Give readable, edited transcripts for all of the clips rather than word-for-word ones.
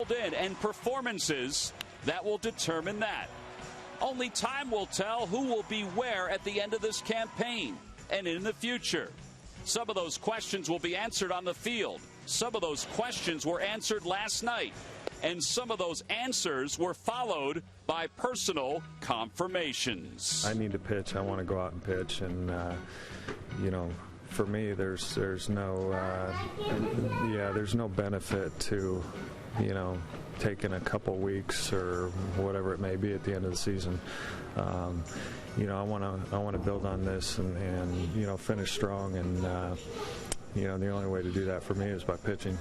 in and performances that will determine that. Only time will tell who will be where at the end of this campaign and in the future. Some of those questions will be answered on the field. Some of those questions were answered last night. And some of those answers were followed by personal confirmations. I need to pitch. I want to go out and pitch. And, for me, there's no benefit to, taking a couple weeks or whatever it may be at the end of the season. I want to build on this and finish strong. And, the only way to do that for me is by pitching.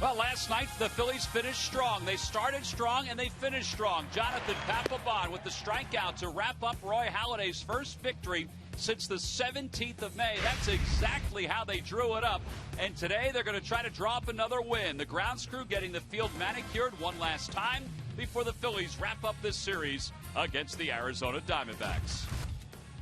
Well, last night the Phillies finished strong. They started strong and they finished strong. Jonathan Papelbon with the strikeout to wrap up Roy Halladay's first victory since the 17th of May. That's exactly how they drew it up. And today they're going to try to draw up another win. The grounds crew getting the field manicured one last time before the Phillies wrap up this series against the Arizona Diamondbacks.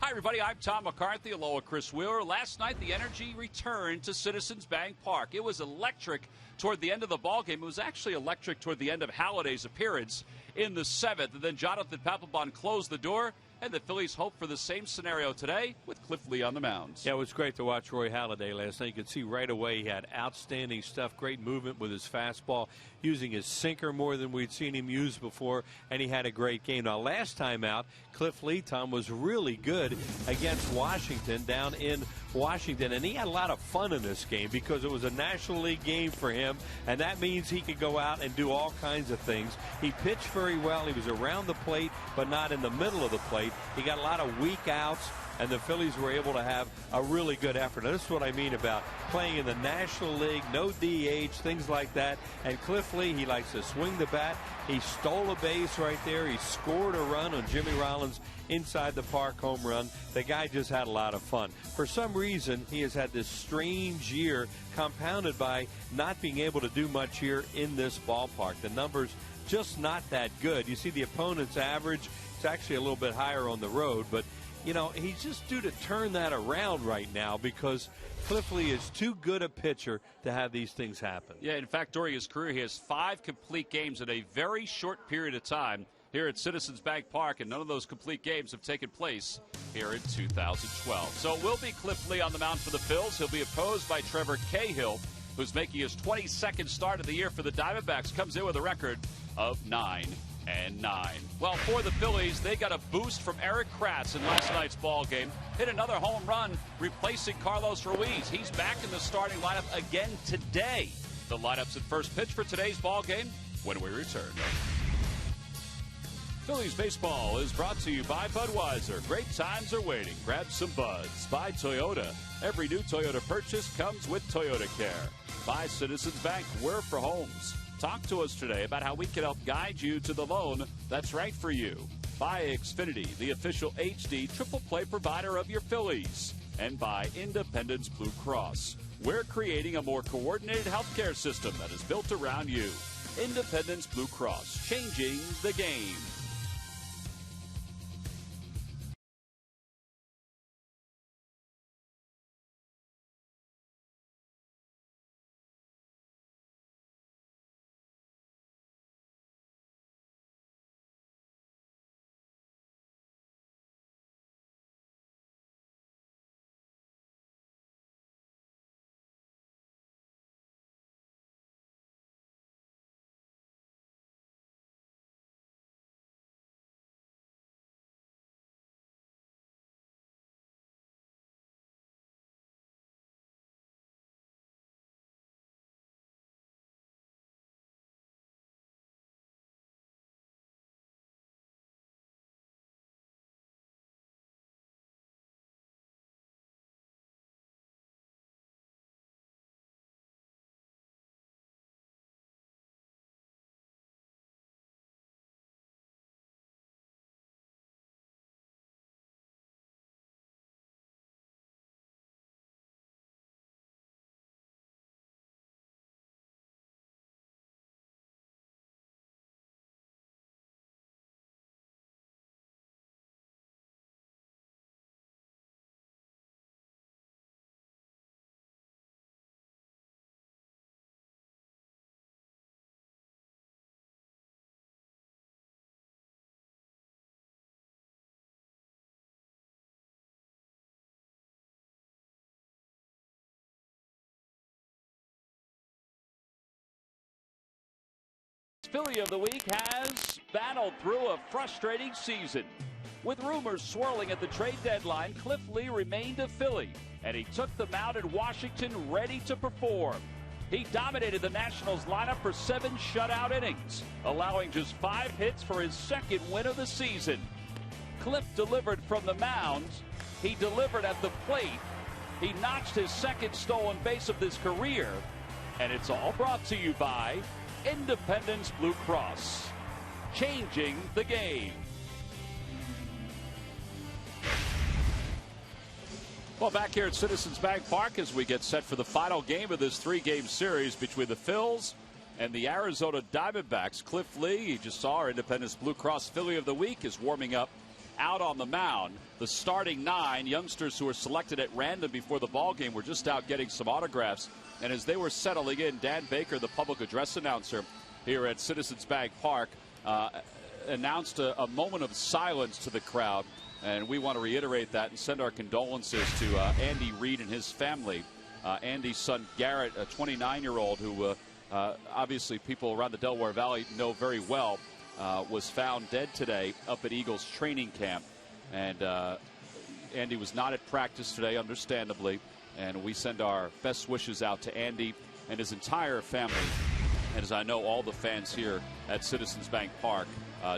Hi, everybody. I'm Tom McCarthy, along with Chris Wheeler. Last night, the energy returned to Citizens Bank Park. It was electric toward the end of the ballgame. It was actually electric toward the end of Halladay's appearance in the seventh. And then Jonathan Papelbon closed the door, and the Phillies hope for the same scenario today with Cliff Lee on the mound. Yeah, it was great to watch Roy Halladay last night. You could see right away he had outstanding stuff, great movement with his fastball, using his sinker more than we'd seen him use before, and he had a great game. Now, last time out, Cliff Lee, Tom, was really good against Washington down in Washington, and he had a lot of fun in this game because it was a National League game for him, and that means he could go out and do all kinds of things. He pitched very well. He was around the plate, but not in the middle of the plate. He got a lot of weak outs, and the Phillies were able to have a really good effort. Now, this is what I mean about playing in the National League, no DH, things like that. And Cliff Lee, he likes to swing the bat. He stole a base right there. He scored a run on Jimmy Rollins' inside the park home run. The guy just had a lot of fun. For some reason, he has had this strange year compounded by not being able to do much here in this ballpark. The numbers just not that good. You see the opponent's average. It's actually a little bit higher on the road, but he's just due to turn that around right now because Cliff Lee is too good a pitcher to have these things happen. Yeah, in fact, during his career, he has 5 complete games in a very short period of time here at Citizens Bank Park, and none of those complete games have taken place here in 2012. So it will be Cliff Lee on the mound for the Phils. He'll be opposed by Trevor Cahill, who's making his 22nd start of the year for the Diamondbacks, comes in with a record of 9-9. Well, for the Phillies, they got a boost from Eric Kratz in last night's ball game. Hit another home run, replacing Carlos Ruiz. He's back in the starting lineup again today. The lineups at first pitch for today's ball game when we return. Phillies baseball is brought to you by Budweiser. Great times are waiting. Grab some buds. By Toyota. Every new Toyota purchase comes with Toyota Care. By Citizens Bank. We're for homes. Talk to us today about how we can help guide you to the loan that's right for you. By Xfinity, the official HD triple play provider of your Phillies. And by Independence Blue Cross. We're creating a more coordinated healthcare system that is built around you. Independence Blue Cross, changing the game. Philly of the Week has battled through a frustrating season. With rumors swirling at the trade deadline, Cliff Lee remained a Philly, and he took the mound in Washington ready to perform. He dominated the Nationals lineup for 7 shutout innings, allowing just 5 hits for his second win of the season. Cliff delivered from the mound. He delivered at the plate. He notched his second stolen base of his career. And it's all brought to you by Independence Blue Cross. Changing the game. Well, back here at Citizens Bank Park as we get set for the final game of this 3-game series between the Phils and the Arizona Diamondbacks. Cliff Lee, you just saw our Independence Blue Cross Philly of the Week, is warming up out on the mound. The starting 9 youngsters who were selected at random before the ball game were just out getting some autographs. And as they were settling in, Dan Baker, the public address announcer here at Citizens Bank Park, announced a moment of silence to the crowd. And we want to reiterate that and send our condolences to Andy Reid and his family. Andy's son Garrett, a 29-year-old who obviously people around the Delaware Valley know very well, was found dead today up at Eagles training camp. And Andy was not at practice today, understandably. And we send our best wishes out to Andy and his entire family. And as I know, all the fans here at Citizens Bank Park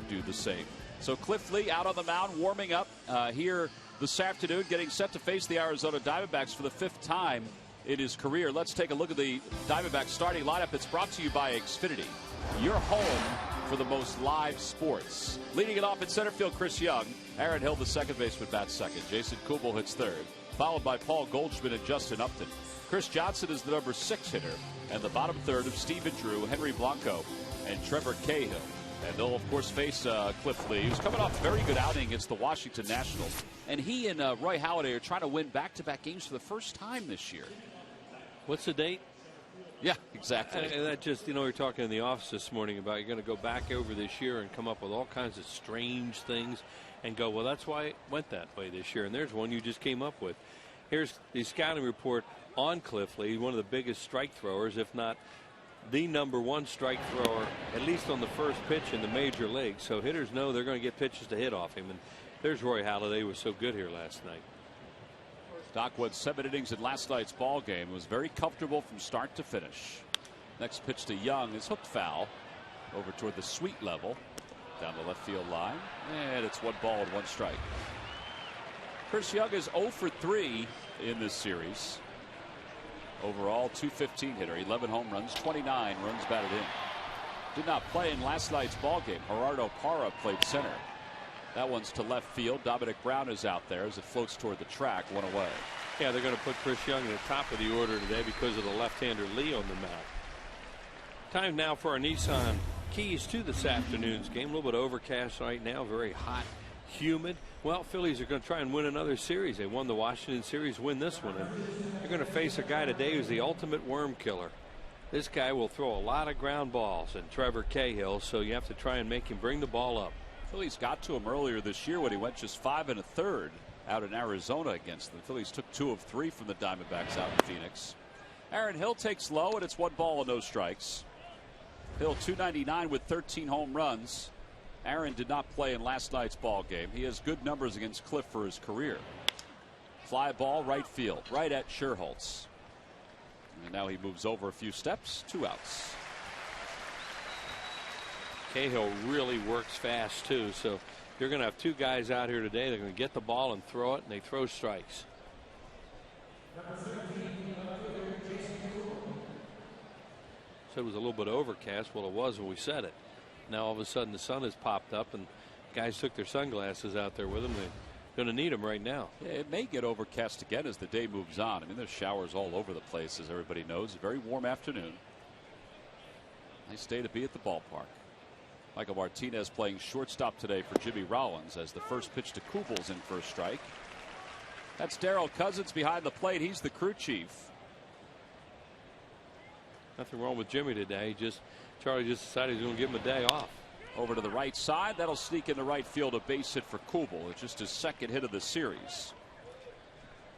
do the same. So Cliff Lee out on the mound, warming up here this afternoon, getting set to face the Arizona Diamondbacks for the 5th time in his career. Let's take a look at the Diamondbacks starting lineup. It's brought to you by Xfinity, your home for the most live sports. Leading it off in center field, Chris Young. Aaron Hill, the second baseman, bats second. Jason Kubel hits third, followed by Paul Goldschmidt and Justin Upton. Chris Johnson is the number 6 hitter, and the bottom third of Stephen Drew, Henry Blanco, and Trevor Cahill. And they'll, of course, face Cliff Lee, who's coming off a very good outing against the Washington Nationals. And he and Roy Halladay are trying to win back-to-back games for the first time this year. What's the date? Yeah, exactly. And that just, we were talking in the office this morning about you're going to go back over this year and come up with all kinds of strange things and go, well, that's why it went that way this year. And there's one you just came up with. Here's the scouting report on Cliff Lee, one of the biggest strike throwers, if not the number 1 strike thrower, at least on the first pitch in the major leagues. So hitters know they're going to get pitches to hit off him. And there's Roy Halladay, was so good here last night. Doc went 7 innings in last night's ball game. Was very comfortable from start to finish. Next pitch to Young is hooked foul over toward the sweet level down the left field line. And it's 1 ball and 1 strike. Chris Young is 0 for 3 in this series. Overall, .215 hitter, 11 home runs, 29 runs batted in. Did not play in last night's ball game. Gerardo Parra played center. That one's to left field. Dominic Brown is out there as it floats toward the track, 1 away. Yeah, they're going to put Chris Young at the top of the order today because of the left-hander Lee on the mound. Time now for our Nissan keys to this afternoon's game. A little bit overcast right now, very hot, humid. Well, Phillies are going to try and win another series. They won the Washington series, win this one. And they're going to face a guy today who's the ultimate worm killer. This guy will throw a lot of ground balls, and Trevor Cahill, so you have to try and make him bring the ball up. Phillies got to him earlier this year when he went just 5 1/3 out in Arizona against them. The Phillies took 2 of 3 from the Diamondbacks out in Phoenix. Aaron Hill takes low, and it's 1 ball and no strikes. Hill .299 with 13 home runs. Aaron did not play in last night's ball game. He has good numbers against Cliff for his career. Fly ball right field, right at Scherholtz. And now he moves over a few steps, 2 outs. Cahill really works fast too, so you're going to have 2 guys out here today. They're going to get the ball and throw it, and they throw strikes. Said it was a little bit overcast. Well, it was when we said it. Now all of a sudden the sun has popped up, and guys took their sunglasses out there with them. They're going to need them right now. Yeah, it may get overcast again as the day moves on. I mean, there's showers all over the place, as everybody knows. A very warm afternoon. Nice day to be at the ballpark. Michael Martinez playing shortstop today for Jimmy Rollins as the first pitch to Kubel's in first strike. That's Darrell Cousins behind the plate. He's the crew chief. Nothing wrong with Jimmy today. Charlie just decided he's going to give him a day off. Over to the right side. That'll sneak into right field, a base hit for Kubel. It's just his second hit of the series.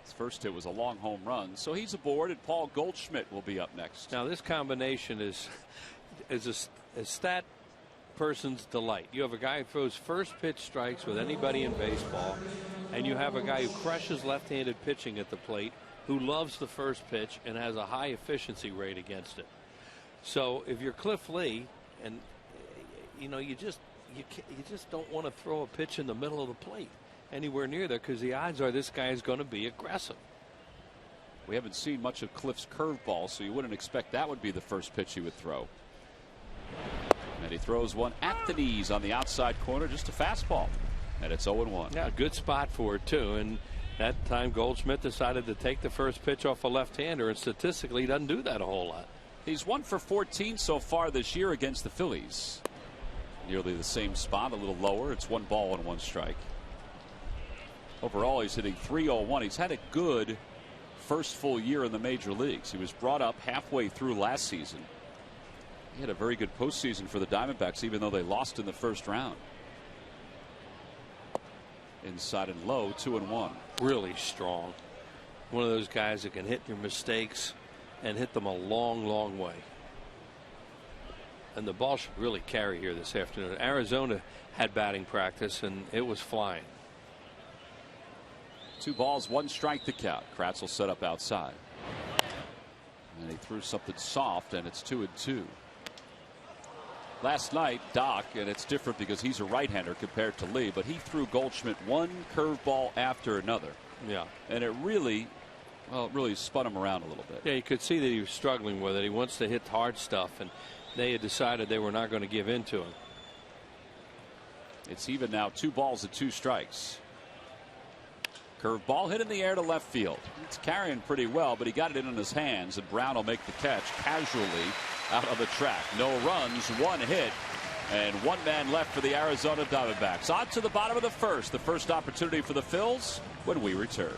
His first hit was a long home run. So he's aboard, and Paul Goldschmidt will be up next. Now this combination is a stat person's delight. You have a guy who throws first pitch strikes with anybody in baseball, and you have a guy who crushes left-handed pitching at the plate, who loves the first pitch and has a high efficiency rate against it. So if you're Cliff Lee, and you just don't want to throw a pitch in the middle of the plate anywhere near there, because the odds are this guy is going to be aggressive. We haven't seen much of Cliff's curveball, so you wouldn't expect that would be the first pitch he would throw. And he throws one at the knees on the outside corner, just a fastball. And it's 0-1. Yeah, a good spot for it, too. And that time Goldschmidt decided to take the first pitch off a left-hander, and statistically he doesn't do that a whole lot. He's 1 for 14 so far this year against the Phillies. Nearly the same spot, a little lower. It's 1 ball and 1 strike. Overall, he's hitting .301. He's had a good first full year in the major leagues. He was brought up halfway through last season. He had a very good postseason for the Diamondbacks, even though they lost in the first round. Inside and low, 2-1. Really strong. One of those guys that can hit your mistakes and hit them a long, long way. And the ball should really carry here this afternoon. Arizona had batting practice, and it was flying. 2 balls, 1 strike to count. Kratz will set up outside. And he threw something soft, and it's 2-2. Last night, Doc, and it's different because he's a right-hander compared to Lee, but he threw Goldschmidt one curveball after another. Yeah. And it really spun him around a little bit. Yeah, you could see that he was struggling with it. He wants to hit hard stuff, and they had decided they were not going to give in to him. It's even now, 2 balls and 2 strikes. Curveball hit in the air to left field. It's carrying pretty well, but he got it in on his hands, and Brown will make the catch casually out on the track. No runs, 1 hit, and 1 man left for the Arizona Diamondbacks. On to the bottom of the first opportunity for the Phils when we return.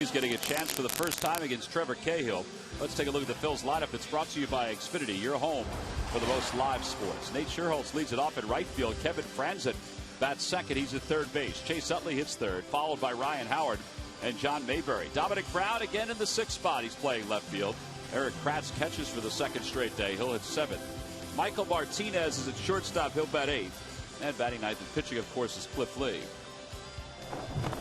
He's getting a chance for the first time against Trevor Cahill. Let's take a look at the Phils lineup. It's brought to you by Xfinity, your home for the most live sports. Nate Scherholtz leads it off at right field. Kevin Franzen bats second. He's at third base. Chase Utley hits third, followed by Ryan Howard and John Mayberry. Dominic Brown again in the 6th spot. He's playing left field. Eric Kratz catches for the 2nd straight day. He'll hit 7th. Michael Martinez is at shortstop. He'll bat 8th. And batting ninth and pitching, of course, is Cliff Lee.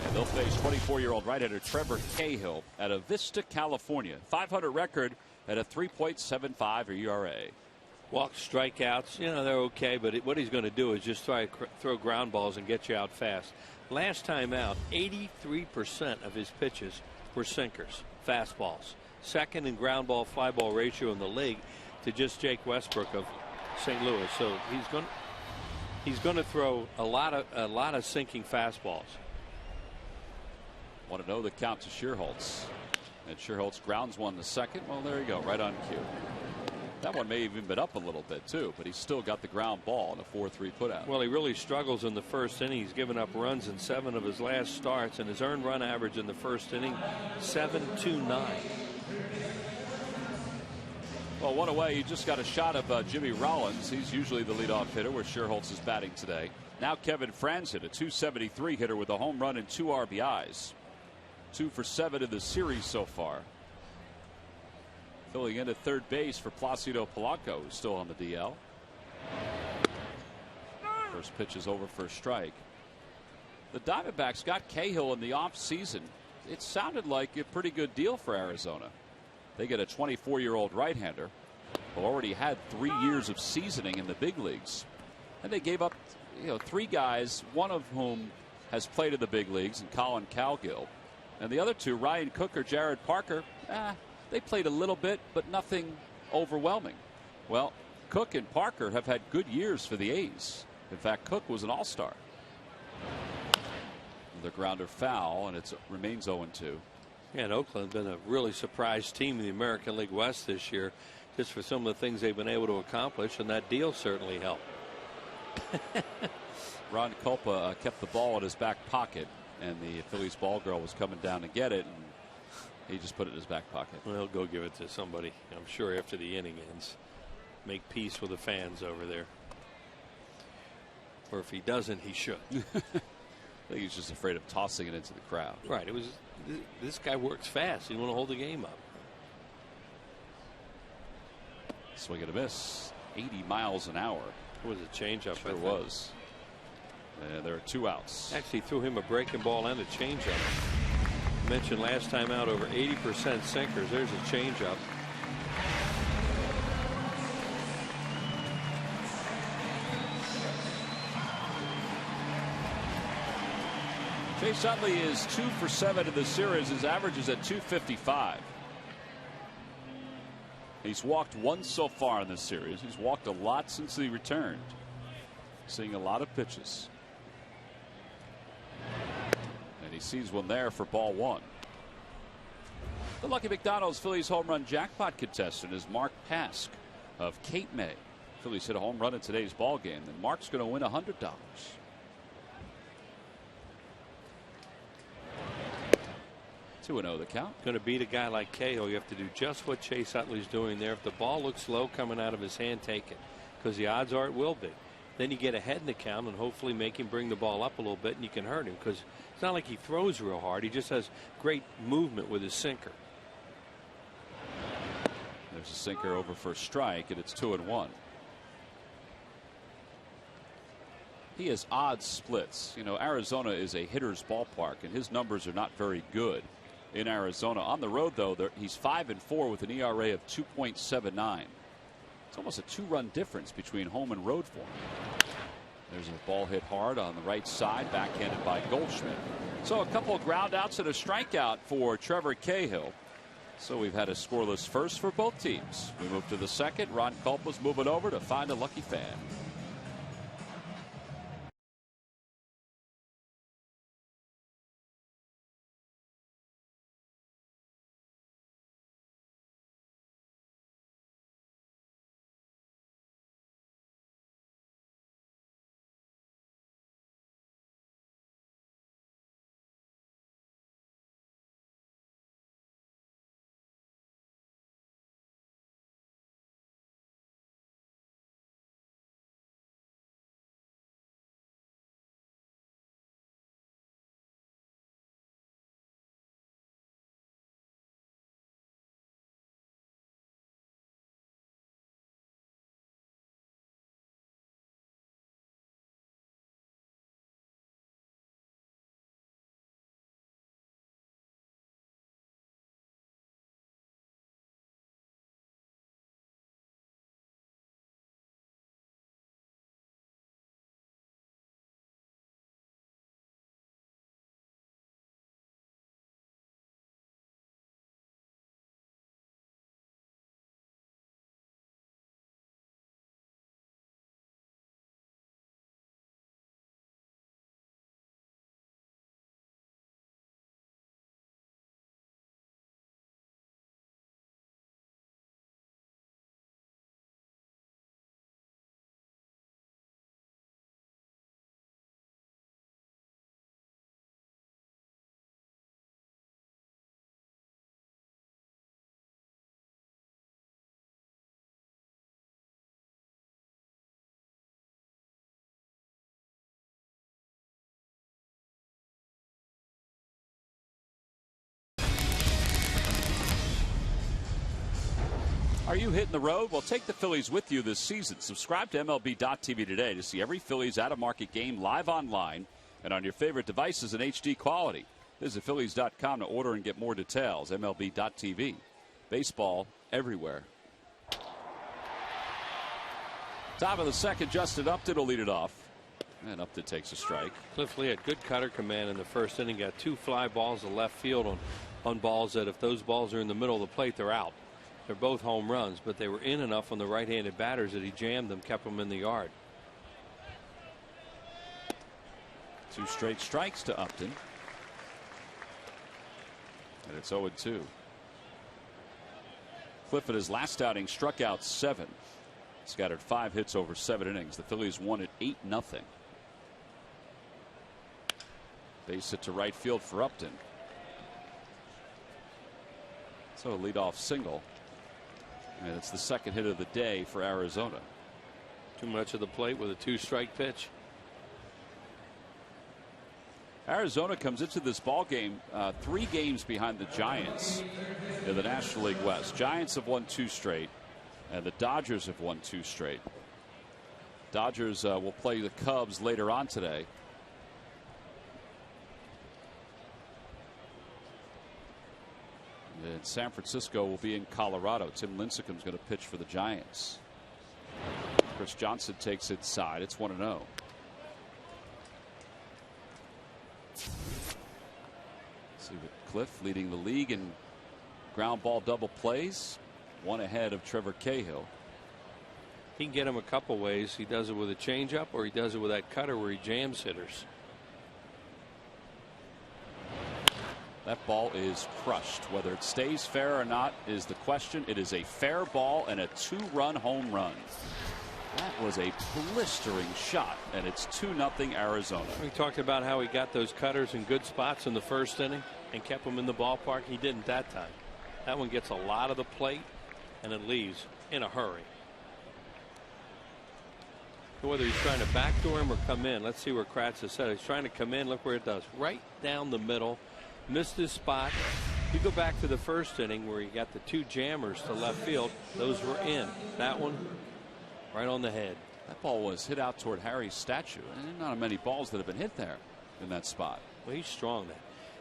And they'll face 24-year-old right-hander Trevor Cahill out of Vista, California. .500 record at a 3.75 ERA. Walks, strikeouts, they're okay, but what he's going to do is just try to throw ground balls and get you out fast. Last time out, 83% of his pitches were sinkers, fastballs. Second in ground ball fly ball ratio in the league to just Jake Westbrook of St. Louis. So he's going to throw a lot of sinking fastballs. Want to know the count to Scherholtz. And Scherholtz grounds one to second. Well, there you go, right on cue. That one may have even been up a little bit, too, but he's still got the ground ball in a 4-3 putout. Well, he really struggles in the first inning. He's given up runs in 7 of his last starts, and his earned run average in the first inning, 7.29. Well, one away. You just got a shot of Jimmy Rollins. He's usually the leadoff hitter, where Sherholtz is batting today. Now Kevin Franzen, a .273 hitter with a home run and 2 RBIs. 2 for 7 in the series so far. Filling in at third base for Placido Polanco, who's still on the DL. First pitch is over for a strike. The Diamondbacks got Cahill in the offseason. It sounded like a pretty good deal for Arizona. They get a 24-year-old right-hander who already had 3 years of seasoning in the big leagues. And they gave up 3 guys, one of whom has played in the big leagues, and Colin Cowgill. And the other 2, Ryan Cook or Jared Parker, they played a little bit, but nothing overwhelming. Well, Cook and Parker have had good years for the A's. In fact, Cook was an all-star. The grounder foul, and it remains 0-2. Yeah, and Oakland's been a really surprise team in the American League West this year, just for some of the things they've been able to accomplish, and that deal certainly helped. Ron Culpa kept the ball in his back pocket, and the Phillies ball girl was coming down to get it, and he just put it in his back pocket. Well, he'll go give it to somebody, I'm sure, after the inning ends. Make peace with the fans over there. Or if he doesn't, he should. I think he's just afraid of tossing it into the crowd. Right. This guy works fast. He want to hold the game up. Swing and a miss. 80 miles an hour. It was a changeup. Sure was. And there are 2 outs. Actually threw him a breaking ball and a changeup. Mentioned last time out over 80% sinkers. There's a changeup. Chase Utley is 2 for 7 in the series. His average is at .255. He's walked once so far in this series. He's walked a lot since he returned. Seeing a lot of pitches. And he sees one there for ball 1. The Lucky McDonald's Phillies home run jackpot contestant is Mark Pask of Cape May. Phillies hit a home run in today's ball game, and Mark's going to win $100. 2-0 the count. Going to beat a guy like Cahill, you have to do just what Chase Utley's doing there. If the ball looks low coming out of his hand, take it, because the odds are it will be. Then you get ahead in the count and hopefully make him bring the ball up a little bit, and you can hurt him, because it's not like he throws real hard. He just has great movement with his sinker. There's a sinker over for a strike, and it's 2-1. He has odd splits. Arizona is a hitter's ballpark, and his numbers are not very good in Arizona. On the road, though, he's 5-4 with an ERA of 2.79. It's almost a 2-run difference between home and road for him. There's a ball hit hard on the right side, backhanded by Goldschmidt. So a couple of ground outs and a strikeout for Trevor Cahill. So we've had a scoreless first for both teams. We move to the second. Ron Culpa's moving over to find a lucky fan. Are you hitting the road? Well, take the Phillies with you this season. Subscribe to MLB.tv today to see every Phillies out-of-market game live online and on your favorite devices in HD quality. Visit Phillies.com to order and get more details. MLB.tv. Baseball everywhere. Top of the second, Justin Upton will lead it off. And Upton takes a strike. Cliff Lee had good cutter command in the first inning. Got 2 fly balls to left field on balls that if those balls are in the middle of the plate, they're out. They're both home runs, but they were in enough on the right-handed batters that he jammed them, kept them in the yard. 2 straight strikes to Upton. And it's 0-2. Cliff at his last outing struck out 7. Scattered 5 hits over 7 innings. The Phillies won it 8-0. Base hit to right field for Upton. So a leadoff single. And it's the second hit of the day for Arizona. Too much of the plate with a 2-strike pitch. Arizona comes into this ball game 3 games behind the Giants in the National League West. Giants have won 2 straight, and the Dodgers have won 2 straight. Dodgers will play the Cubs later on today. And San Francisco will be in Colorado. Tim Lincecum's going to pitch for the Giants. Chris Johnson takes inside. It's 1-0. See what Cliff leading the league in ground ball double plays. 1 ahead of Trevor Cahill. He can get him a couple ways. He does it with a changeup, or he does it with that cutter where he jams hitters. That ball is crushed. Whether it stays fair or not is the question. It is a fair ball and a 2-run home run. That was a blistering shot, and it's 2-0 Arizona. We talked about how he got those cutters in good spots in the first inning and kept them in the ballpark. He didn't that time. That one gets a lot of the plate, and it leaves in a hurry. Whether he's trying to backdoor him or come in, let's see where Kratz has said. He's trying to come in. Look where it does. Right down the middle. Missed his spot. You go back to the first inning where he got the 2 jammers to left field. Those were in. That one right on the head. That ball was hit out toward Harry's statue. And not many balls that have been hit there in that spot. Well, he's strong, that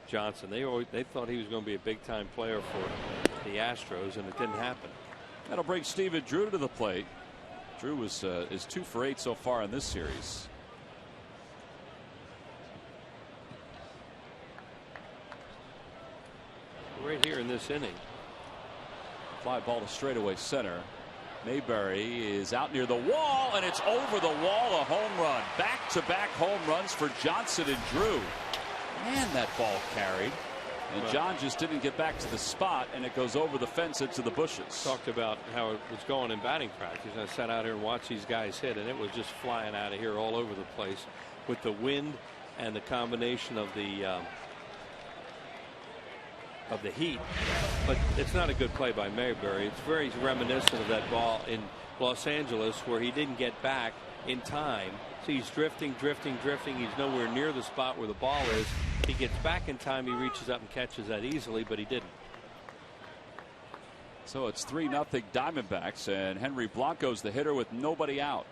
Johnson. They thought he was going to be a big time player for the Astros, and it didn't happen. That'll bring Stephen Drew to the plate. Drew is 2 for 8 so far in this series. Right here in this inning. Fly ball to straightaway center. Mayberry is out near the wall, and it's over the wall. A home run. Back-to-back home runs for Johnson and Drew. Man, that ball carried. And John just didn't get back to the spot, and it goes over the fence into the bushes. Talked about how it was going in batting practice. I sat out here and watched these guys hit, and it was just flying out of here all over the place with the wind and the combination of the heat. But it's not a good play by Mayberry. It's very reminiscent of that ball in Los Angeles where he didn't get back in time. So he's drifting. He's nowhere near the spot where the ball is. He gets back in time. He reaches up and catches that easily, but he didn't. So it's 3-0 Diamondbacks, and Henry Blanco's the hitter with nobody out.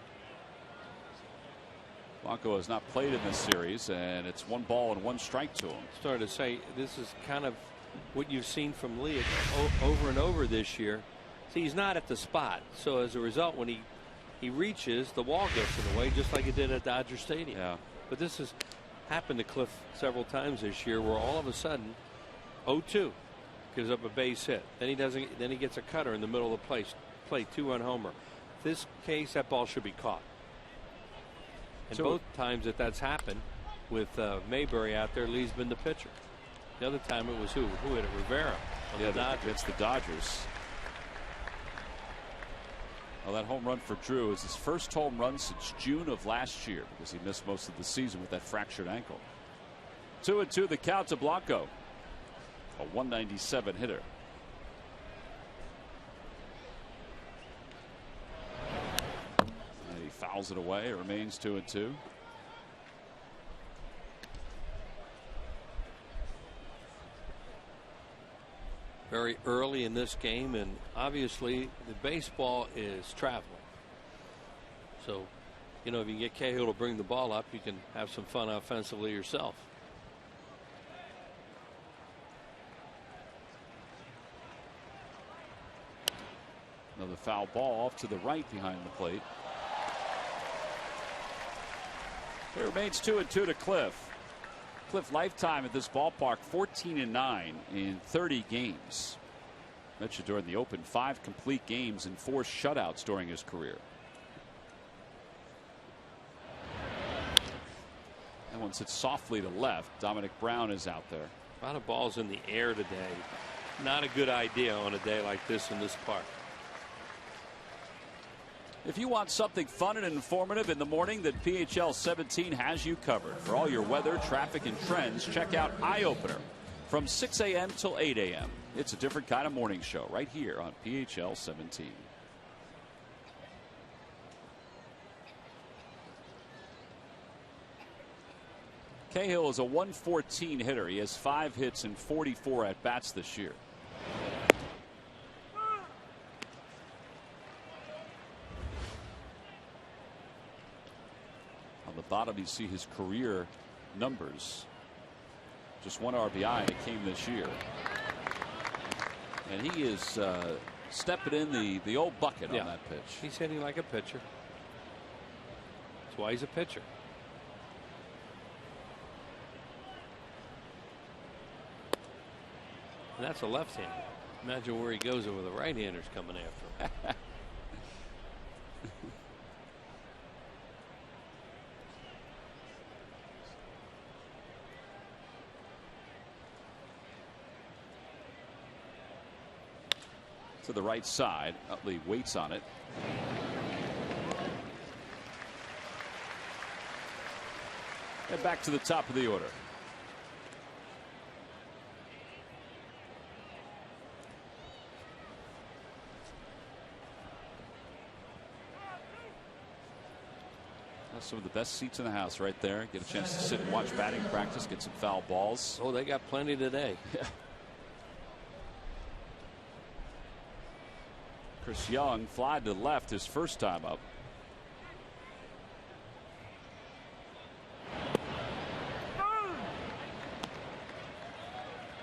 Blanco has not played in this series, and it's 1 ball and 1 strike to him. Started to say this is kind of what you've seen from Lee over and over this year. See, he's not at the spot, so as a result, when he reaches, the wall gets in the way, just like it did at Dodger Stadium. Yeah. But this has happened to Cliff several times this year, where all of a sudden 0-2 gives up a base hit. Then he gets a cutter in the middle of the plate, 2-run homer. This case, that ball should be caught. And both times that's happened with Mayberry out there, Lee's been the pitcher. The other time it was who hit it? Rivera. Against the Dodgers. Well, that home run for Drew is his first home run since June of last year, because he missed most of the season with that fractured ankle. 2-2 the count to Blanco. A 197 hitter. And he fouls it away. It remains 2-2. very early in this game, and obviously the baseball is traveling. So, you know, if you can get Cahill to bring the ball up, you can have some fun offensively yourself. Another foul ball off to the right behind the plate. It remains 2-2 to Cliff. Cliff lifetime at this ballpark 14-9 in 30 games. Mentioned during the Open, 5 complete games and 4 shutouts during his career. That one sits softly to left. Dominic Brown is out there. A lot of balls in the air today. Not a good idea on a day like this in this park. If you want something fun and informative in the morning, then PHL 17 has you covered. For all your weather, traffic, and trends, check out Eye Opener from 6 a.m. till 8 a.m. It's a different kind of morning show right here on PHL 17. Cahill is a 114 hitter. He has 5 hits and 44 at bats this year. On the bottom, you see his career numbers. Just 1 RBI, and it came this year. And he is stepping in the old bucket on that pitch. He's hitting like a pitcher. That's why he's a pitcher. And that's a left-hander. Imagine where he goes with the right-handers coming after him. To the right side. Utley waits on it. And back to the top of the order. That's some of the best seats in the house right there. Get a chance to sit and watch batting practice, get some foul balls. Oh, they got plenty today. Chris Young fly to the left his first time up.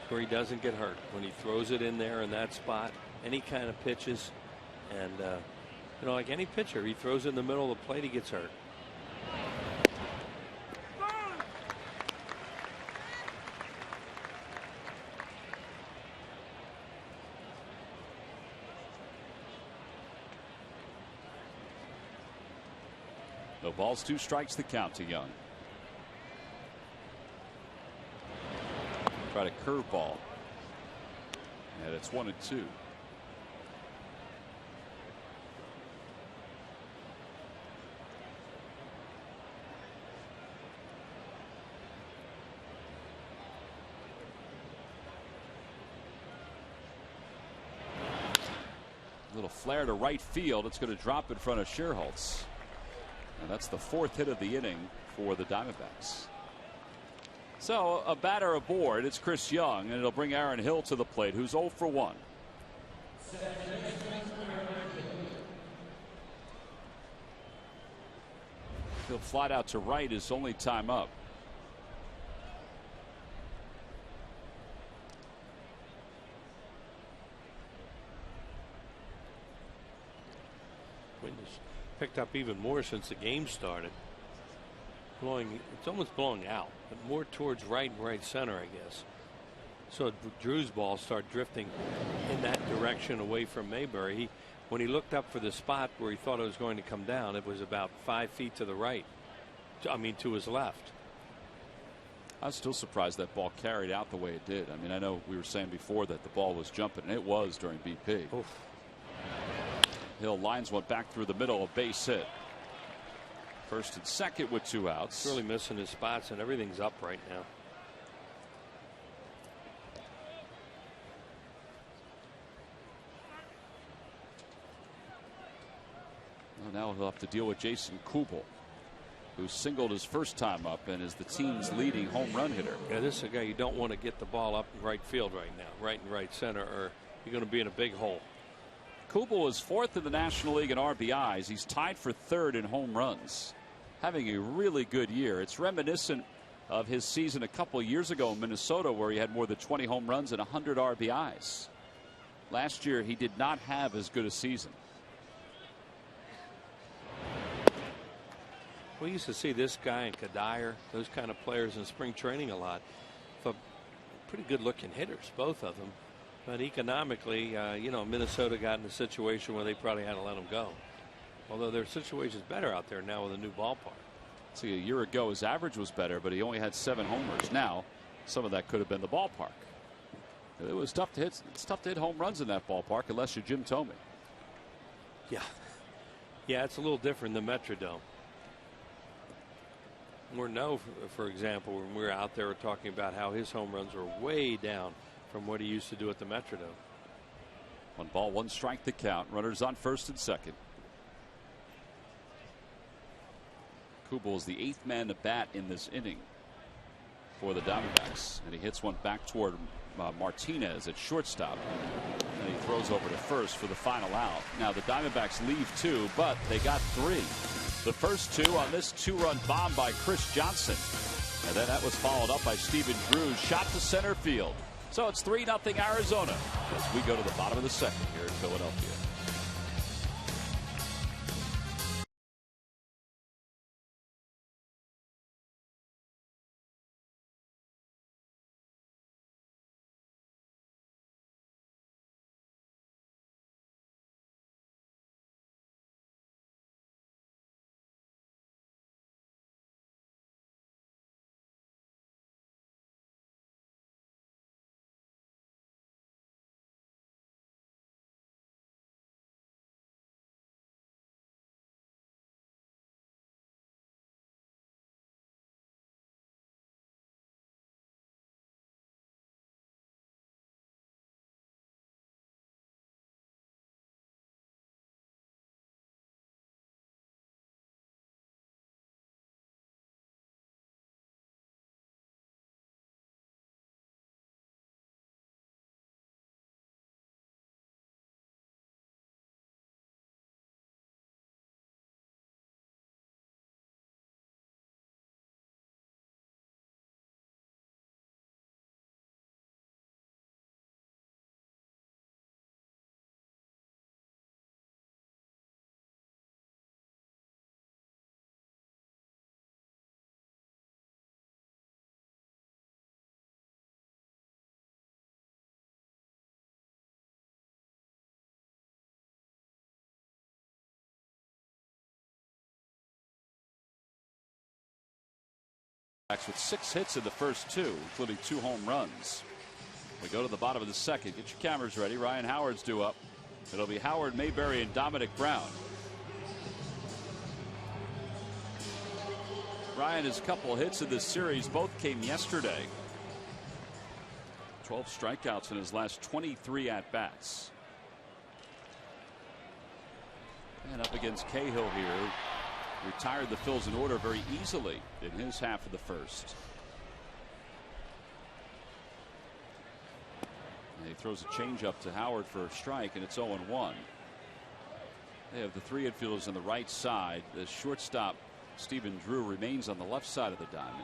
Where he doesn't get hurt when he throws it in there in that spot, any kind of pitches, and you know, like any pitcher, he throws it in the middle of the plate, he gets hurt. No balls, 2 strikes, the count to Young. Try to curveball. And it's 1-2. Little flare to right field. It's going to drop in front of Scherholtz. And that's the 4th hit of the inning for the Diamondbacks. So a batter aboard. It's Chris Young, and it'll bring Aaron Hill to the plate, who's 0 for 1. He'll fly out to right his only time up. Wind has picked up even more since the game started. Blowing, it's almost blowing out, but more towards right and right center, I guess. So Drew's ball started drifting in that direction away from Mayberry. When he looked up for the spot where he thought it was going to come down, it was about 5 feet to the right. I mean, to his left. I was still surprised that ball carried out the way it did. I mean, I know we were saying before that the ball was jumping, and it was during BP. Oof. Hill lines one back through the middle, a base hit. First and second with 2 outs. He's really missing his spots, and everything's up right now. Well, now he'll have to deal with Jason Kubel, who singled his first time up and is the team's leading home run hitter. Yeah, this is a guy you don't want to get the ball up in right field right now, right and right center, or you're going to be in a big hole. Kubel is 4th in the National League in RBIs. He's tied for 3rd in home runs. Having a really good year. It's reminiscent of his season a couple years ago in Minnesota, where he had more than 20 home runs and 100 RBIs. Last year, he did not have as good a season. We used to see this guy and Kadire, those kind of players in spring training a lot. For pretty good looking hitters, both of them. But economically, Minnesota got in a situation where they probably had to let them go. Although their situation's better out there now with a new ballpark. See, a year ago his average was better, but he only had 7 homers. Now, some of that could have been the ballpark. It was tough to hit. It's tough to hit home runs in that ballpark unless you're Jim Thome. Yeah, it's a little different than Metrodome. Morneau, for example, when we were out there, talking about how his home runs were way down from what he used to do at the Metrodome. 1 ball, 1 strike to count. Runners on 1st and 2nd. Kubel is the 8th man to bat in this inning for the Diamondbacks, and he hits one back toward Martinez at shortstop, and he throws over to 1st for the final out. Now the Diamondbacks leave 2, but they got 3. The first 2 on this 2-run bomb by Chris Johnson, and then that was followed up by Stephen Drew's shot to center field. So it's 3-0 Arizona as we go to the bottom of the 2nd here in Philadelphia. With 6 hits in the first 2, including 2 home runs. We go to the bottom of the 2nd. Get your cameras ready. Ryan Howard's due up. It'll be Howard, Mayberry, and Dominic Brown. Ryan has a couple of hits in this series. Both came yesterday. 12 strikeouts in his last 23 at-bats. And up against Cahill here. Retired the Phils in order very easily in his half of the first. And he throws a changeup to Howard for a strike, and it's 0-1. They have the 3 infielders on the right side. The shortstop, Stephen Drew, remains on the left side of the diamond.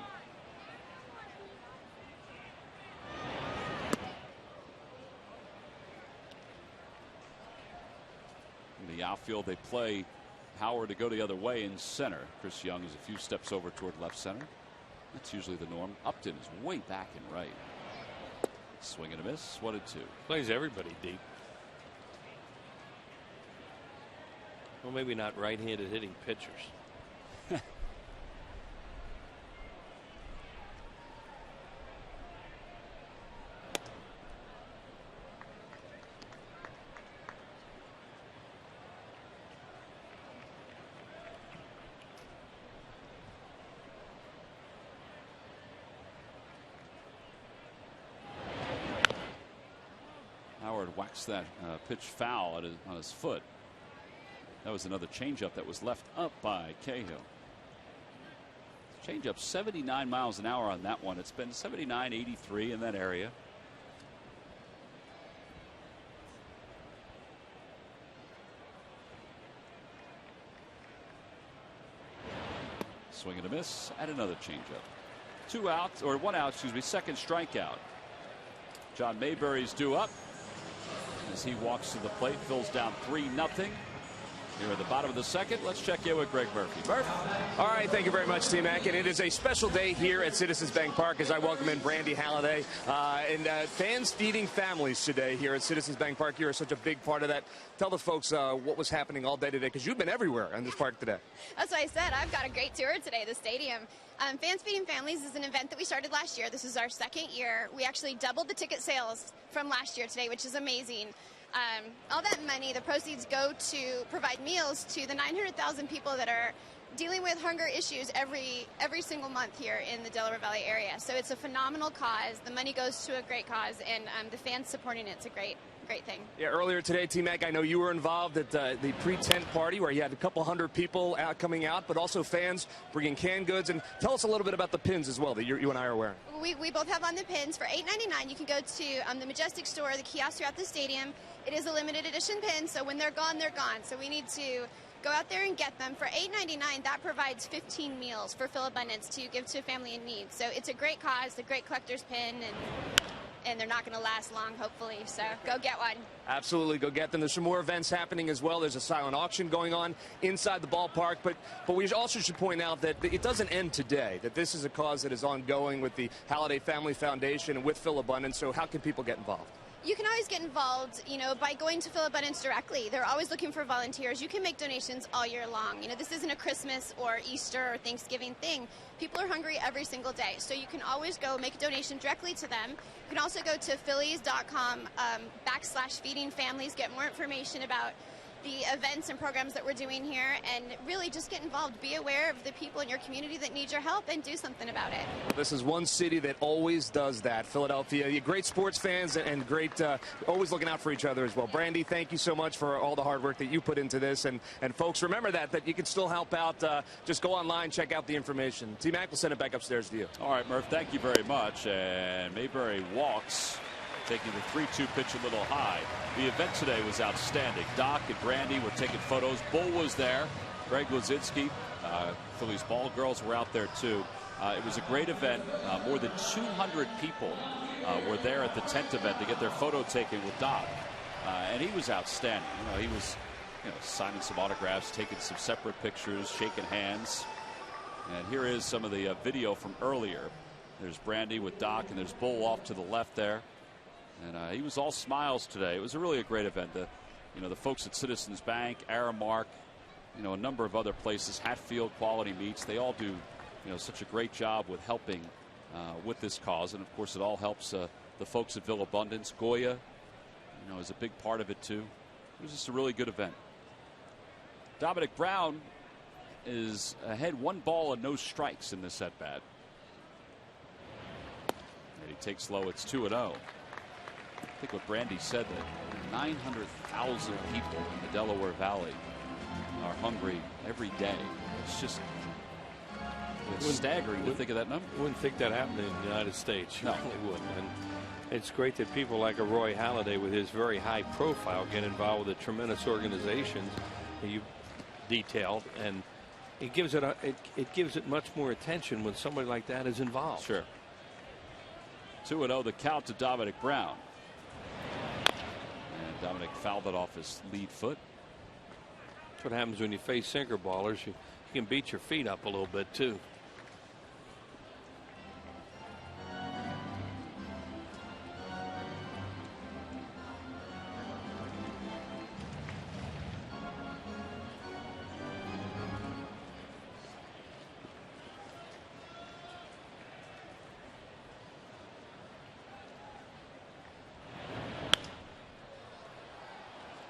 In the outfield, they play Howard to go the other way in center. Chris Young is a few steps over toward left center. That's usually the norm. Upton is way back in right. Swing and a miss. 1-2. Plays everybody deep. Well, maybe not right-handed hitting pitchers. Whacks that pitch foul on his foot. That was another changeup that was left up by Cahill. Changeup 79 miles an hour on that one. It's been 79, 83 in that area. Swing and a miss, and another changeup. 2 outs, or 1 out, excuse me, second strikeout. John Mayberry's due up as he walks to the plate. Phil's down 3-0. Here at the bottom of the second, let's check in with Greg Murphy. Murph. All right, thank you very much, T-Mac. And it is a special day here at Citizens Bank Park as I welcome in Brandy Halliday. Fans feeding families today here at Citizens Bank Park. You are such a big part of that. Tell the folks what was happening all day today, because you've been everywhere in this park today. That's what I said. I've got a great tour today of the stadium. Fans Feeding Families is an event that we started last year. This is our second year. We actually doubled the ticket sales from last year today, which is amazing. All that money, the proceeds, go to provide meals to the 900,000 people that are dealing with hunger issues every single month here in the Delaware Valley area. So it's a phenomenal cause. The money goes to a great cause, and the fans supporting it's a great thing. Yeah, earlier today, T-Mac, I know you were involved at the pre-tent party where you had a couple hundred people coming out, but also fans bringing canned goods. And tell us a little bit about the pins as well that you and I are wearing. We both have on the pins. For $8.99, you can go to the Majestic store, the kiosk throughout the stadium. It is a limited edition pin, so when they're gone, they're gone. So we need to go out there and get them. For $8.99, that provides 15 meals for Phil Abundance to give to a family in need. So it's a great cause, a great collector's pin, and they're not going to last long, hopefully. So go get one. Absolutely, go get them. There's some more events happening as well. There's a silent auction going on inside the ballpark. But we also should point out that it doesn't end today, that this is a cause that is ongoing with the Halliday Family Foundation and with Phil Abundance. So how can people get involved? You can always get involved, by going to Phil Abundance directly. They're always looking for volunteers. You can make donations all year long. This isn't a Christmas or Easter or Thanksgiving thing. People are hungry every single day. So you can always go make a donation directly to them. You can also go to Phillies.com /feeding families, get more information about the events and programs that we're doing here, and really just get involved. Be aware of the people in your community that need your help and do something about it. This is one city that always does that, Philadelphia. You great sports fans and great, always looking out for each other as well. Brandy, thank you so much for all the hard work that you put into this. And folks, remember that you can still help out. Just go online, check out the information. T-Mac will send it back upstairs to you. All right, Murph, thank you very much. And Mayberry walks, taking the 3-2 pitch a little high. The event today was outstanding. Doc and Brandy were taking photos. Bull was there. Greg Lozinski, Phillies ball girls were out there too. It was a great event. More than 200 people were there at the tent event to get their photo taken with Doc. And he was outstanding. He was signing some autographs, taking some separate pictures, shaking hands. And here is some of the video from earlier. There's Brandy with Doc, and there's Bull off to the left there. And he was all smiles today. It was really a great event. The folks at Citizens Bank, Aramark, a number of other places, Hatfield Quality Meats, they all do, such a great job with helping with this cause. And of course, it all helps the folks at Phil Abundance. Goya, is a big part of it too. It was just a really good event. Dominic Brown is ahead 1 ball and no strikes in this at bat. And he takes low. It's 2-0. I think what Brandy said, that 900,000 people in the Delaware Valley are hungry every day. It's staggering to think of that number. Wouldn't think that happened in the United States. You No. really wouldn't. And it's great that people like a Roy Halladay, with his very high profile, get involved with the tremendous organizations that you detailed, and it gives it much more attention when somebody like that is involved. Sure. 2-0 the count to Dominic Brown. Dominic fouled it off his lead foot. That's what happens when you face sinker ballers. You can beat your feet up a little bit too.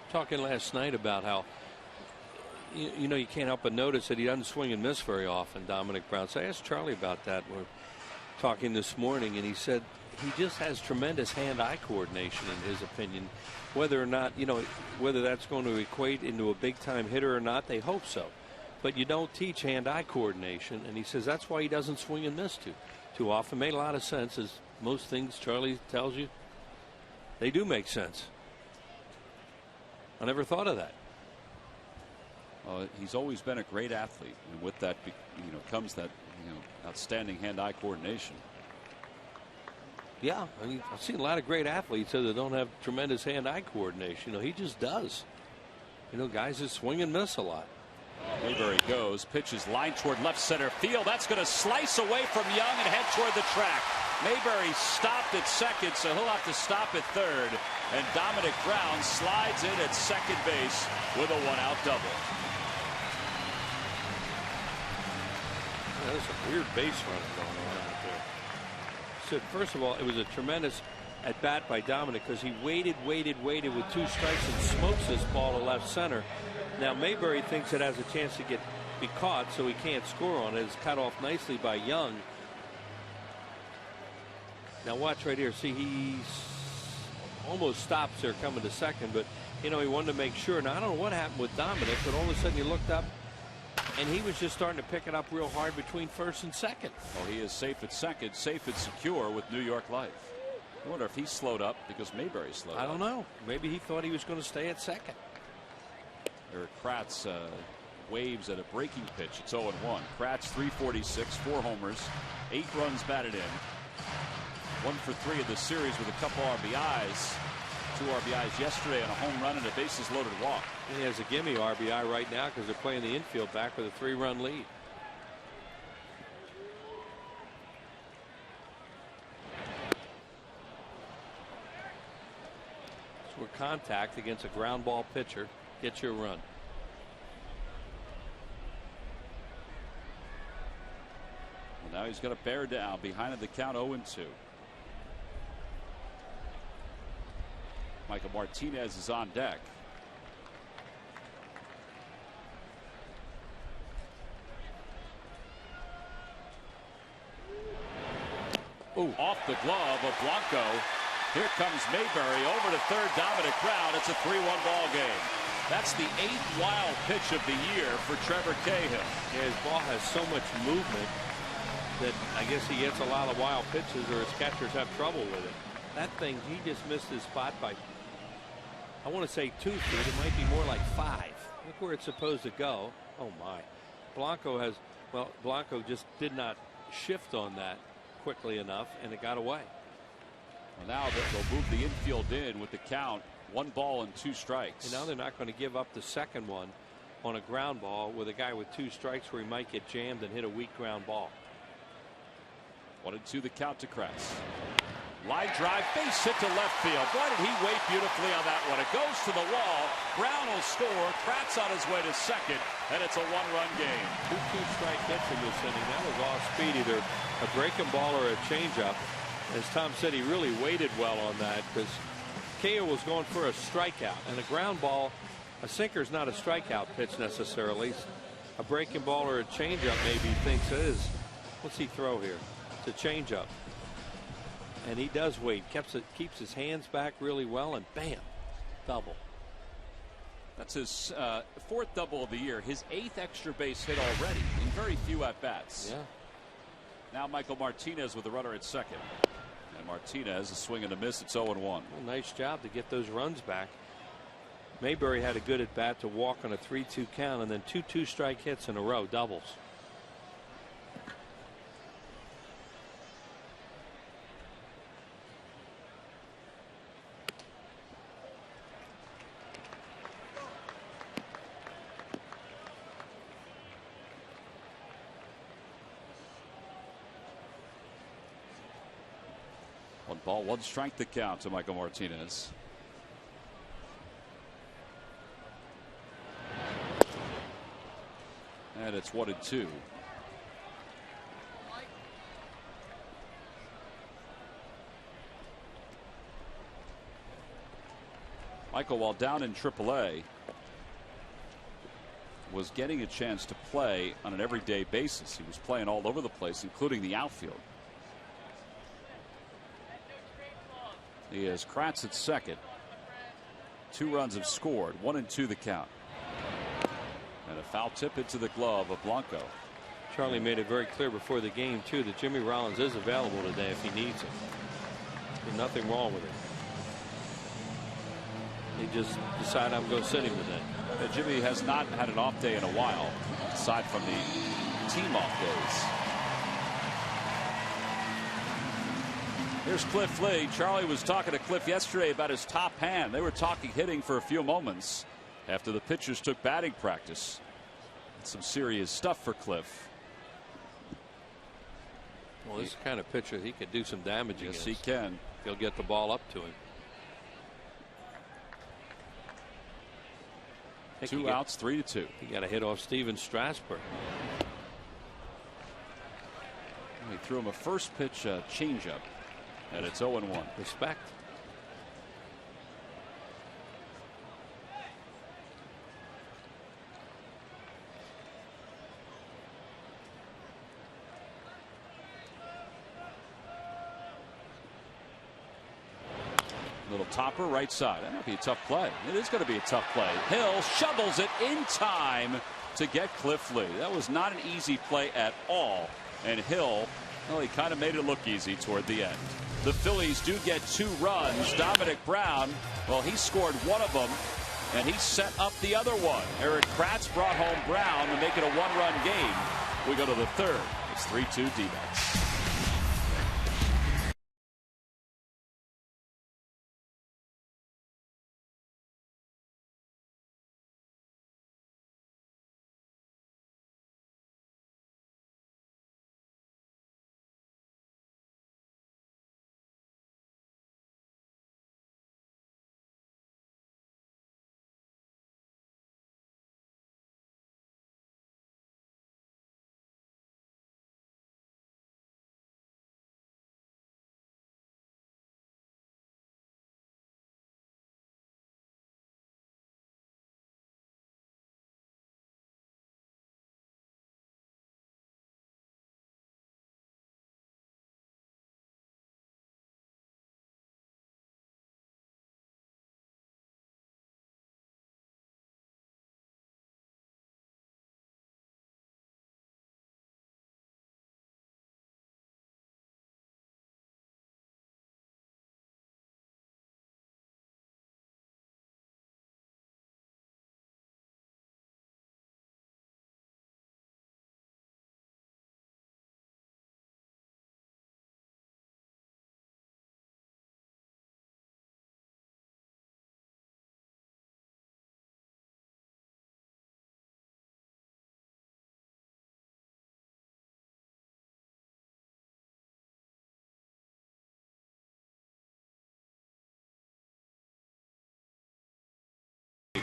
Talking last night about how you can't help but notice that he doesn't swing and miss very often, Dominic Brown. So I asked Charlie about that. We're talking this morning, and he said he just has tremendous hand-eye coordination, in his opinion. Whether or not, whether that's going to equate into a big-time hitter or not, they hope so. But you don't teach hand-eye coordination, and he says that's why he doesn't swing and miss too often. Made a lot of sense, as most things Charlie tells you, they do make sense. I never thought of that. He's always been a great athlete, and with that, comes that outstanding hand-eye coordination. Yeah, I mean, I've seen a lot of great athletes that don't have tremendous hand-eye coordination. He just does. Guys just swing and miss a lot. Mayberry goes, pitches line toward left center field. That's going to slice away from Young and head toward the track. Mayberry stopped at second, so he'll have to stop at third. And Dominic Brown slides in at second base with a one-out double. There's a weird base running going on out there. So first of all, it was a tremendous at bat by Dominic because he waited with 2 strikes and smokes this ball to left center. Now Mayberry thinks it has a chance to be caught, so he can't score on it. It's cut off nicely by Young. Now watch right here. See, he almost stops there coming to second, but he wanted to make sure. Now I don't know what happened with Dominic, but all of a sudden he looked up and he was just starting to pick it up real hard between first and second. Well, he is safe at second, safe and secure with New York Life. I wonder if he slowed up because Mayberry slowed up. I don't know. Maybe he thought he was going to stay at second. Eric Kratz waves at a breaking pitch. It's 0-1. Kratz 346, 4 homers, 8 runs batted in. 1 for 3 of the series with a couple RBIs. 2 RBIs yesterday and a home run and a bases loaded walk. He has a gimme RBI right now because they're playing the infield back with a 3-run lead. So we're contact against a ground ball pitcher. Get your run. Well, now he's got to bear down behind the count 0-2. Michael Martinez is on deck. Ooh, off the glove of Blanco. Here comes Mayberry over to third. Dominic Brown. It's a 3-1 ball game. That's the 8th wild pitch of the year for Trevor Cahill. Yeah, his ball has so much movement that I guess he gets a lot of wild pitches or his catchers have trouble with it. That thing, he just missed his spot by, I want to say 2 feet. It might be more like 5. Look where it's supposed to go. Oh my. Blanco just did not shift on that quickly enough and it got away. Well, now they'll move the infield in with the count 1 ball and 2 strikes. And now they're not going to give up the second one on a ground ball with a guy with 2 strikes where he might get jammed and hit a weak ground ball. 1-2 the count to Kratz. Line drive, base hit to left field. Boy, did he wait beautifully on that one. It goes to the wall. Brown will score. Kratz on his way to second, and it's a 1-run game. 2 2-strike hits in this inning. That was off speed, either a breaking ball or a changeup. As Tom said, he really waited well on that because Cahill was going for a strikeout, and a ground ball, a sinker is not a strikeout pitch necessarily. A breaking ball or a changeup maybe he thinks it is. What's he throw here? It's a changeup. And he does wait, keeps his hands back really well, and bam, double. That's his 4th double of the year, his 8th extra base hit already in very few at-bats. Yeah. Now Michael Martinez with the runner at second. And Martinez, a swing and a miss. It's 0-1. Well, nice job to get those runs back. Mayberry had a good at-bat to walk on a 3-2 count, and then 2 2-strike hits in a row, doubles. One ball, 1 strike to count to Michael Martinez. And it's 1-2. Michael, while down in AAA, was getting a chance to play on an everyday basis. He was playing all over the place, including the outfield. He has Kratz at second. 2 runs have scored. 1-2 the count. And a foul tip into the glove of Blanco. Charlie made it very clear before the game too that Jimmy Rollins is available today if he needs it. There's nothing wrong with it. He just decided I'm going to sit him today. Jimmy has not had an off day in a while, aside from the team off days. Here's Cliff Lee. Charlie was talking to Cliff yesterday about his top hand. They were talking hitting for a few moments after the pitchers took batting practice. Some serious stuff for Cliff. Well, this kind of pitcher, he could do some damage against. Yes, he can. He'll get the ball up to him. 2 outs, 3-2. He got a hit off Steven Strasburg. He threw him a first pitch changeup, and it's 0-1. Respect. Little topper right side. That might be a tough play. It is going to be a tough play. Hill shovels it in time to get Cliff Lee. That was not an easy play at all. And Hill, well, he kind of made it look easy toward the end. The Phillies do get 2 runs. Dominic Brown, well, he scored one of them, and he set up the other one. Eric Kratz brought home Brown to make it a 1-run game. We go to the 3rd. It's 3-2 D-backs.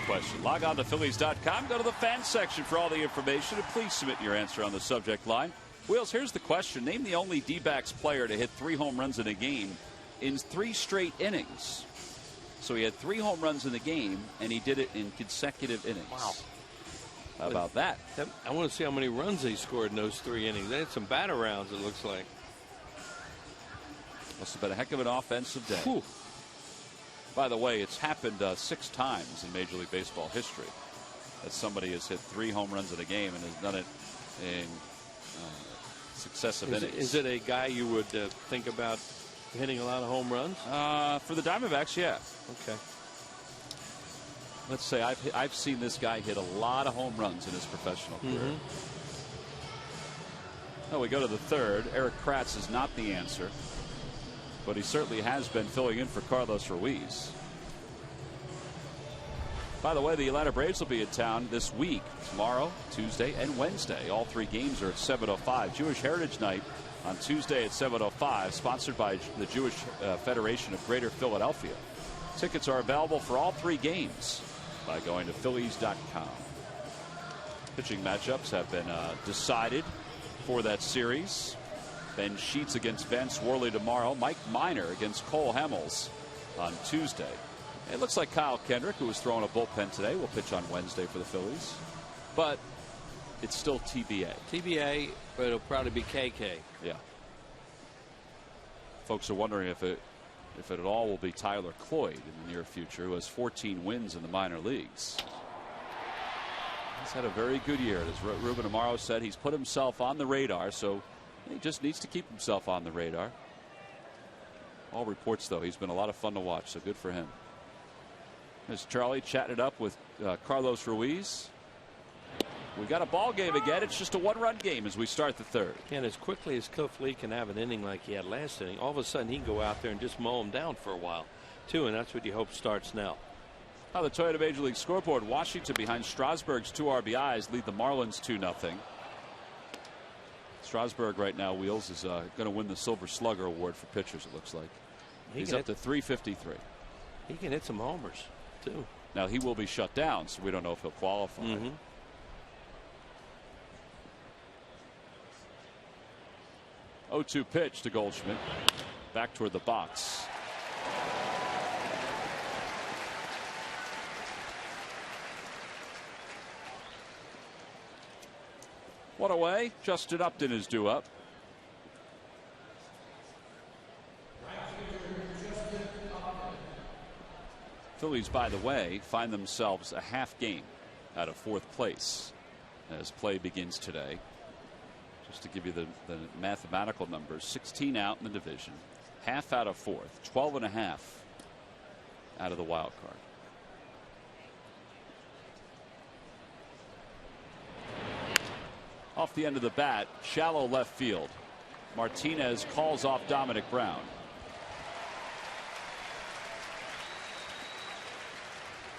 Question. Log on to Phillies.com. Go to the fan section for all the information, and please submit your answer on the subject line. Wheels, here's the question. Name the only D-backs player to hit 3 home runs in a game in 3 straight innings. So he had 3 home runs in the game, and he did it in consecutive innings. Wow. How about that? I want to see how many runs he scored in those 3 innings. They had some batter rounds, it looks like. Must have been a heck of an offensive day. Whew. By the way, it's happened 6 times in Major League Baseball history that somebody has hit 3 home runs in a game and has done it in successive innings. Is it a guy you would think about hitting a lot of home runs? For the Diamondbacks, yeah. Okay. Let's say I've seen this guy hit a lot of home runs in his professional career. Oh, we go to the 3rd. Eric Kratz is not the answer, but he certainly has been filling in for Carlos Ruiz. By the way, the Atlanta Braves will be in town this week, tomorrow, Tuesday, and Wednesday. All 3 games are at 7:05. Jewish Heritage Night on Tuesday at 7:05, sponsored by the Jewish Federation of Greater Philadelphia. Tickets are available for all 3 games by going to Phillies.com. Pitching matchups have been decided for that series. Ben Sheets against Vance Worley tomorrow. Mike Minor against Cole Hamels on Tuesday. It looks like Kyle Kendrick, who was throwing a bullpen today, will pitch on Wednesday for the Phillies. But it's still TBA. TBA, but it'll probably be KK. Yeah. Folks are wondering if it at all will be Tyler Cloyd in the near future, who has 14 wins in the minor leagues. He's had a very good year. As Ruben Amaro said, he's put himself on the radar, so he just needs to keep himself on the radar. All reports, though, he's been a lot of fun to watch, so good for him. As Charlie chatted up with Carlos Ruiz. We got a ball game again. It's just a one-run game as we start the third. And as quickly as Cliff Lee can have an inning like he had last inning, all of a sudden he can go out there and just mow him down for a while, too, and that's what you hope starts now. On the Toyota Major League scoreboard, Washington behind Strasburg's 2 RBIs lead the Marlins 2-0. Strasburg right now, Wheels, is going to win the Silver Slugger Award for pitchers, it looks like. He's up to 353. He can hit some homers, too. Now, he will be shut down, so we don't know if he'll qualify. 0-2 pitch to Goldschmidt. Back toward the box. One away. Justin Upton is due up. Phillies, by the way, find themselves a half game out of 4th place as play begins today. Just to give you the mathematical numbers, 16 out in the division, half out of 4th, 12.5 out of the wild card. Off the end of the bat, shallow left field. Martinez calls off Dominic Brown.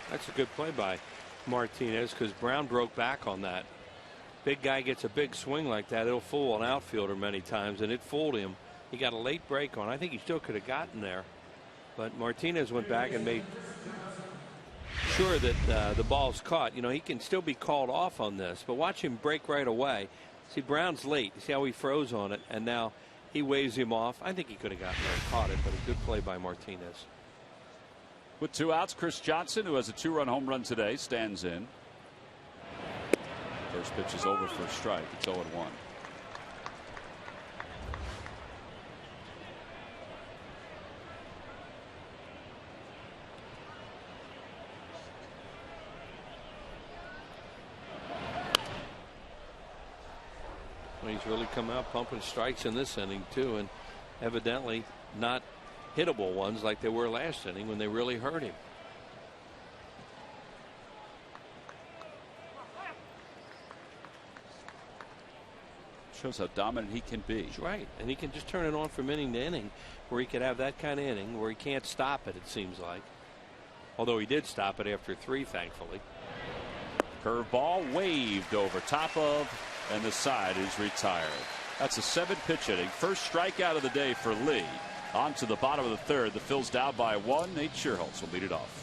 That's a good play by Martinez because Brown broke back on that. Big guy gets a big swing like that, it'll fool an outfielder many times, and it fooled him. He got a late break on. I think he still could have gotten there, but Martinez went back and made sure that the ball's caught. You know, he can still be called off on this, but watch him break right away. See, Brown's late. See how he froze on it, and now he waves him off. I think he could have gotten there and caught it, but a good play by Martinez. With 2 outs, Chris Johnson, who has a 2-run home run today, stands in. First pitch is over for a strike. It's 0-1. Well, he's really come out pumping strikes in this inning too, and evidently not hittable ones like they were last inning when they really hurt him. Shows how dominant he can be. That's right, and he can just turn it on from inning to inning, where he could have that kind of inning where he can't stop it, it seems like. Although he did stop it after 3, thankfully. Curveball waved over top of, and the side is retired. That's a 7-pitch inning. First strikeout of the day for Lee. On to the bottom of the third. The Phils down by 1. Nate Schierholtz will lead it off.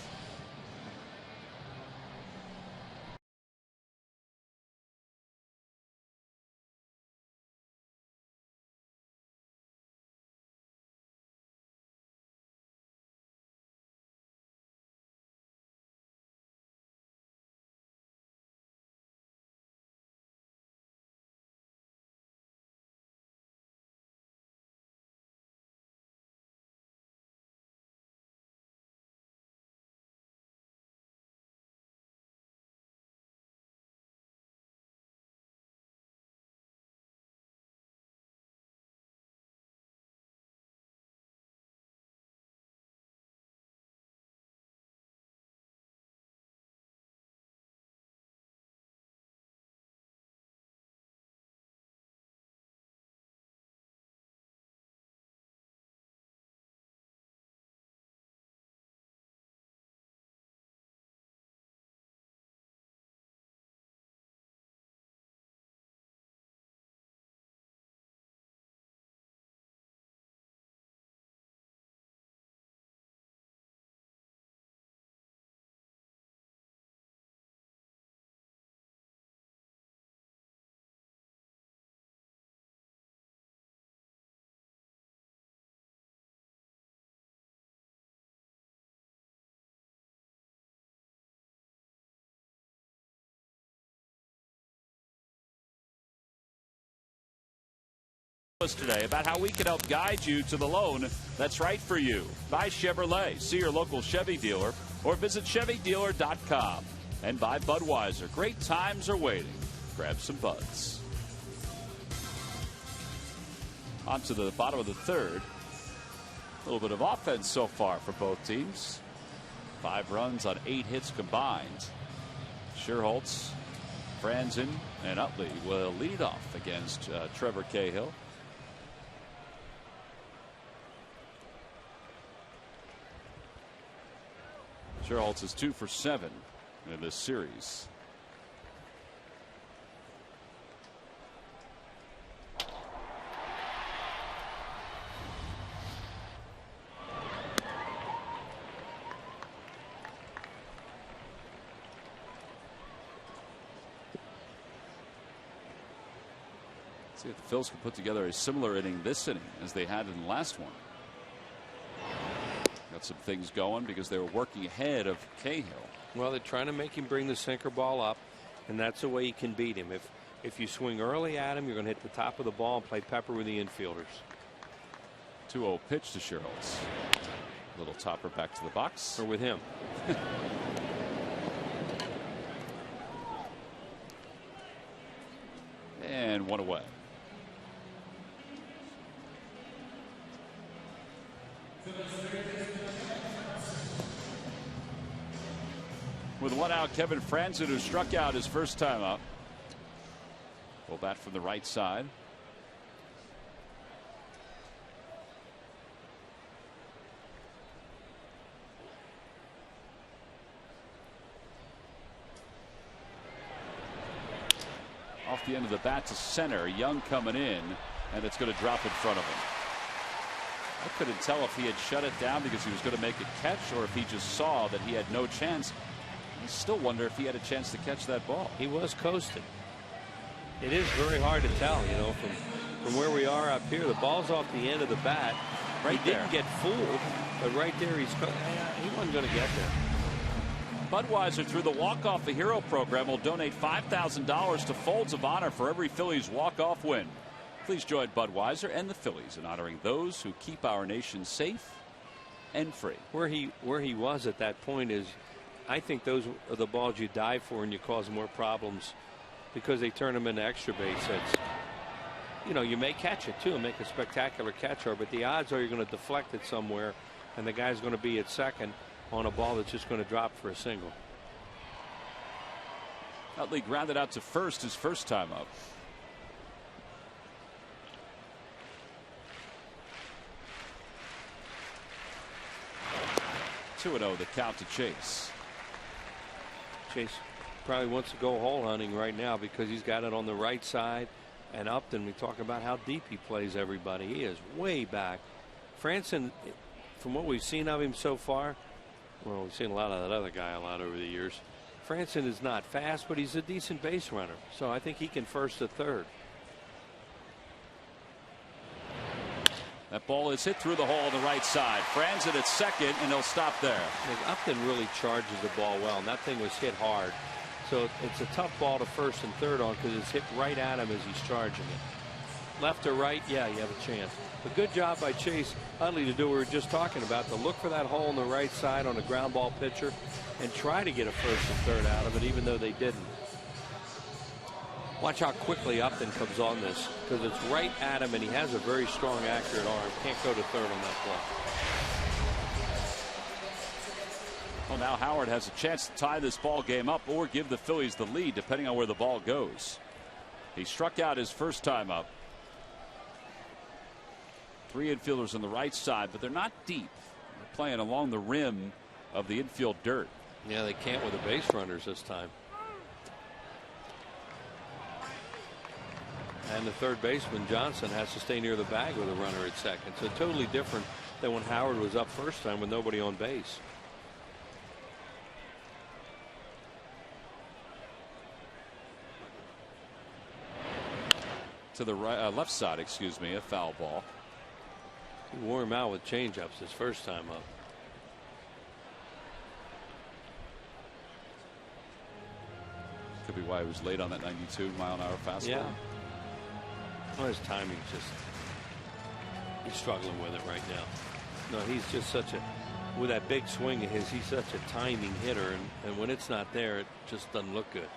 Today about how we can help guide you to the loan that's right for you. Buy Chevrolet. See your local Chevy dealer or visit ChevyDealer.com. And buy Budweiser. Great times are waiting. Grab some buds. On to the bottom of the third. A little bit of offense so far for both teams. 5 runs on 8 hits combined. Sherholtz, Franzen, and Utley will lead off against Trevor Cahill. Sherholtz is 2 for 7 in this series. See if the Phils can put together a similar inning this inning as they had in the last one. Got some things going because they were working ahead of Cahill. Well, they're trying to make him bring the sinker ball up, and that's the way you can beat him. If you swing early at him, you're going to hit the top of the ball and play pepper with the infielders. 2-0 pitch to Sherholtz. Little topper back to the box. Or with him. And 1 away. With 1 out, Kevin Franzen, who struck out his first time up, will bat from the right side. Off the end of the bat to center. Young coming in, and it's going to drop in front of him. I couldn't tell if he had shut it down because he was going to make a catch or if he just saw that he had no chance. I still wonder if he had a chance to catch that ball. He was coasting. It is very hard to tell, you know, from where we are up here. The ball's off the end of the bat. Right he there. Didn't get fooled, but right there he wasn't going to get there. Budweiser, through the Walk-Off a Hero program, will donate $5,000 to Folds of Honor for every Phillies walk-off win. Please join Budweiser and the Phillies in honoring those who keep our nation safe and free. Where he was at that point is, I think those are the balls you die for and you cause more problems because they turn them into extra base hits. You know, you may catch it too and make a spectacular catch, but the odds are you're going to deflect it somewhere and the guy's going to be at second on a ball that's just going to drop for a single. Utley grounded out to first his first time up. 2-0 the count to Chase. Chase probably wants to go hole hunting right now because he's got it on the right side. And Upton, we talk about how deep he plays everybody. He is way back. Franzen, from what we've seen of him so far, well, we've seen a lot of that other guy a lot over the years. Franzen is not fast, but he's a decent base runner. So I think he can first to third. That ball is hit through the hole on the right side. Franzen at second, and he'll stop there. Upton really charges the ball well, and that thing was hit hard. So it's a tough ball to first and third on because it's hit right at him as he's charging it. Left or right, yeah, you have a chance. But good job by Chase Utley to do what we were just talking about, to look for that hole on the right side on a ground ball pitcher and try to get a first and third out of it, even though they didn't. Watch how quickly Upton comes on this because it's right at him and he has a very strong, accurate arm. Can't go to third on that play. Well, now Howard has a chance to tie this ball game up or give the Phillies the lead, depending on where the ball goes. He struck out his first time up. 3 infielders on the right side, but they're not deep. They're playing along the rim of the infield dirt. Yeah, they can't with the base runners this time. And the third baseman, Johnson, has to stay near the bag with a runner at second. So totally different than when Howard was up first time with nobody on base. To the right, left side, excuse me, a foul ball. He wore him out with changeups his first time up. Could be why he was late on that 92-mile-an-hour fastball. Yeah. Well, his timing he's struggling with it right now. No, he's just such a, with that big swing of his, he's such a timing hitter, and when it's not there, it just doesn't look good.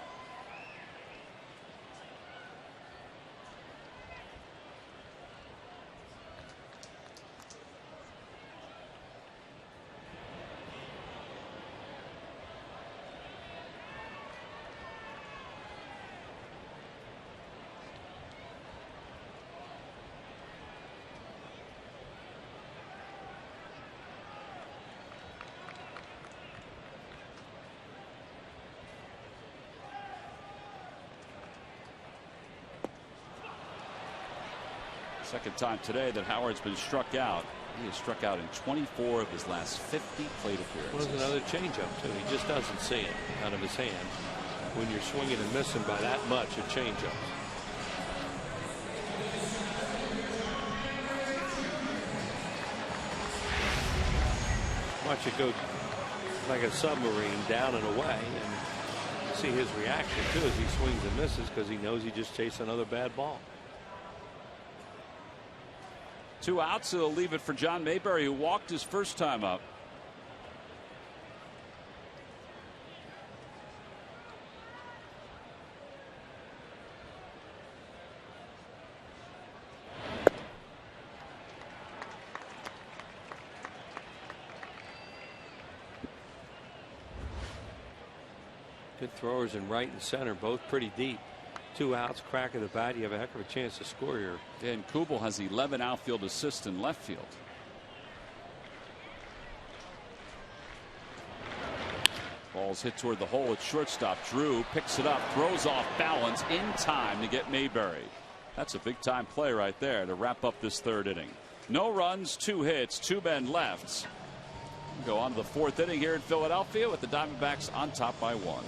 Second time today that Howard's been struck out. He has struck out in 24 of his last 50 plate appearances. Well, another changeup, too. He just doesn't see it out of his hand. When you're swinging and missing by that much, a changeup. Watch it go like a submarine down and away, and see his reaction, too, as he swings and misses, because he knows he just chased another bad ball. 2 outs, so they'll leave it for John Mayberry, who walked his first time up. Good throwers in right and center, both pretty deep. 2 outs, crack of the bat. You have a heck of a chance to score here. And Kubel has 11 outfield assists in left field. Ball's hit toward the hole at shortstop. Drew picks it up, throws off balance in time to get Mayberry. That's a big time play right there to wrap up this 3rd inning. No runs, 2 hits, 2 men left. Go on to the 4th inning here in Philadelphia with the Diamondbacks on top by 1.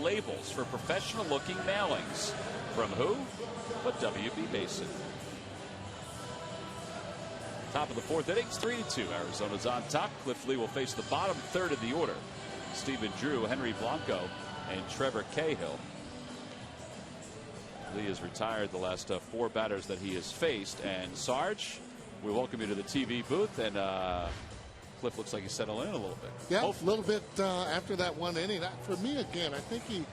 Labels for professional looking mailings. From who? But W.B. Mason. Top of the 4th inning, 3-2. Arizona's on top. Cliff Lee will face the bottom 3rd of the order. Stephen Drew, Henry Blanco, and Trevor Cahill. Lee has retired the last 4 batters that he has faced. And Sarge, we welcome you to the TV booth. And Cliff looks like he's settling in a little bit. Yeah, a little bit after that 1 inning. For me, again, I think he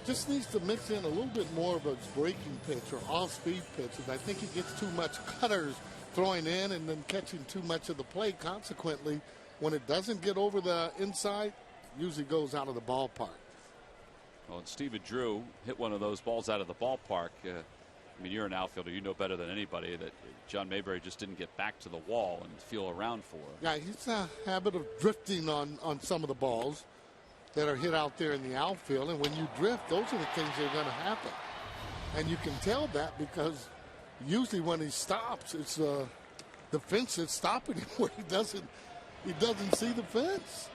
just needs to mix in a little bit more of a breaking pitch or off-speed pitches. I think he gets too much cutters throwing in and then catching too much of the plate. Consequently, when it doesn't get over the inside, usually goes out of the ballpark. Well, and Stephen Drew hit one of those balls out of the ballpark. I mean, you're an outfielder. You know better than anybody that John Mayberry just didn't get back to the wall and feel around for. Yeah, he's a habit of drifting on some of the balls that are hit out there in the outfield. And when you drift, those are the things that are going to happen. And you can tell that because usually when he stops, it's the fence that's stopping him where he doesn't see the fence.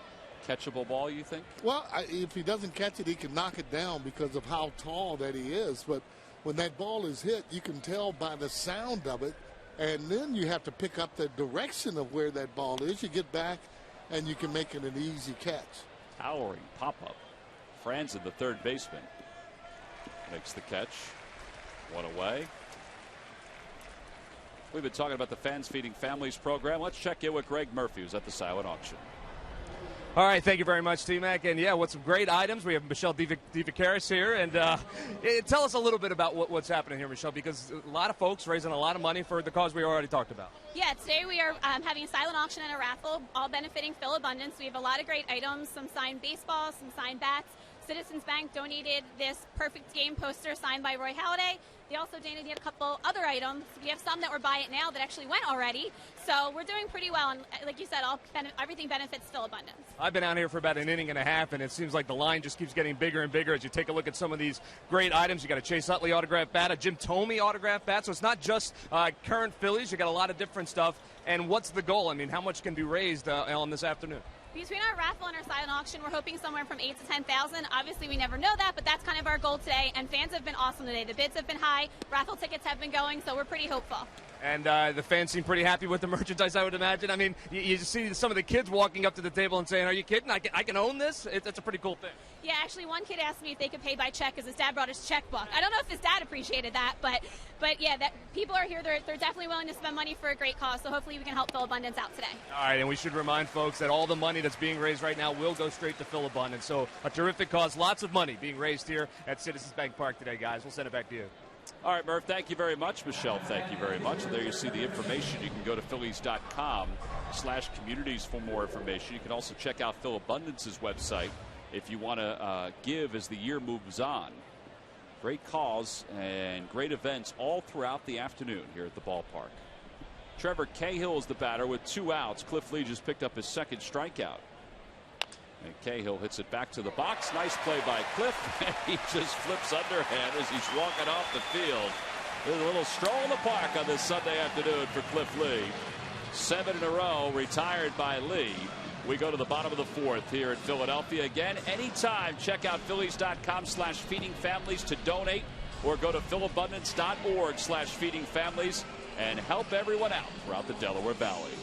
Catchable ball, you think? Well, if he doesn't catch it, he can knock it down because of how tall that he is. But when that ball is hit, you can tell by the sound of it. And then you have to pick up the direction of where that ball is. You get back, and you can make it an easy catch. Towering pop-up. Franzen, the 3rd baseman, makes the catch. 1 away. We've been talking about the Fans Feeding Families program. Let's check in with Greg Murphy, who's at the silent auction. All right, thank you very much, T-Mac. And, yeah, with some great items. We have Michelle Divacaris here. And tell us a little bit about what's happening here, Michelle, because a lot of folks raising a lot of money for the cause we already talked about. Yeah, today we are having a silent auction and a raffle, all benefiting Phil Abundance. We have a lot of great items, some signed baseballs, some signed bats. Citizens Bank donated this perfect game poster signed by Roy Halladay. They also donated a couple other items. We have some that were buy it now that actually went already. So we're doing pretty well. And like you said, everything benefits Phil Abundance. I've been out here for about an inning and a half, and it seems like the line just keeps getting bigger and bigger as you take a look at some of these great items. You got a Chase Utley autographed bat, a Jim Thome autographed bat. So it's not just current Phillies. You got a lot of different stuff. And what's the goal? I mean, how much can be raised on this afternoon? Between our raffle and our silent auction, we're hoping somewhere from 8,000 to 10,000. Obviously, we never know that, but that's kind of our goal today. And fans have been awesome today. The bids have been high. Raffle tickets have been going, so we're pretty hopeful. And the fans seem pretty happy with the merchandise, I would imagine. I mean, you see some of the kids walking up to the table and saying, "Are you kidding? I can own this?" It's a pretty cool thing. Yeah, actually, one kid asked me if they could pay by check because his dad brought his checkbook. I don't know if his dad appreciated that, but yeah, that people are here. They're definitely willing to spend money for a great cause. So hopefully, we can help Phil Abundance out today. All right, and we should remind folks that all the money that's being raised right now will go straight to Phil Abundance. So a terrific cause, lots of money being raised here at Citizens Bank Park today, guys. We'll send it back to you. All right, Murph, thank you very much. Michelle, thank you very much. And there you see the information. You can go to Phillies.com/communities for more information. You can also check out Phil Abundance's website if you want to give as the year moves on. Great cause and great events all throughout the afternoon here at the ballpark. Trevor Cahill is the batter with 2 outs. Cliff Lee just picked up his second strikeout. And Cahill hits it back to the box. Nice play by Cliff. He just flips underhand as he's walking off the field. There's a little stroll in the park on this Sunday afternoon for Cliff Lee. 7 in a row retired by Lee. We go to the bottom of the 4th here in Philadelphia. Again, anytime, check out Phillies.com/feedingfamilies to donate, or go to philabundance.org/feedingfamilies and help everyone out throughout the Delaware Valley.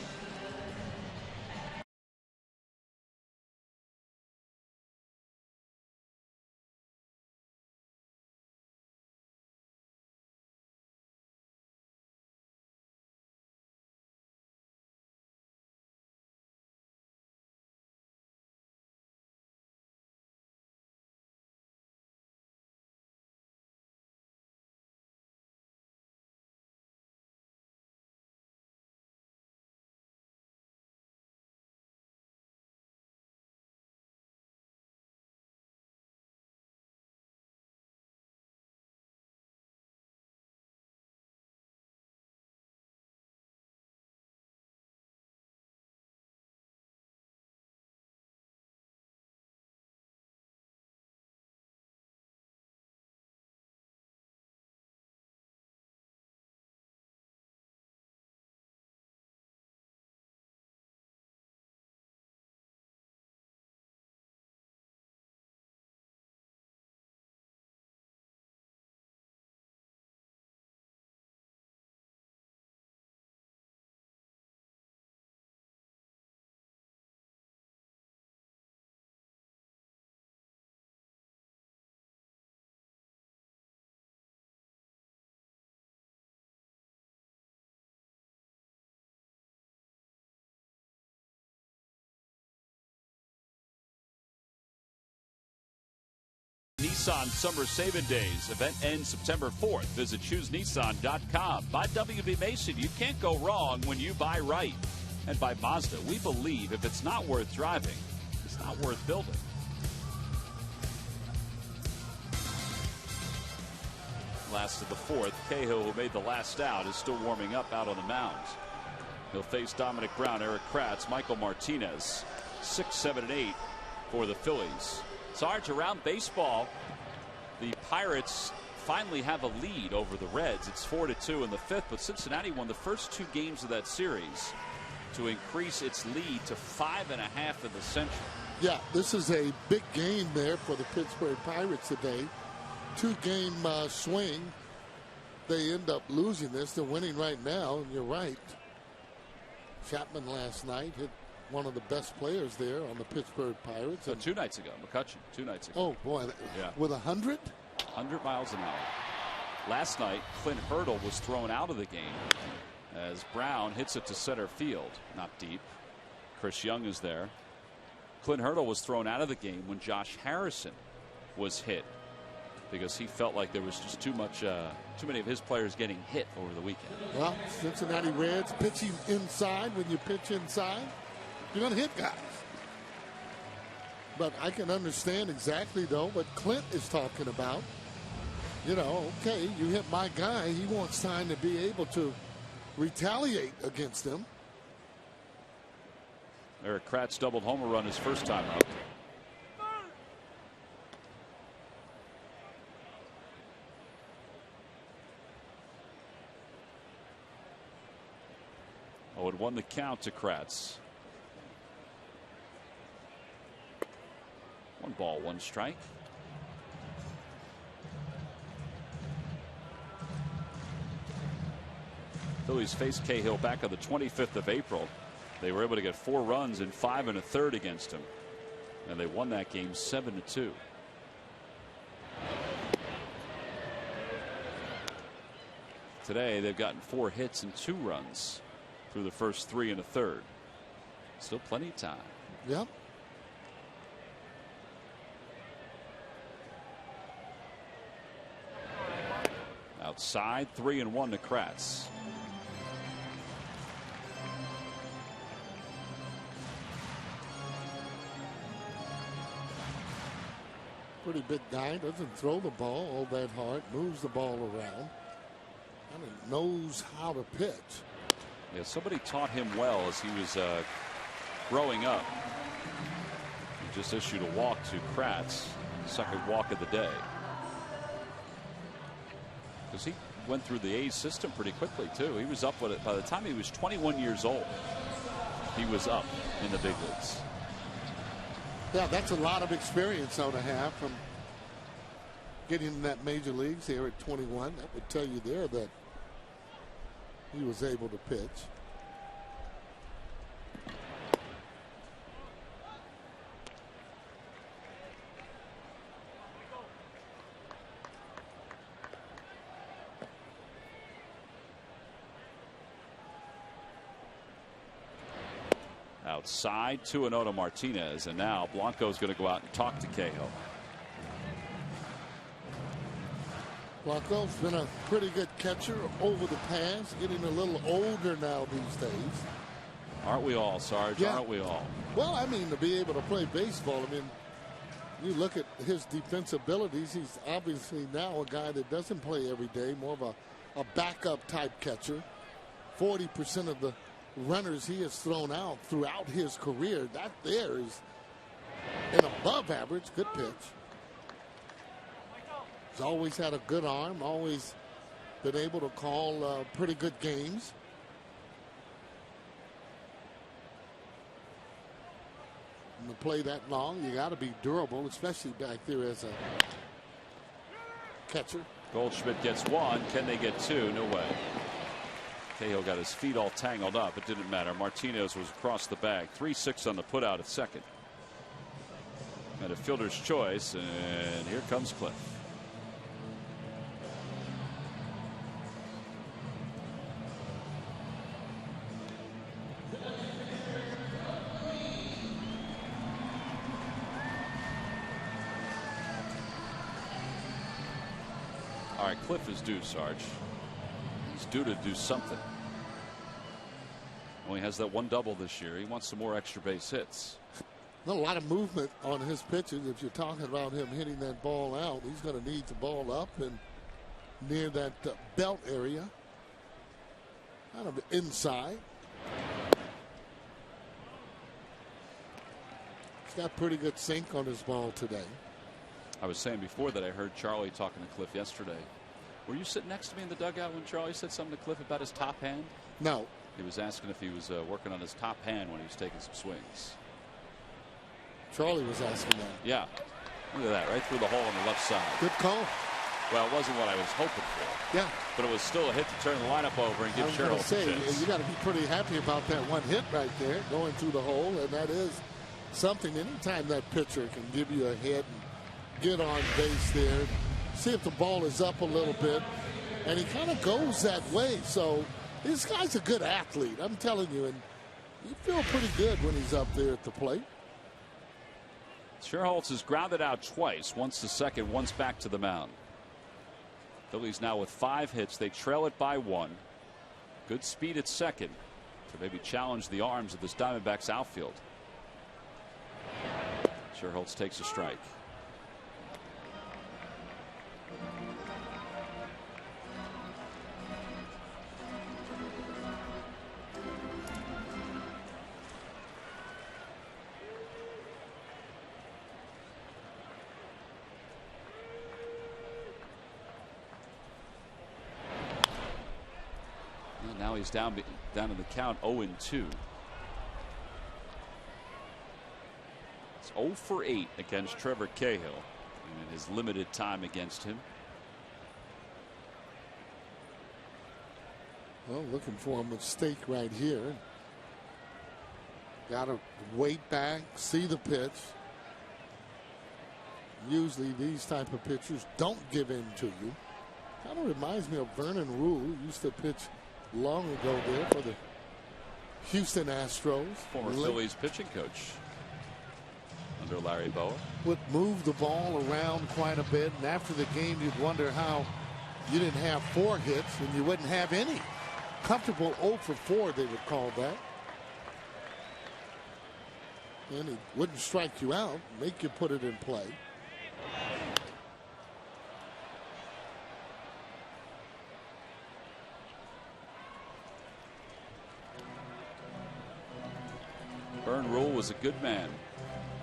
Nissan Summer Saving Days. Event ends September 4th. Visit ChooseNissan.com. By W.B. Mason, you can't go wrong when you buy right. And by Mazda, we believe if it's not worth driving, it's not worth building. Last of the 4th, Cahill, who made the last out, is still warming up out on the mound. He'll face Dominic Brown, Eric Kratz, Michael Martinez. 6, 7, and 8 for the Phillies. Sarge, around baseball, the Pirates finally have a lead over the Reds. It's 4-2 in the 5th, but Cincinnati won the first 2 games of that series to increase its lead to 5.5 in the Central. Yeah, this is a big game there for the Pittsburgh Pirates today. 2-game swing. They end up losing this. They're winning right now, and you're right. Chapman last night hit one of the best players there on the Pittsburgh Pirates. 2 nights ago, McCutcheon, 2 nights ago. Oh, boy. Yeah. With 100? 100 miles an hour. Last night, Clint Hurdle was thrown out of the game as Brown hits it to center field. Not deep. Chris Young is there. Clint Hurdle was thrown out of the game when Josh Harrison was hit because he felt like there was just too many of his players getting hit over the weekend. Well, Cincinnati Reds pitching inside. When you pitch inside, you're going to hit guys. But I can understand exactly, though, what Clint is talking about. You know, okay, you hit my guy. He wants time to be able to retaliate against him. Eric Kratz doubled homer run his first time out. Oh, it won the count to Kratz. 1 ball, 1 strike. Phillies faced Cahill back on the 25th of April. They were able to get 4 runs in 5 1/3 against him, and they won that game 7-2. Today they've gotten 4 hits and 2 runs through the first 3 1/3. Still plenty of time. Yep. Outside, 3-1 to Kratz. Pretty big guy, doesn't throw the ball all that hard, moves the ball around, and knows how to pitch. Yeah, somebody taught him well as he was growing up. He just issued a walk to Kratz, second walk of the day. Because he went through the A's system pretty quickly, too. He was up with it by the time he was 21 years old. He was up in the big leagues. Yeah, that's a lot of experience though to have from getting in that major leagues here at 21. That would tell you there that he was able to pitch. Outside, 2-0 to Martinez, and now Blanco's going to go out and talk to Cahill. Blanco's been a pretty good catcher over the past, getting a little older now these days. Aren't we all, Sarge? Yeah. Aren't we all? Well, I mean, to be able to play baseball, I mean, you look at his defense abilities, he's obviously now a guy that doesn't play every day, more of a backup type catcher. 40% of the runners he has thrown out throughout his career, that there is an above average good pitch. He's always had a good arm, always been able to call pretty good games. And to play that long, you got to be durable, especially back there as a catcher. Goldschmidt gets 1. Can they get 2? No way. Cahill got his feet all tangled up. It didn't matter. Martinez was across the bag. 3-6 on the putout at second. And a fielder's choice, and here comes Cliff. All right, Cliff is due, Sarge. He's due to do something. Only has that 1 double this year. He wants some more extra base hits. A lot of movement on his pitches. If you're talking about him hitting that ball out, he's going to need the ball up and near that belt area. Kind of inside. He's got pretty good sink on his ball today. I was saying before that I heard Charlie talking to Cliff yesterday. Were you sitting next to me in the dugout when Charlie said something to Cliff about his top hand? No. He was asking if he was working on his top hand when he was taking some swings. Charlie was asking that. Yeah. Look at that, right through the hole on the left side. Good call. Well, it wasn't what I was hoping for. Yeah. But it was still a hit to turn the lineup over and give Cheryl a chance. You got to be pretty happy about that 1 hit right there, going through the hole, and that is something. Anytime that pitcher can give you a hit and get on base there, see if the ball is up a little bit, and he kind of goes that way. So this guy's a good athlete, I'm telling you, and you feel pretty good when he's up there at the plate. Sherholtz has grounded out twice, once to second, once back to the mound. Phillies now with 5 hits. They trail it by 1. Good speed at second to maybe challenge the arms of this Diamondbacks outfield. Sherholtz takes a strike. Now he's down in the count 0-2. It's 0 for 8 against Trevor Cahill in his limited time against him. Well, looking for a mistake right here. Got to wait back, see the pitch. Usually these type of pitchers don't give in to you. Kind of reminds me of Vernon Rule, who used to pitch long ago there for the Houston Astros. Former Phillies pitching coach under Larry Bowa. Would move the ball around quite a bit, and after the game you'd wonder how you didn't have 4 hits and you wouldn't have any. Comfortable 0 for 4 they would call that. And he wouldn't strike you out, make you put it in play. Vern Rule was a good man.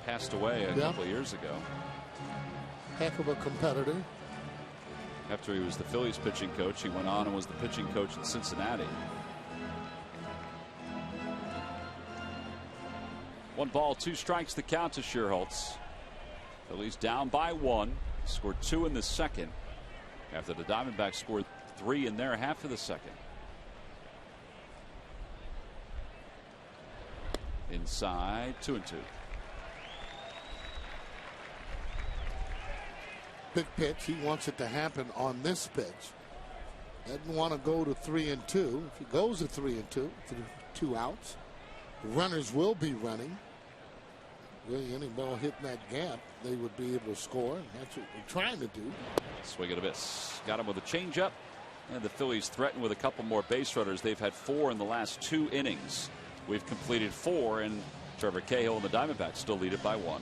Passed away a couple of years ago. Heck of a competitor. After he was the Phillies pitching coach, he went on and was the pitching coach in Cincinnati. 1 ball, 2 strikes, the count to Sherholtz. Phillies down by 1. Scored 2 in the second after the Diamondbacks scored 3 in their half of the second. Inside, 2-2. Big pitch. He wants it to happen on this pitch. Doesn't want to go to 3-2. If he goes to 3-2, 2 outs, runners will be running. Really, any ball hitting that gap, they would be able to score. And that's what we're trying to do. Swing and a miss. Got him with a changeup. And the Phillies threaten with a couple more base runners. They've had 4 in the last 2 innings. We've completed 4, and Trevor Cahill and the Diamondbacks still lead it by 1.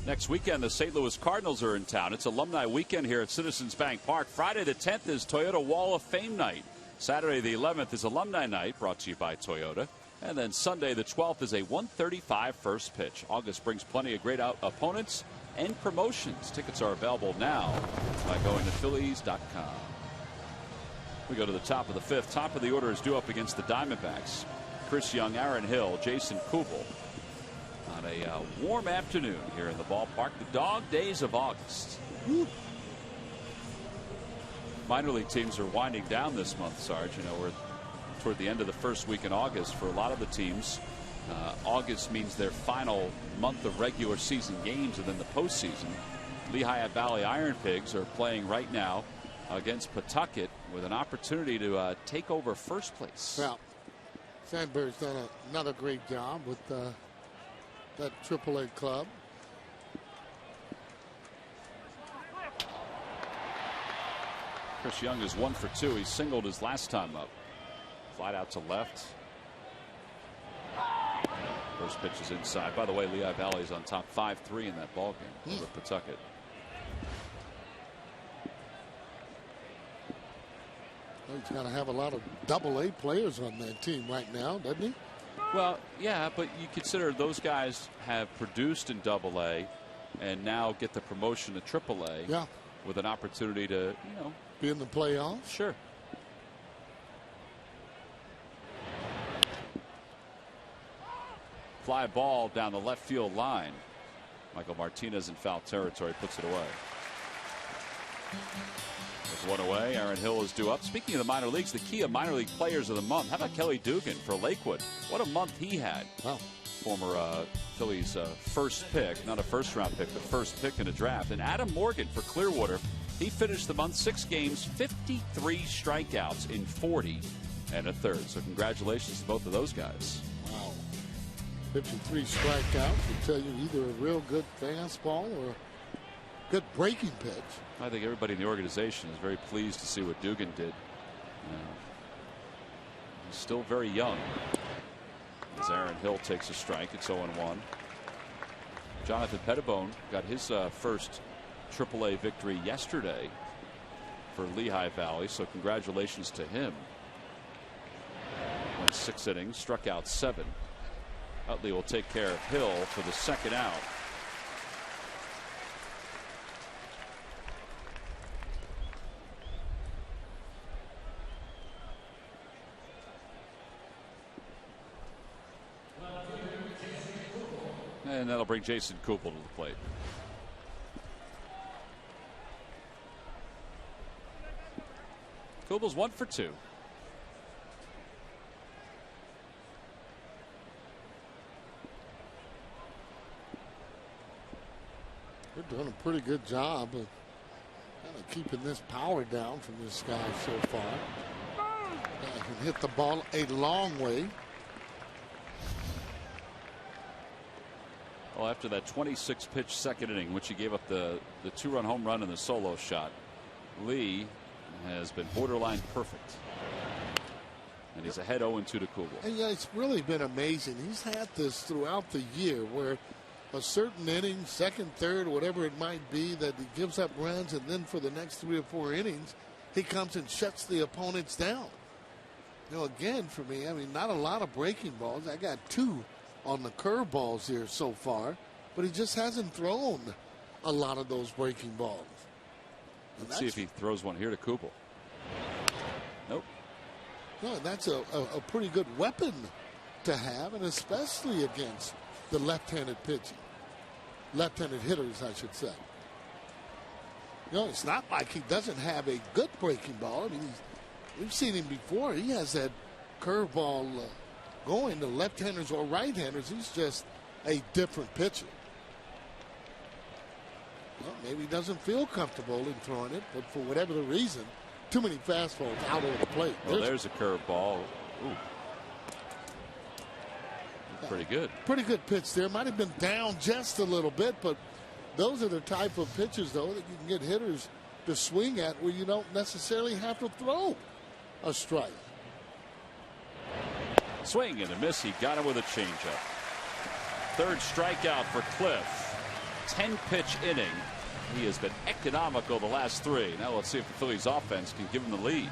Next weekend, the St. Louis Cardinals are in town. It's alumni weekend here at Citizens Bank Park. Friday the 10th is Toyota Wall of Fame night. Saturday the 11th is Alumni Night, brought to you by Toyota. And then Sunday the 12th is a 1:35 first pitch. August brings plenty of great opponents and promotions. Tickets are available now by going to Phillies.com. We go to the top of the 5th. Top of the order is due up against the Diamondbacks. Chris Young, Aaron Hill, Jason Kubel. On a warm afternoon here in the ballpark. The dog days of August. Woo. Minor league teams are winding down this month, Sarge. You know, we're toward the end of the first week in August for a lot of the teams. August means their final month of regular season games, and then the postseason. Lehigh at Valley Iron Pigs are playing right now against Pawtucket with an opportunity to take over first place. Well, Sandberg's done another great job with that AAA club. Chris Young is 1 for 2. He singled his last time up. Flight out to left. First pitch is inside. By the way, Lehigh Valley is on top 5-3 in that ball game over Pawtucket. He's got to have a lot of AA players on that team right now, doesn't he? Well, yeah, but you consider those guys have produced in AA and now get the promotion to AAA. Yeah. With an opportunity to, you know, be in the playoffs. Sure. Fly ball down the left field line. Michael Martinez in foul territory puts it away. With one away, Aaron Hill is due up. Speaking of the minor leagues, the Kia minor league players of the month. How about Kelly Dugan for Lakewood? What a month he had. Wow. Former Phillies first pick, not a first round pick, the first pick in a draft. And Adam Morgan for Clearwater. He finished the month 6 games, 53 strikeouts in 40 and a third. So congratulations to both of those guys. Wow. 53 strikeouts will tell you either a real good fastball or a good breaking pitch. I think everybody in the organization is very pleased to see what Dugan did. He's still very young. As Aaron Hill takes a strike, it's 0-1. Jonathan Pettibone got his first AAA victory yesterday for Lehigh Valley, so congratulations to him. Went 6 innings, struck out 7. Utley will take care of Hill for the second out. And that'll bring Jason Kubel to the plate. Kubel's 1 for 2. They're doing a pretty good job of kind of keeping this power down from this guy so far. Can hit the ball a long way. Well, after that 26 pitch second inning, which he gave up the 2-run home run and the solo shot, Lee has been borderline perfect. And he's ahead 0-2 to Kubel. And yeah, it's really been amazing. He's had this throughout the year where a certain inning, second, third, whatever it might be, that he gives up runs, and then for the next 3 or 4 innings, he comes and shuts the opponents down. You know, again, for me, I mean, not a lot of breaking balls. I got 2 on the curveballs here so far, but he just hasn't thrown a lot of those breaking balls. Let's see if he throws one here to Kubel. Nope. No, that's a pretty good weapon to have, and especially against the left-handed pitching. Left-handed hitters, I should say. You know, it's not like he doesn't have a good breaking ball. I mean, we've seen him before. He has that curveball going to left-handers or right-handers. He's just a different pitcher. Well, maybe he doesn't feel comfortable in throwing it, but for whatever the reason, too many fastballs out over the plate. Well, there's a curveball. Ooh. Pretty good. Pretty good pitch there. Might have been down just a little bit, but those are the type of pitches, though, that you can get hitters to swing at where you don't necessarily have to throw a strike. Swing and a miss. He got him with a changeup. Third strikeout for Cliff. 10-pitch inning. He has been economical the last 3. Now let's see if the Phillies offense can give him the lead.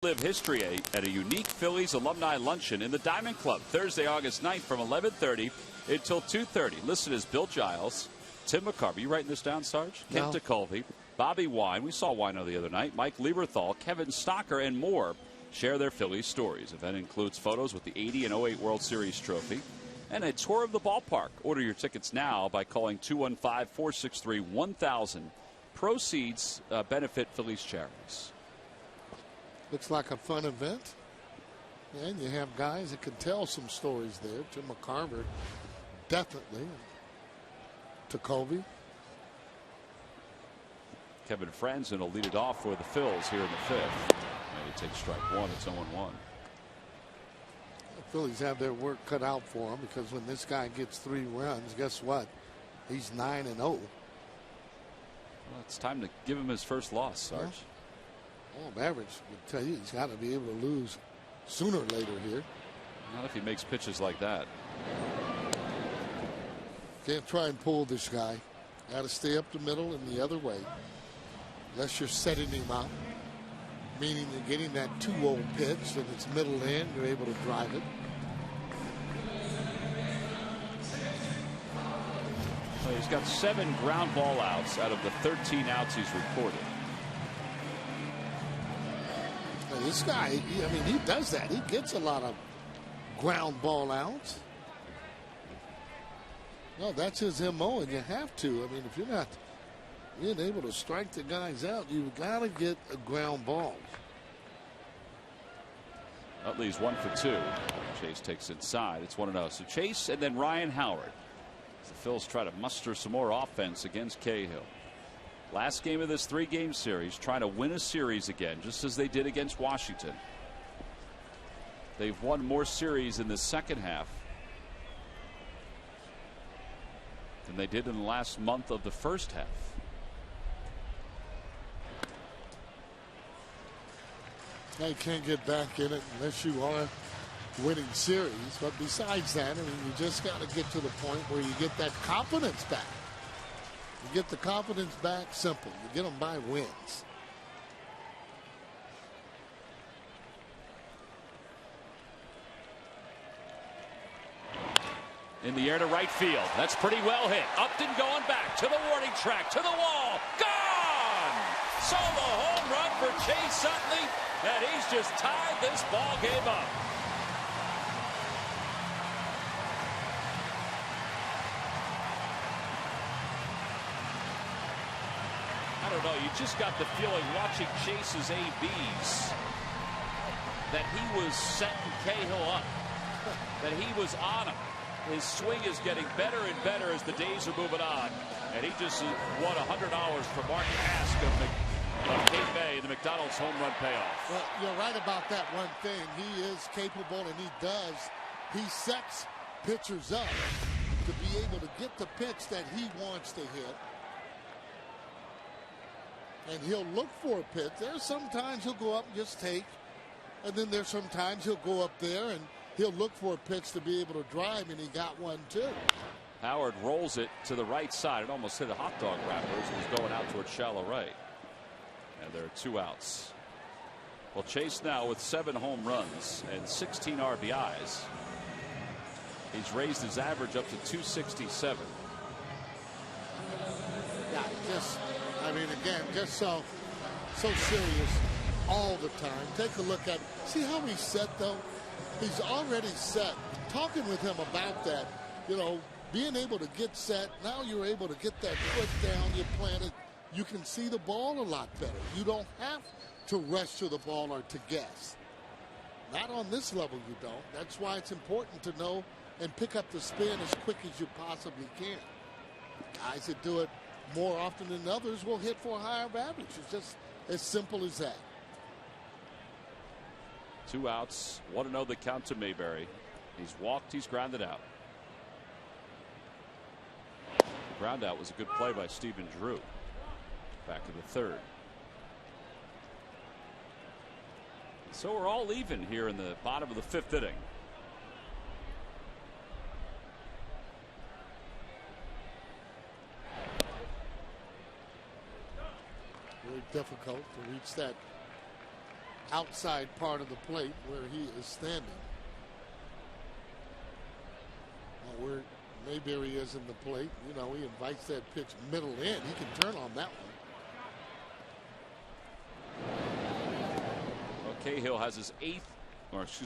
Live history at a unique Phillies alumni luncheon in the Diamond Club Thursday, August 9th from 11:30 until 2:30. Listed as Bill Giles, Tim McCarver. You writing this down, Sarge? No. Kim DeColvey, Bobby Wine. We saw Wino the other night. Mike Lieberthal, Kevin Stocker, and more share their Phillies stories. Event includes photos with the 80 and 08 World Series trophy and a tour of the ballpark. Order your tickets now by calling 215-463-1000. Proceeds benefit Phillies charities. Looks like a fun event. And you have guys that can tell some stories there. Tim McCarver, definitely. Ticovey. Kevin Franzen will lead it off for the Phils here in the fifth. And he takes strike one. It's 0-1. The Phillies have their work cut out for them because when this guy gets 3 runs, guess what? He's 9-0. Well, it's time to give him his first loss, Sarge. Yeah. Well, average would tell you he's got to be able to lose sooner or later here. Not if he makes pitches like that. Can't try and pull this guy. Got to stay up the middle and the other way. Unless you're setting him up, meaning you're getting that 2-0 pitch and it's middle in, you're able to drive it. Well, he's got 7 ground ball outs out of the 13 outs he's recorded. This guy, I mean, he does that. He gets a lot of ground ball outs. No, that's his MO, and you have to. I mean, if you're not being able to strike the guys out, you've got to get a ground ball. Utley's 1 for 2. Chase takes inside. It's 1-0. So Chase and then Ryan Howard. The Phils try to muster some more offense against Cahill. Last game of this 3-game series, trying to win a series again, just as they did against Washington. They've won more series in the second half than they did in the last month of the first half. Now you can't get back in it unless you are winning series. But besides that, I mean, you just got to get to the point where you get that confidence back. You get the confidence back simple. You get them by wins. In the air to right field. That's pretty well hit. Upton going back to the warning track, to the wall. Gone! Solo home run for Chase Utley, and he's just tied this ball game up. I don't know, you just got the feeling watching Chase's ABs that he was setting Cahill up, that he was on him. His swing is getting better and better as the days are moving on. And he just won $100 from Mark Ask of Cape May, the McDonald's home run payoff. Well, you're right about that one thing. He is capable, and he sets pitchers up to be able to get the pitch that he wants to hit. And he'll look for a pitch. There's sometimes he'll go up and just take. And then there's sometimes he'll go up there and he'll look for a pitch to be able to drive, and he got one too. Howard rolls it to the right side. It almost hit a hot dog wrapper as it was going out towards shallow right. And there are 2 outs. Well, Chase now with 7 home runs and 16 RBIs. He's raised his average up to 267. Yeah, I mean, again, just so serious all the time. Take a look at, see how he's set though? He's already set. Talking with him about that, you know, being able to get set. Now you're able to get that foot down, you plant it. You can see the ball a lot better. You don't have to rush to the ball or to guess. Not on this level you don't. That's why it's important to know and pick up the spin as quick as you possibly can. Guys that do it more often than others will hit for a higher average. It's just as simple as that. 2 outs, 1-0 the count to Mayberry. He's walked, he's grounded out. The ground out was a good play by Stephen Drew. Back in the third. So we're all even here in the bottom of the 5th inning. Very difficult to reach that outside part of the plate where he is standing. Well, where Mayberry is in the plate, you know, he invites that pitch middle in. He can turn on that one. Well, Cahill has his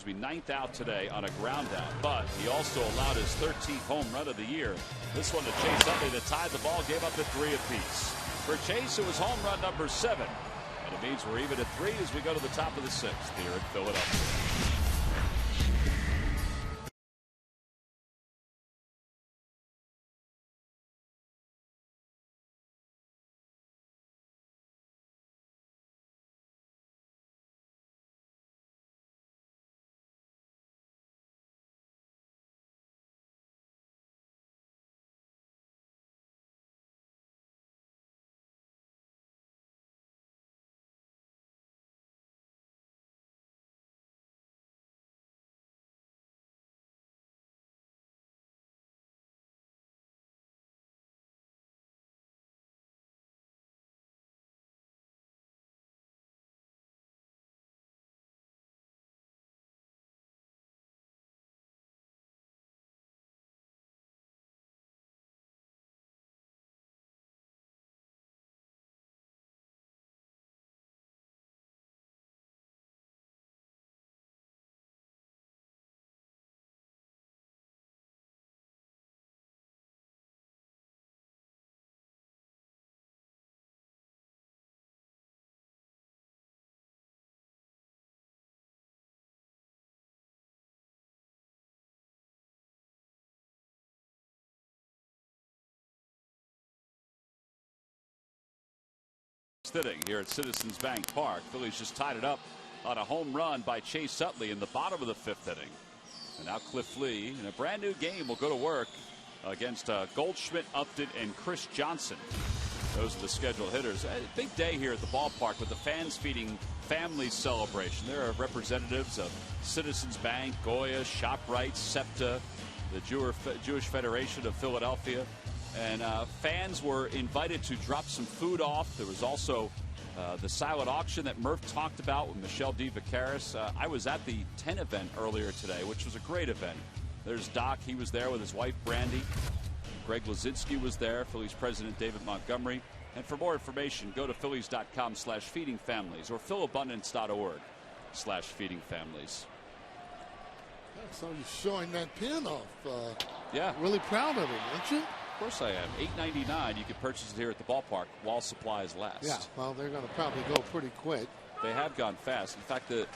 ninth out today on a ground out, but he also allowed his 13th home run of the year. This one to Chase Utley that tied the ball, gave up the 3 apiece. For Chase, it was home run number 7. And it means we're even at 3 as we go to the top of the 6th here in Philadelphia. Inning here at Citizens Bank Park. Phillies just tied it up on a home run by Chase Utley in the bottom of the 5th inning. And now Cliff Lee in a brand new game will go to work against Goldschmidt, Upton, and Chris Johnson. Those are the scheduled hitters. A big day here at the ballpark with the fans feeding families celebration. There are representatives of Citizens Bank, Goya, ShopRite, SEPTA, the Jewish Federation of Philadelphia. And fans were invited to drop some food off. There was also the silent auction that Murph talked about with Michelle D. Vacaris. I was at the 10 event earlier today, which was a great event. There's Doc. He was there with his wife, Brandy. Greg Lazinski was there, Phillies president David Montgomery. And for more information, go to phillies.com/feedingfamilies or philabundance.org/feedingfamilies. So you're showing that pin off. Yeah. Really proud of it, aren't you? Of course I am. $8.99. You can purchase it here at the ballpark while supplies last. Yeah, well, they're going to probably go pretty quick. They have gone fast. In fact, the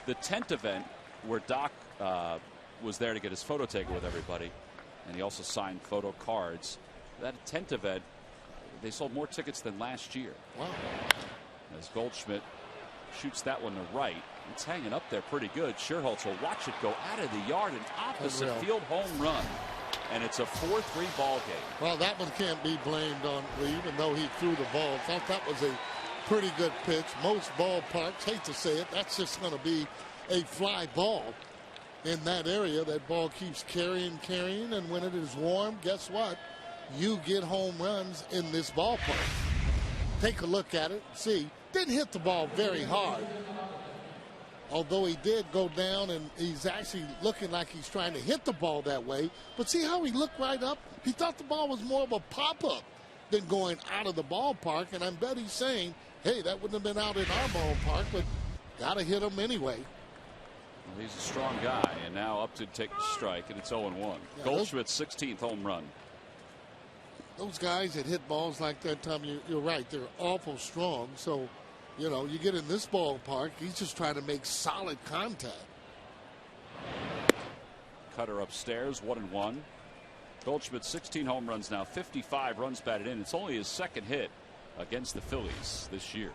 10th event where Doc was there to get his photo taken with everybody, and he also signed photo cards. That 10th event, they sold more tickets than last year. Wow. As Goldschmidt shoots that one to right. It's hanging up there pretty good. Scherholtz will watch it go out of the yard, an opposite field home run. And it's a 4-3 ball game. Well, that one can't be blamed on Lee, even though he threw the ball. Thought that was a pretty good pitch. Most ballparks, hate to say it, that's just going to be a fly ball. In that area, that ball keeps carrying, and when it is warm, guess what? You get home runs in this ballpark. Take a look at it, see. Didn't hit the ball very hard. Although he did go down, and he's actually looking like he's trying to hit the ball that way. But see how he looked right up? He thought the ball was more of a pop-up than going out of the ballpark. And I bet he's saying, hey, that wouldn't have been out in our ballpark, but got to hit him anyway. Well, he's a strong guy, and now Upton takes the strike, and it's 0-1. Yeah, Goldschmidt's 16th home run. Those guys that hit balls like that, Tom, you're right. They're awful strong. So, you know, you get in this ballpark, he's just trying to make solid contact. Cutter upstairs, 1-1. Goldschmidt, 16 home runs now, 55 runs batted in. It's only his second hit against the Phillies this year.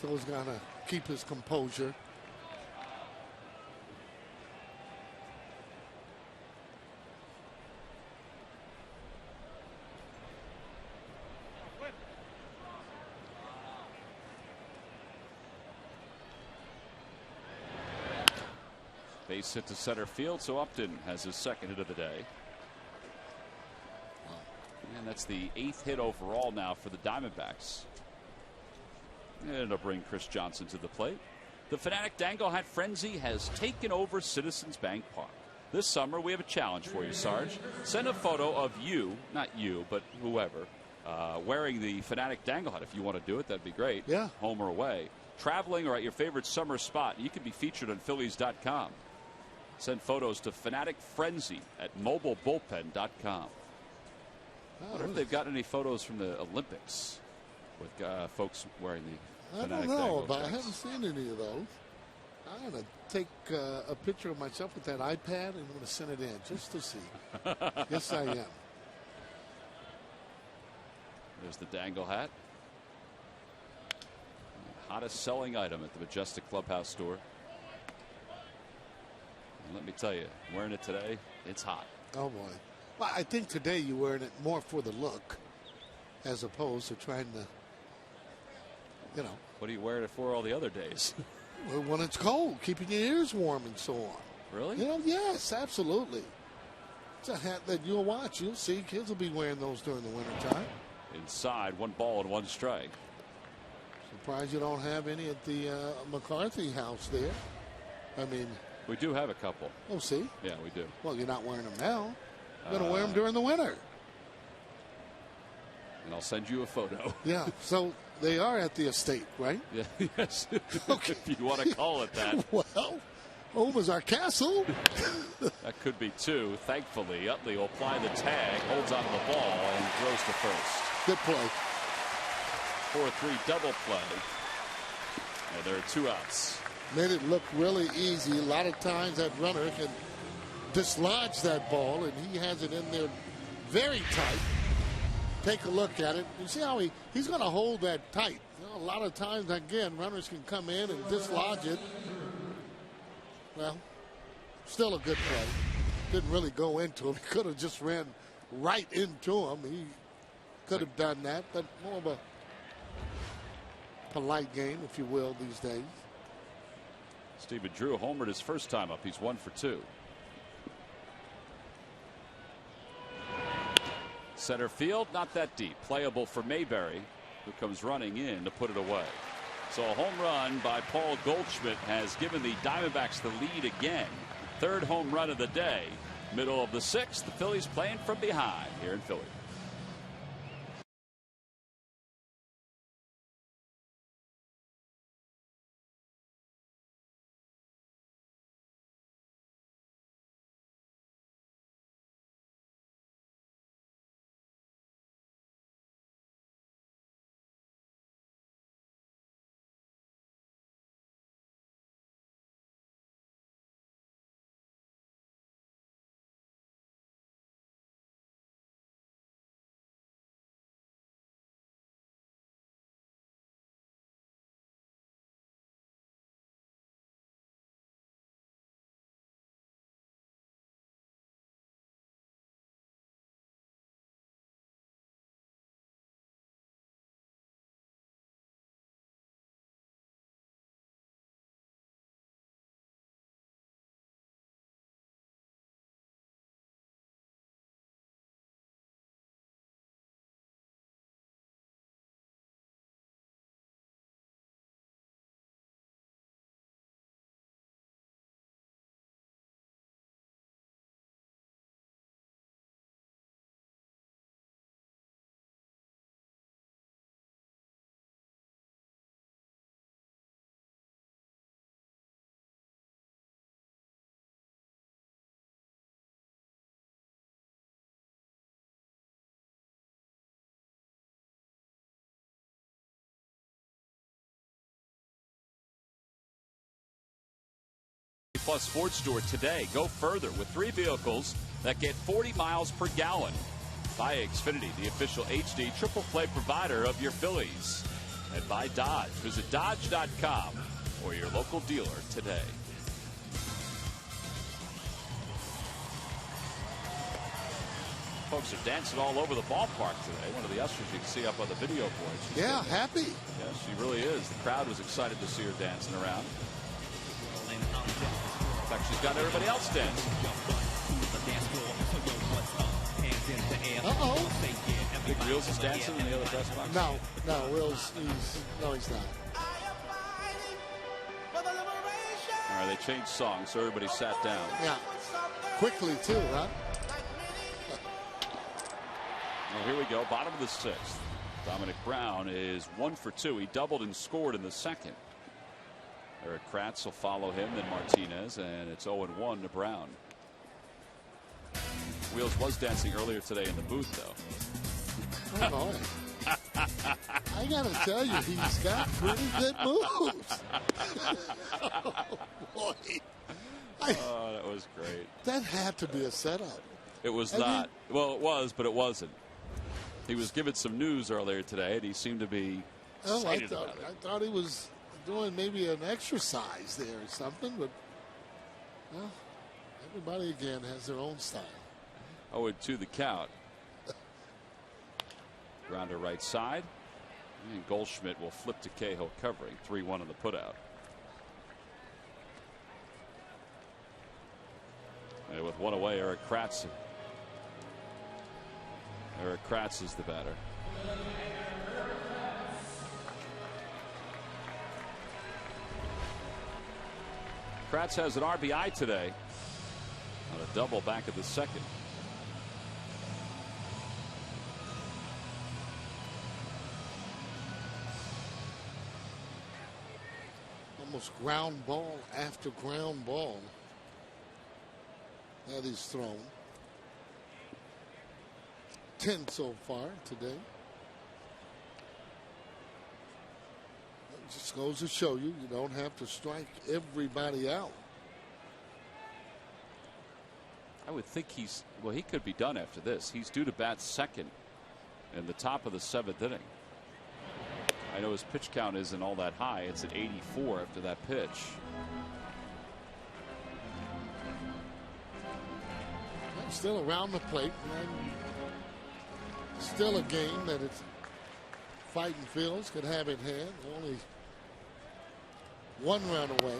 Phil's got to keep his composure. Base hit to center field, so Upton has his second hit of the day. And that's the 8th hit overall now for the Diamondbacks. And it'll bring Chris Johnson to the plate. The Fanatic Dangle Hat Frenzy has taken over Citizens Bank Park. This summer, we have a challenge for you, Sarge. Send a photo of you, not you, but whoever, wearing the Fanatic Dangle Hat. If you want to do it, that'd be great. Yeah. Home or away. Traveling or at your favorite summer spot. You can be featured on Phillies.com. Send photos to Fanatic Frenzy at mobilebullpen.com. I wonder if they've gotten any photos from the Olympics with folks wearing the Fanatic I don't know, Dangle but I checks. haven't seen any of those. I'm going to take a picture of myself with that iPad and I'm going to send it in just to see. Yes, I am. There's the Dangle Hat. Hottest selling item at the Majestic Clubhouse store. And let me tell you, wearing it today, it's hot. Oh, boy. Well, I think today you're wearing it more for the look as opposed to trying to, you know. What are you wearing it for all the other days? When it's cold, keeping your ears warm and so on. Really? You know, yes, absolutely. It's a hat that you'll watch. You'll see kids will be wearing those during the wintertime. Inside, 1 ball and 1 strike. Surprised you don't have any at the McCarthy house there. I mean. We do have a couple. Oh, see? Yeah, we do. Well, you're not wearing them now. You're going to wear them during the winter. And I'll send you a photo. Yeah, so they are at the estate, right? Yeah, yes. Okay. If you want to call it that. Well, home is our castle. That could be 2. Thankfully, Utley will apply the tag, holds on to the ball, and throws to first. Good play. 4-3 double play. And there are 2 outs. Made it look really easy. A lot of times that runner can dislodge that ball, and he has it in there very tight. Take a look at it. You see how he's going to hold that tight. You know, a lot of times, again, runners can come in and dislodge it. Well, still a good play. Didn't really go into him. He could have just ran right into him. He could have done that, but more of a polite game, if you will, these days. Stephen Drew homered his first time up. He's 1 for 2. Center field, not that deep. Playable for Mayberry, who comes running in to put it away. So a home run by Paul Goldschmidt has given the Diamondbacks the lead again. 3rd home run of the day. Middle of the 6th, the Phillies playing from behind here in Philly. Plus Sports Store today. Go further with 3 vehicles that get 40 miles per gallon. Buy Xfinity, the official HD triple play provider of your Phillies. and by Dodge. Visit Dodge.com or your local dealer today. Folks are dancing all over the ballpark today. One of the ushers you can see up on the video board. She's happy. Yeah, she really is. The crowd was excited to see her dancing around. In fact, she's got everybody else dancing. Uh-oh. Big Wheels is dancing in the other press box. No, Wheels, he's not. All right, they changed songs, so everybody sat down. Yeah, quickly too, huh? Well, here we go, bottom of the sixth. Dominic Brown is 1 for 2. He doubled and scored in the second. Eric Kratz will follow him, then Martinez, and it's 0-1 to Brown. Wheels was dancing earlier today in the booth, though. Oh, boy. I gotta tell you, he's got pretty good moves. Oh, boy. Oh, that was great. That had to be a setup. It was not. Well, it was, but it wasn't. He was given some news earlier today, and he seemed to be excited about it. I thought he was doing maybe an exercise there or something, but well, everybody again has their own style. 0-2 the count. Grounder right side. And Goldschmidt will flip to Cahill covering. 3-1 on the putout. And with one away, Eric Kratz. Eric Kratz is the batter. Kratz has an RBI today on a double back of the second. Almost ground ball after ground ball that he's thrown. 10 so far today. It just goes to show you don't have to strike everybody out. I would think he could be done after this. He's due to bat second in the top of the 7th inning. I know his pitch count isn't all that high. It's at 84 after that pitch. Still around the plate. Still a game that it's fighting Fields could have in hand. Only 1 run away.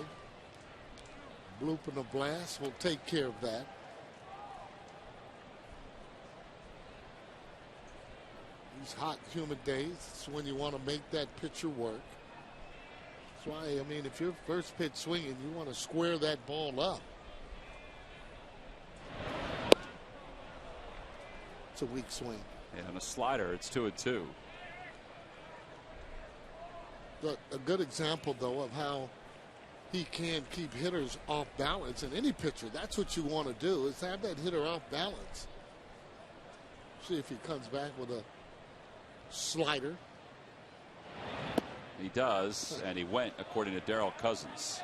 Bloop and a blast will take care of that. These hot, humid days, it's when you want to make that pitcher work. That's why, I mean, if you're first pitch swinging, you want to square that ball up. It's a weak swing. Yeah, and a slider, it's 2-2. A good example, though, of how he can keep hitters off balance. And any pitcher, that's what you want to do, is have that hitter off balance. See if he comes back with a slider. He does, and he went, according to Darryl Cousins,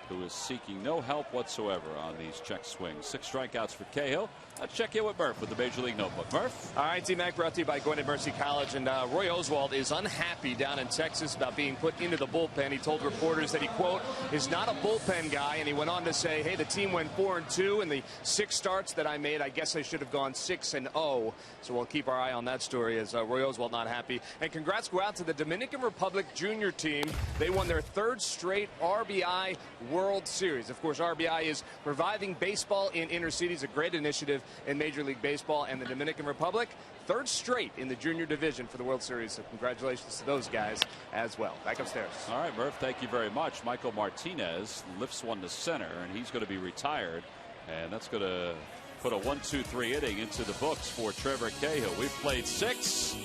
who is seeking no help whatsoever on these check swings. 6 strikeouts for Cahill. Let's check in with Murph with the Major League Notebook. Murph? All right, T-Mac, brought to you by Gwinnett Mercy College. And Roy Oswalt is unhappy down in Texas about being put into the bullpen. He told reporters that he, quote, is not a bullpen guy. And he went on to say, hey, the team went 4-2 in the 6 starts that I made. I guess I should have gone 6-0. So we'll keep our eye on that story as Roy Oswalt not happy. And congrats go out to the Dominican Republic junior team. They won their 3rd straight RBI World Series. Of course, RBI is reviving baseball in inner cities, a great initiative in Major League Baseball, and the Dominican Republic 3rd straight in the junior division for the World Series. So congratulations to those guys as well. Back upstairs. All right, Murph, thank you very much. Michael Martinez lifts one to center, and he's going to be retired, and that's going to put a 1-2-3 inning into the books for Trevor Cahill. We've played 6.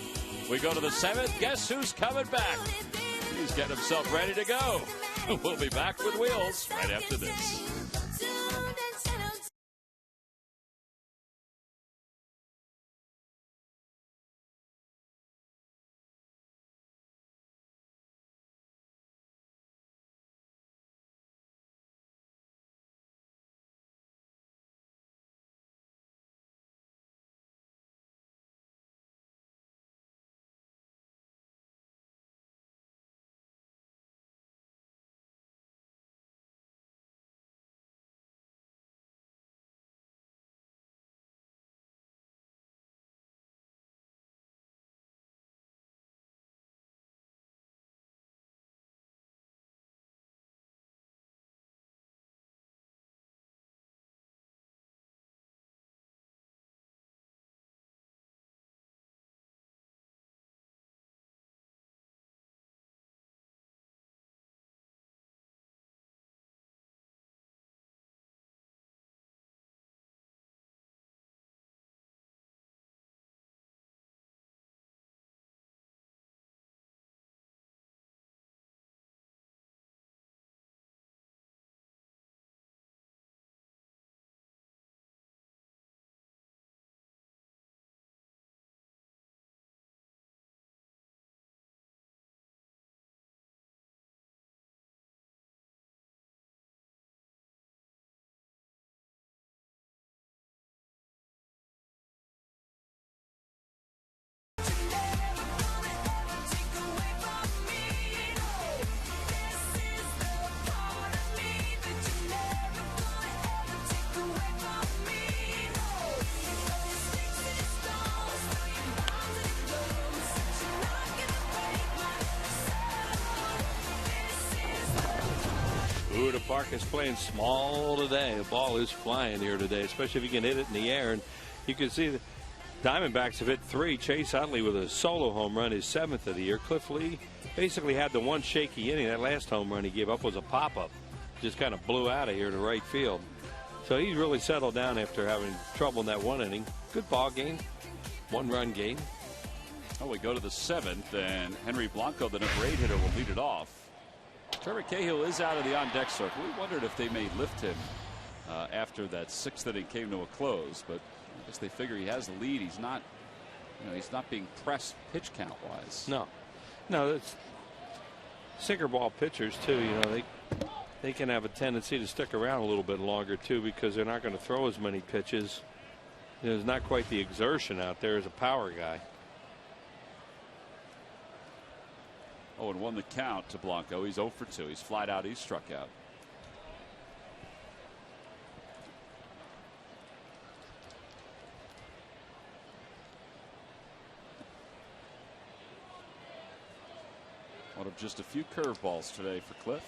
We go to the 7th. Guess who's coming back? He's getting himself ready to go. We'll be back with Wheels right after this. ballpark is playing small today. The ball is flying here today, especially if you can hit it in the air. And you can see the Diamondbacks have hit 3. Chase Utley with a solo home run, his 7th of the year. Cliff Lee basically had the one shaky inning. That last home run he gave up was a pop-up. Just kind of blew out of here to right field. So he's really settled down after having trouble in that one inning. Good ball game. 1-run game. Oh, we go to the 7th, and Henry Blanco, the number 8 hitter, will lead it off. Trevor Cahill is out of the on-deck circle. We wondered if they may lift him after that 6th inning came to a close, but I guess they figure he has the lead. He's not, he's not being pressed pitch count wise. No, it's sinker ball pitchers too. They can have a tendency to stick around a little bit longer too because they're not going to throw as many pitches. There's not quite the exertion out there as a power guy. 0-1 the count to Blanco. He's 0 for 2. He's flied out. He's struck out. One of just a few curveballs today for Cliff.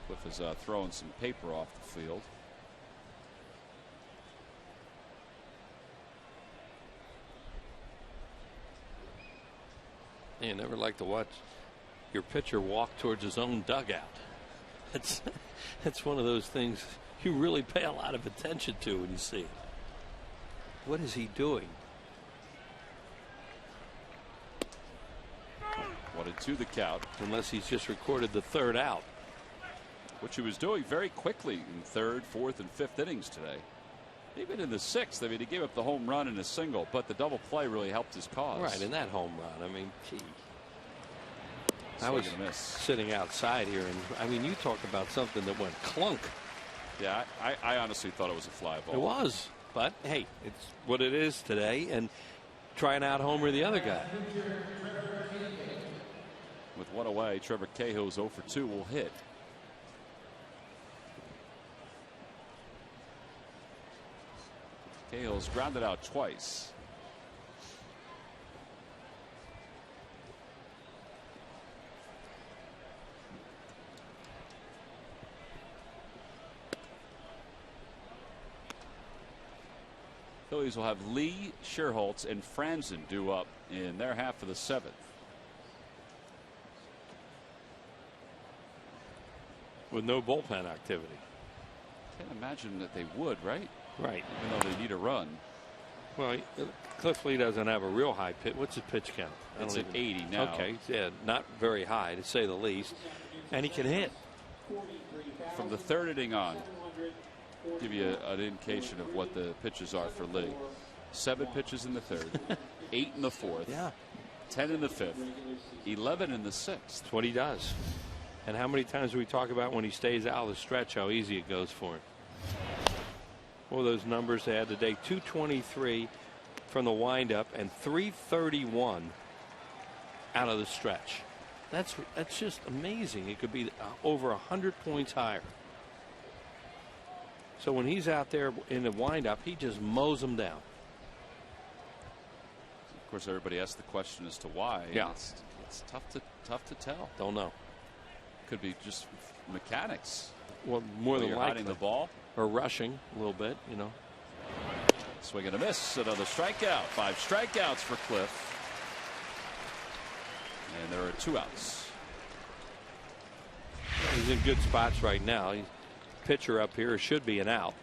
Cliff is throwing some paper off the field. You never like to watch your pitcher walk towards his own dugout. That's one of those things you really pay a lot of attention to when you see it. What is he doing? 1-2 the count. Unless he's just recorded the 3rd out. Which he was doing very quickly in 3rd, 4th, and 5th innings today. Even in the 6th, I mean, he gave up the home run in a single, but the double play really helped his cause. Right, in that home run, I mean, gee. I was sitting outside here, and I mean, you talk about something that went clunk. Yeah, I honestly thought it was a fly ball. It was, but hey, it's what it is today, and trying out homer the other guy. With 1 away, Trevor Cahill's 0 for 2 will hit. Cahill's grounded out twice. Phillies will have Lee, Scherholtz, and Franzen due up in their half of the 7th. With no bullpen activity. Can't imagine that they would, right? Right. Even though they need a run. Well, Cliff Lee doesn't have a real high pitch. What's his pitch count? It's at 80 now. Okay, yeah, not very high to say the least. And he can hit. From the 3rd inning on, give you an indication of what the pitches are for Lee. 7 pitches in the 3rd, 8 in the 4th, yeah, 10 in the 5th, 11 in the 6th. That's what he does. And how many times do we talk about when he stays out of the stretch, how easy it goes for him? What were those numbers they had today? 223 from the windup and 331 out of the stretch. That's just amazing. It could be over 100 points higher. So when he's out there in the windup, he just mows them down. Of course, everybody asks the question as to why. Yeah, it's tough to tell. Don't know. Could be just mechanics. Well, more than likely, hiding the ball or rushing a little bit, Swing and a miss. Another strikeout. 5 strikeouts for Cliff. And there are 2 outs. He's in good spots right now. He's pitcher up here should be an out.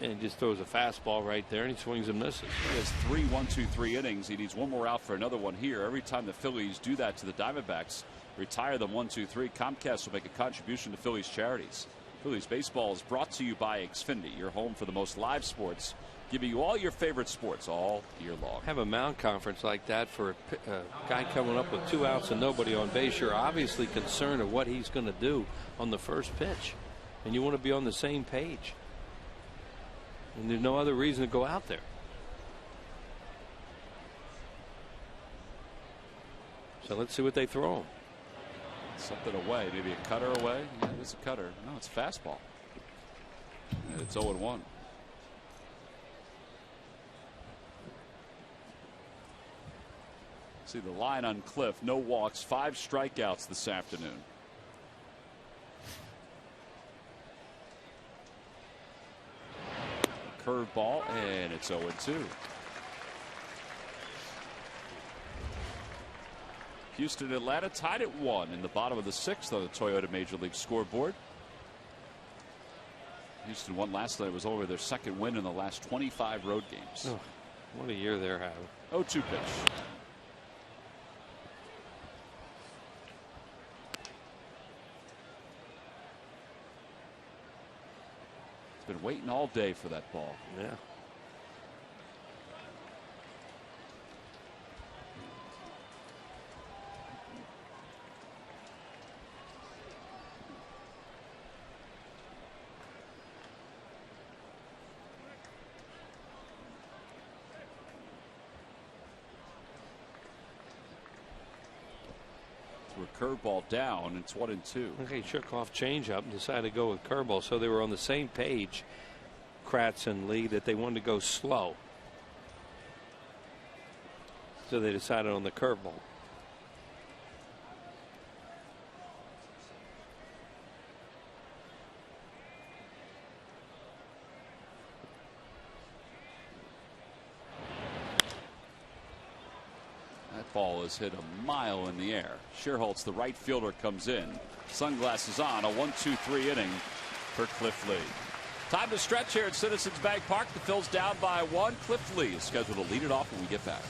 And he just throws a fastball right there and he swings and misses. He has 3 1-2-3 innings. He needs 1 more out for another one here. Every time the Phillies do that to the Diamondbacks, retire them 1-2-3, Comcast will make a contribution to Phillies charities. Phillies baseball is brought to you by Xfinity, your home for the most live sports, giving you all your favorite sports all year long. Have a mound conference like that for a guy coming up with 2 outs and nobody on base. You're obviously concerned of what he's going to do on the first pitch, and you want to be on the same page. And there's no other reason to go out there. So let's see what they throw him. Something away, maybe a cutter away. Yeah, it's a cutter. No, it's a fastball. And it's 0-1. See the line on Cliff. No walks, 5 strikeouts this afternoon. Curveball, and it's 0-2. Houston and Atlanta tied at 1 in the bottom of the 6th on the Toyota Major League scoreboard. Houston won last night. It was over their 2nd win in the last 25 road games. Oh, what a year they're having. 0-2 pitch. Been waiting all day for that ball. Yeah. Curveball down. It's 1-2. Okay, shook off changeup and decided to go with curveball. So they were on the same page, Kratz and Lee, that they wanted to go slow. So they decided on the curveball. Ball is hit a mile in the air. Scherholtz, the right fielder, comes in. Sunglasses on. A 1-2-3 inning for Cliff Lee. Time to stretch here at Citizens Bank Park. The Phils down by 1. Cliff Lee is scheduled to lead it off when we get back.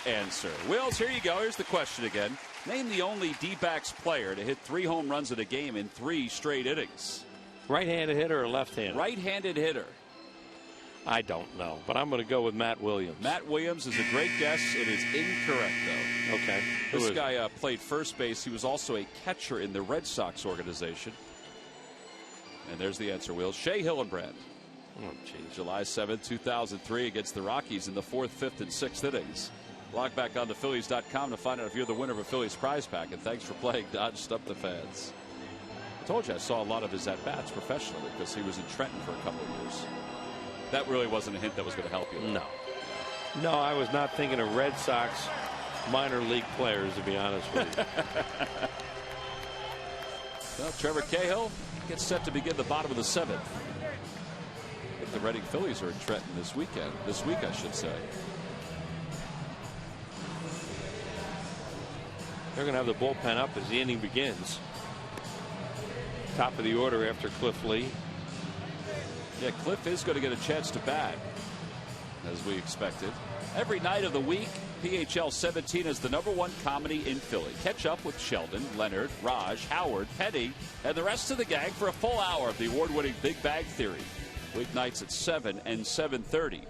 Answer. Wills, here you go. Here's the question again. Name the only D-backs player to hit 3 home runs in a game in 3 straight innings. Right-handed hitter or left-handed? Right-handed hitter. I don't know, but I'm going to go with Matt Williams. Matt Williams is a great guess. It is incorrect, though. Okay. This guy played first base. He was also a catcher in the Red Sox organization. And there's the answer, Wills. Shea Hillenbrand. Oh, geez. July 7th, 2003 against the Rockies in the 4th, 5th, and 6th innings. Log back on to Phillies.com to find out if you're the winner of a Phillies prize pack. And thanks for playing Dodge Stump the Fans. I told you I saw a lot of his at-bats professionally because he was in Trenton for a couple of years. That really wasn't a hint that was going to help you, though. No. No, I was not thinking of Red Sox minor league players, to be honest with you. Well, Trevor Cahill gets set to begin the bottom of the 7th. I think the Reading Phillies are in Trenton this weekend. This week, I should say. They're going to have the bullpen up as the inning begins. Top of the order after Cliff Lee. Yeah, Cliff is going to get a chance to bat, as we expected. Every night of the week, PHL 17 is the #1 comedy in Philly. Catch up with Sheldon, Leonard, Raj, Howard, Penny, and the rest of the gang for a full hour of the award-winning Big Bang Theory. Weeknights at 7 and 7:30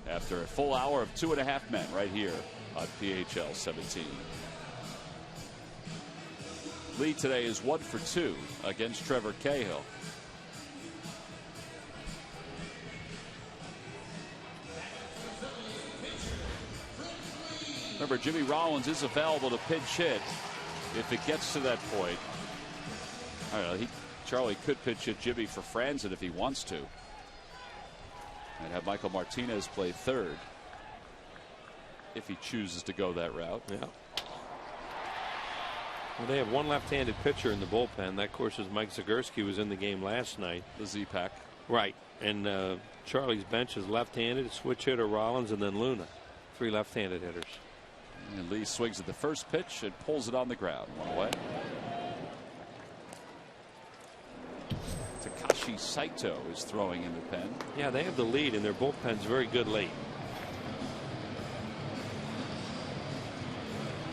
after a full hour of 2.5 Men right here on PHL 17. Lee today is 1 for 2 against Trevor Cahill. Remember, Jimmy Rollins is available to pinch hit if it gets to that point. I don't know. Charlie could pinch hit Jimmy for Franzen if he wants to, and have Michael Martinez play third if he chooses to go that route. Yeah. Well, they have one left-handed pitcher in the bullpen. That, of course, is Mike Zagurski, was in the game last night. The Z-Pack. Right. And Charlie's bench is left-handed, switch hitter Rollins, and then Luna. 3 left-handed hitters. And Lee swings at the first pitch and pulls it on the ground. 1 away. Takashi Saito is throwing in the pen. Yeah, they have the lead, and their bullpen's very good late.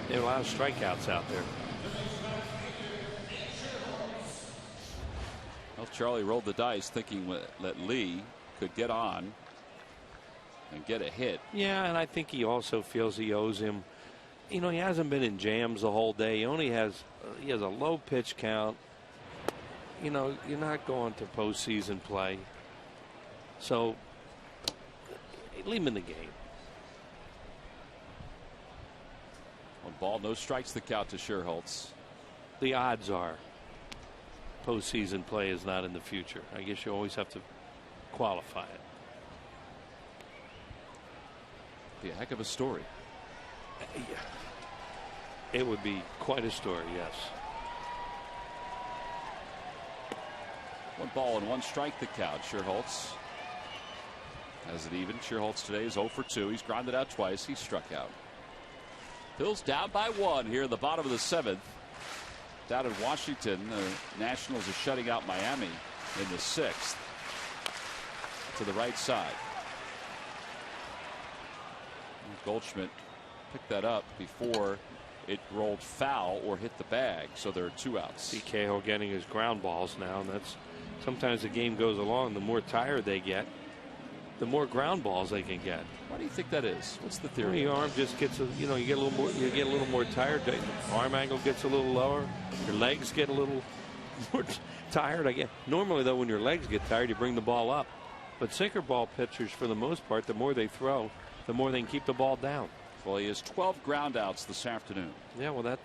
They have a lot of strikeouts out there. Well, Charlie rolled the dice thinking that Lee could get on and get a hit. Yeah, and I think he also feels he owes him. You know, he hasn't been in jams the whole day. He has a low pitch count. You know, you're not going to postseason play, so leave him in the game. 1 ball, no strikes, the count to Scherholtz. The odds are postseason play is not in the future. I guess you always have to qualify it. Be a heck of a story. It would be quite a story, yes. 1 ball and 1 strike, the count. Scherholtz has it even. Scherholtz today is 0 for 2. He's grounded out twice. He struck out. Phil's down by 1 here in the bottom of the 7th. Down in Washington, the Nationals are shutting out Miami in the 6th. To the right side. Goldschmidt picked that up before it rolled foul or hit the bag, so there are 2 outs. Cahill getting his ground balls now, and that's sometimes the game goes along. The more tired they get, the more ground balls they can get. Why do you think that is? What's the theory? Well, your arm just gets you get a little more tired. The arm angle gets a little lower. Your legs get a little more tired. Again, normally though, when your legs get tired, you bring the ball up. But sinker ball pitchers, for the most part, the more they throw, the more they can keep the ball down. Well, he has 12 ground outs this afternoon. Yeah, well, that's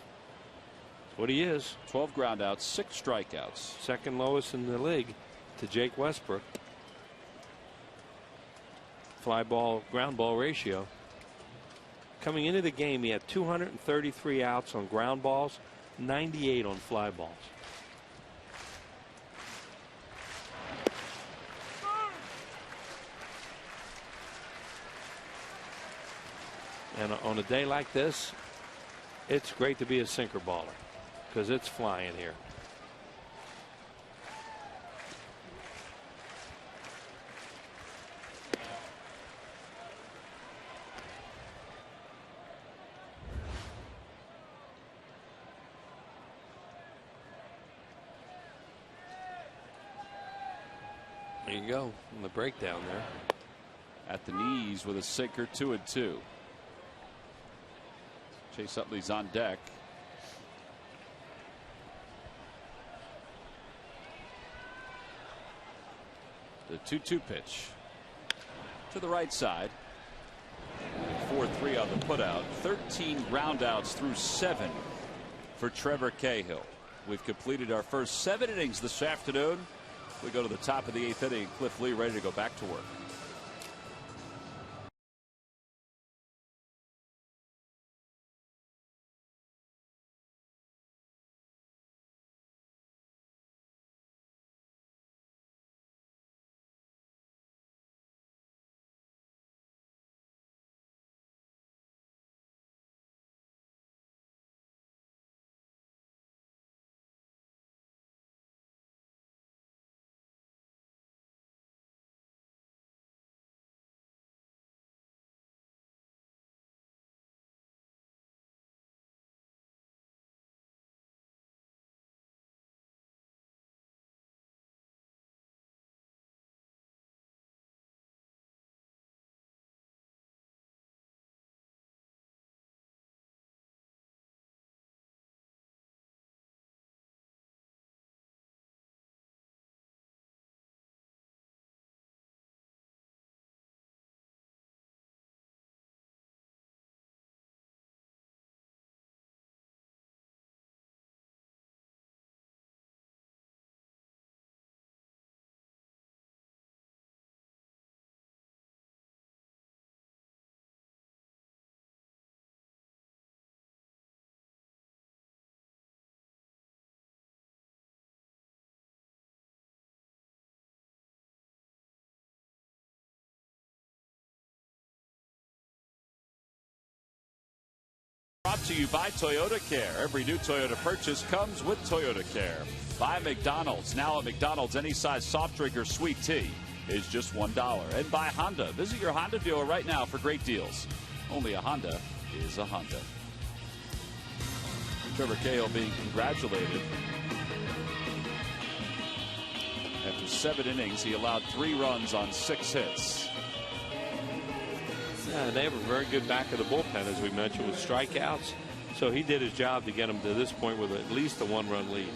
what he is. 12 ground outs, 6 strikeouts. Second lowest in the league to Jake Westbrook. Fly ball, ground ball ratio. Coming into the game, he had 233 outs on ground balls, 98 on fly balls. And on a day like this, it's great to be a sinker baller because it's flying here. There you go, on the breakdown there. At the knees with a sinker, 2-2. Chase Utley's on deck. The 2-2 pitch to the right side. 4-3 on the putout. 13 groundouts through 7 for Trevor Cahill. We've completed our first 7 innings this afternoon. We go to the top of the 8th inning. Cliff Lee ready to go back to work. to you by Toyota Care. Every new Toyota purchase comes with Toyota Care. By McDonald's. Now at McDonald's, any size soft drink or sweet tea is just $1. And by Honda. Visit your Honda dealer right now for great deals. Only a Honda is a Honda. Trevor Cahill being congratulated. After 7 innings, he allowed 3 runs on 6 hits. Yeah, they have a very good back of the bullpen, as we mentioned, with strikeouts. So he did his job to get him to this point with at least a 1-run lead.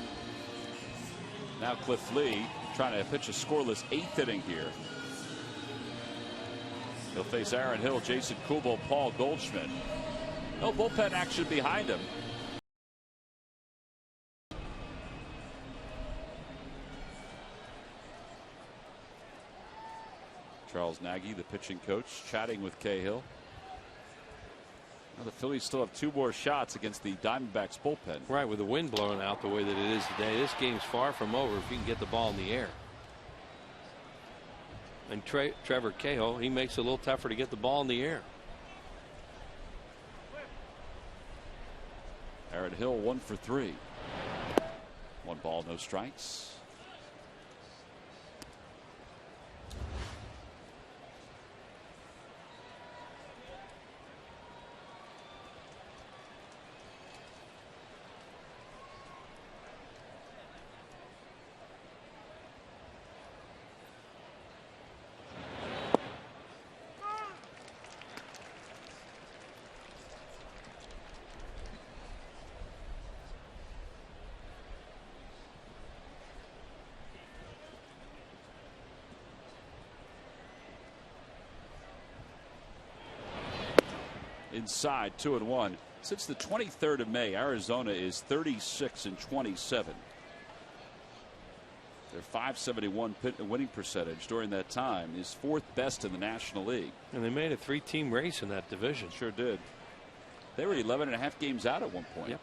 Now Cliff Lee trying to pitch a scoreless 8th inning here. He'll face Aaron Hill, Jason Kubel, Paul Goldschmidt. No bullpen action behind him. Charles Nagy, the pitching coach, chatting with Cahill. Now the Phillies still have 2 more shots against the Diamondbacks bullpen. Right, with the wind blowing out the way that it is today, this game's far from over if you can get the ball in the air. And Trevor Cahill, he makes it a little tougher to get the ball in the air. Aaron Hill 1 for 3. 1 ball, no strikes. Inside 2-1. Since the 23rd of May, Arizona is 36-27. Their .571 winning percentage during that time is 4th best in the National League. And they made a 3-team race in that division. Sure did. They were 11.5 games out at one point. Yep.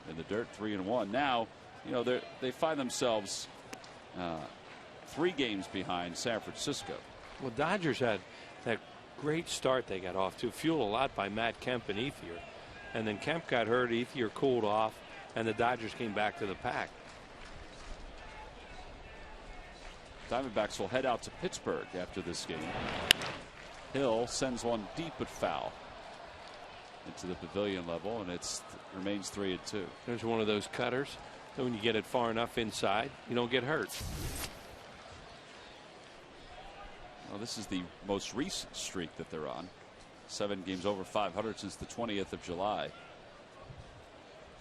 In the dirt, 3-1. Now, you know, they find themselves 3 games behind San Francisco. Well, Dodgers had that great start they got off to, fueled a lot by Matt Kemp and Ethier. And then Kemp got hurt, Ethier cooled off, and the Dodgers came back to the pack. Diamondbacks will head out to Pittsburgh after this game. Hill sends one deep but foul into the pavilion level, and it remains 3-2. There's one of those cutters. So when you get it far enough inside, you don't get hurt. Well, this is the most recent streak that they're on. 7 games over 500 since the 20th of July.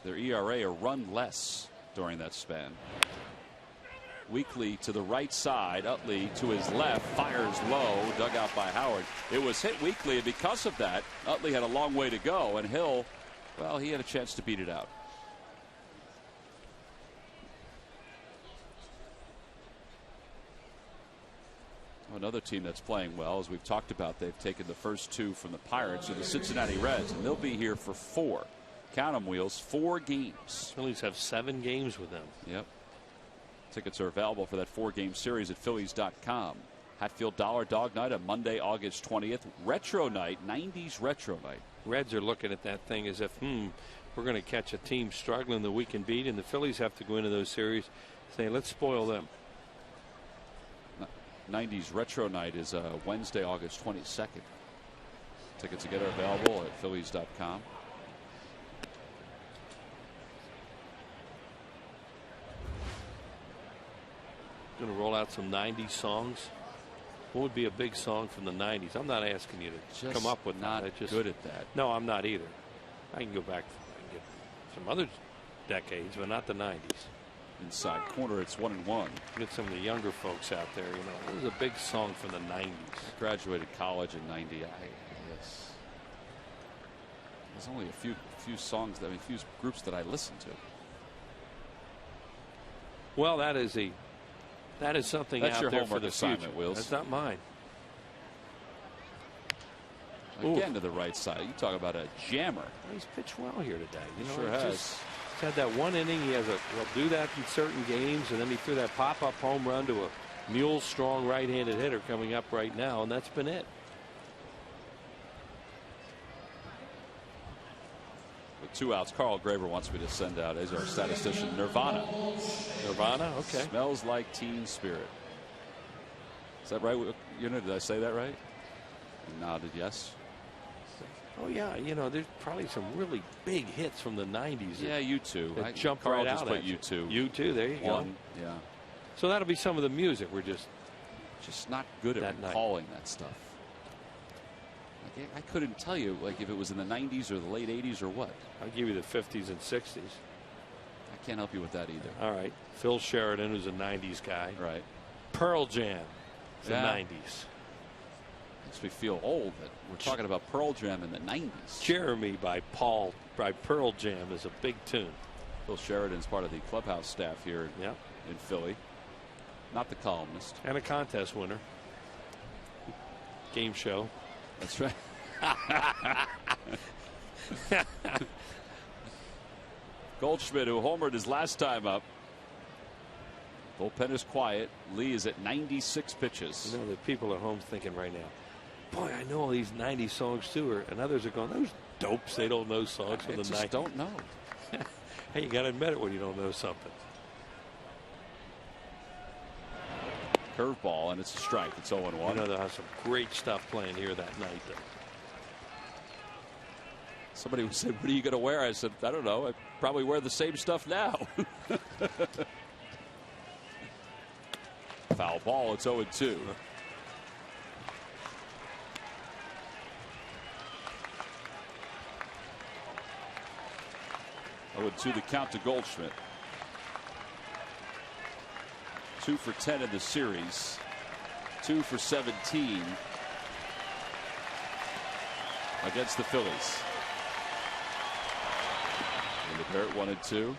Their ERA a run less during that span. Weekly to the right side. Utley to his left. Fires low. Dug out by Howard. It was hit weakly, and because of that, Utley had a long way to go. And Hill, well, he had a chance to beat it out. Another team that's playing well, as we've talked about, they've taken the first 2 from the Pirates or the Cincinnati Reds, and they'll be here for 4. Count 'em, Wheels, 4 games. Phillies have 7 games with them. Yep. Tickets are available for that 4-game series at Phillies.com. Hatfield Dollar Dog Night on Monday, August 20th. Retro night, 90s retro night. Reds are looking at that thing as if, we're going to catch a team struggling that we can beat, and the Phillies have to go into those series saying, let's spoil them. 90s retro night is Wednesday, August 22nd. Tickets again are available at Phillies.com. Going to roll out some 90s songs. What would be a big song from the 90s? I'm not asking you to Just come up with not that. Good at that. No, I'm not either. I can go back and get some other decades, but not the 90s. Inside corner, it's 1-1. Get some of the younger folks out there. You know, it was a big song from the 90s. I graduated college in '90. Yes. There's only a few songs that few groups that I listened to. Well, that is something That's out your there homework for the assignment, future. Wheels. That's not mine. Again to the right side. You talk about a jammer. He's pitched well here today. You know, sure has. He's had that one inning. He'll do that in certain games, and then he threw that pop-up home run to a mule-strong right-handed hitter coming up right now, and that's been it. With 2 outs, Carl Graver wants me to send out, as our statistician, Nirvana. Nirvana, okay. Smells like Teen Spirit. Is that right? Did I say that right? You nodded yes. Oh yeah, there's probably some really big hits from the 90s. Yeah, U2. That jump Carl right just out put at you. U2. U2, there you go. Yeah. So that'll be some of the music. We're just not good at recalling that stuff. Like, I couldn't tell you if it was in the 90s or the late 80s or what. I'll give you the 50s and 60s. I can't help you with that either. All right. Phil Sheridan, who's a 90s guy. Right. Pearl Jam, the 90s. Makes me feel old that we're talking about Pearl Jam in the 90s. Jeremy by Pearl Jam is a big tune. Phil Sheridan's part of the clubhouse staff here in Philly. Not the columnist. And a contest winner. Game show. That's right. Goldschmidt, who homered his last time up. Bullpen is quiet. Lee is at 96 pitches. The people at home thinking right now, boy, I know all these 90s songs too. And others are going, those dopes, they don't know songs from the 90s. Don't know. Hey, you got to admit it when you don't know something. Curveball, and it's a strike. It's 0-1. They'll have some great stuff playing here that night, though. Somebody said, what are you going to wear? I said, I don't know. I probably wear the same stuff now. Foul ball. It's 0-2. To the count to Goldschmidt. 2 for 10 in the series. 2 for 17 against the Phillies. And the Barrett 1-2.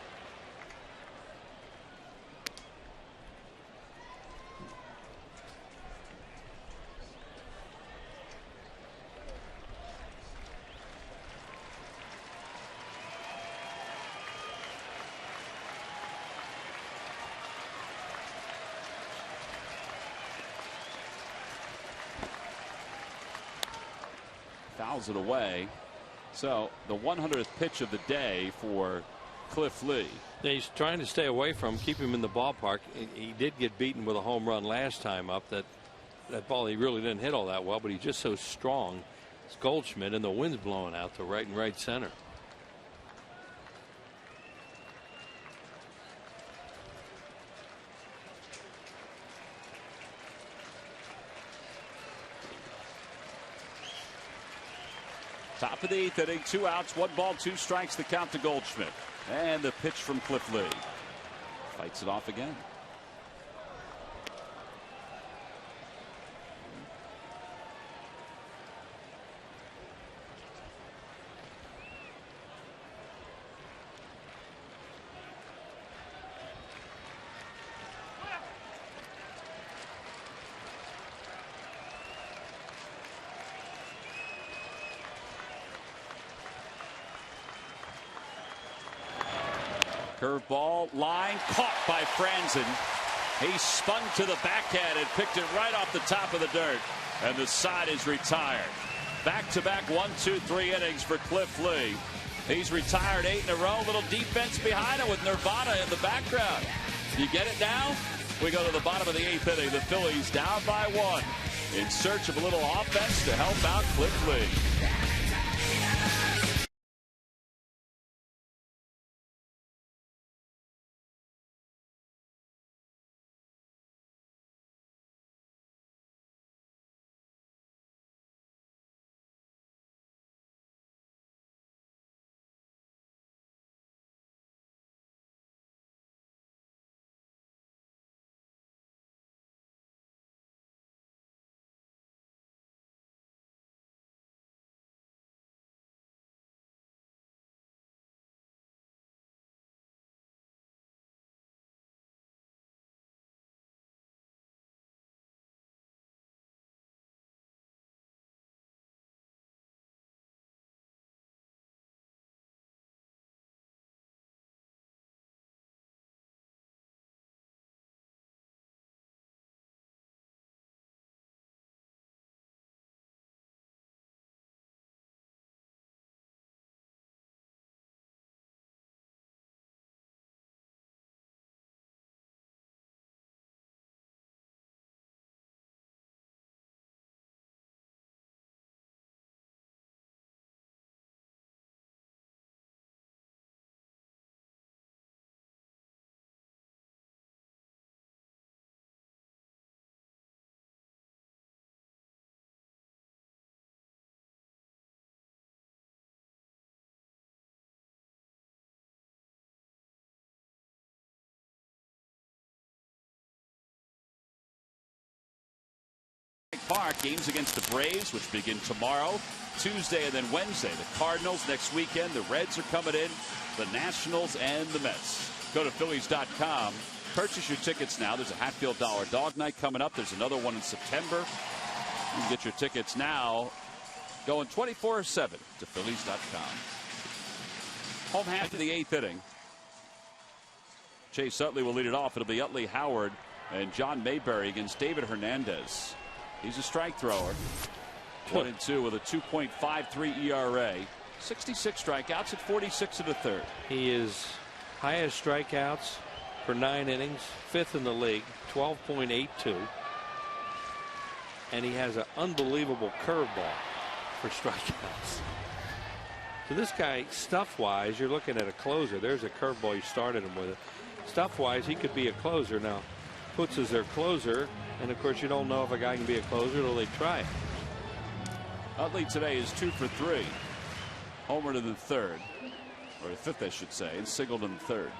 Fouls it away. So the 100th pitch of the day for Cliff Lee. He's trying to stay away from, keep him in the ballpark. He did get beaten with a home run last time up. That ball he really didn't hit all that well, but he's just so strong. It's Goldschmidt, and the wind's blowing out to right and right center. Top of the 8th inning, 2 outs, 1 ball, 2 strikes, the count to Goldschmidt. And the pitch from Cliff Lee. Fights it off again. Curveball line caught by Franzen. He spun to the backhand and picked it right off the top of the dirt. And the side is retired. Back-to-back 1, 2, 3 innings for Cliff Lee. He's retired 8 in a row. Little defense behind him with Nirvana in the background. You get it now? We go to the bottom of the 8th inning. The Phillies down by 1 in search of a little offense to help out Cliff Lee. Park. Games against the Braves, which begin tomorrow, Tuesday, and then Wednesday. The Cardinals next weekend. The Reds are coming in. The Nationals and the Mets. Go to Phillies.com. Purchase your tickets now. There's a Hatfield Dollar Dog Night coming up. There's another one in September. You can get your tickets now. Going 24/7 to Phillies.com. Home half of the 8th inning. Chase Utley will lead it off. It'll be Utley, Howard, and John Mayberry against David Hernandez. He's a strike thrower. 1-2 with a 2.53 ERA. 66 strikeouts at 46 1/3. He is highest strikeouts for 9 innings, 5th in the league, 12.82. And he has an unbelievable curveball for strikeouts. So this guy, stuff-wise, you're looking at a closer. There's a curveball. You started him with it. Stuff-wise, he could be a closer. Now, Puts is their closer, and of course you don't know if a guy can be a closer until they try it. Utley today is 2 for 3. Homered in the 3rd, or the 5th, I should say, and singled in the 3rd.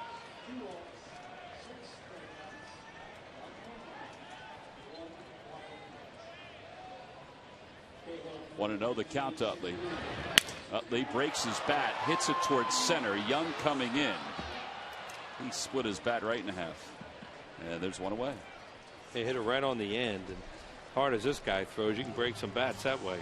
Want to know the count to Utley. Utley breaks his bat, hits it towards center. Young coming in. He split his bat right in half. And there's one away. They hit it right on the end. And hard as this guy throws, you can break some bats that way.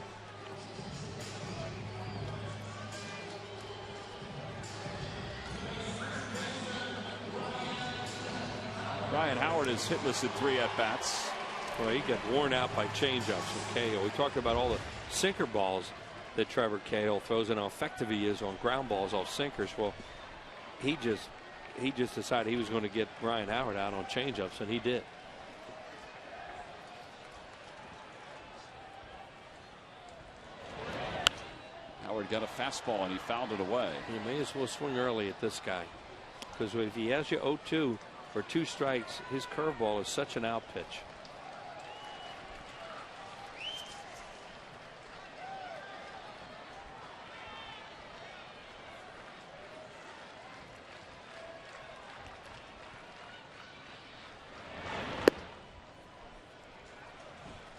Ryan Howard is hitless at 3 at-bats. Well, he got worn out by changeups from Cahill. We talked about all the sinker balls that Trevor Cahill throws and how effective he is on ground balls off sinkers. Well, he just decided he was going to get Ryan Howard out on changeups, and he did. Howard got a fastball and he fouled it away. You may as well swing early at this guy, because if he has you 0-2 for 2 strikes, his curveball is such an out pitch.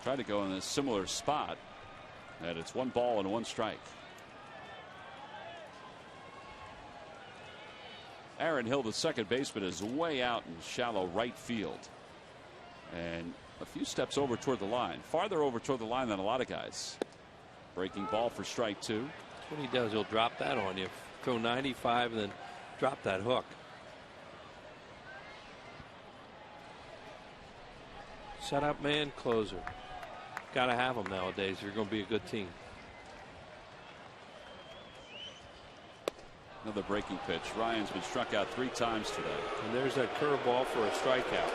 Try to go in a similar spot, and it's 1 ball and 1 strike. Aaron Hill, the second baseman, is way out in shallow right field, and a few steps over toward the line, farther over toward the line than a lot of guys. Breaking ball for strike 2. That's what he does. He'll drop that on you, throw 95 and then drop that hook. Set up man, closer. Got to have them nowadays if you're going to be a good team. Another breaking pitch. Ryan's been struck out 3 times today. And there's that curveball for a strikeout.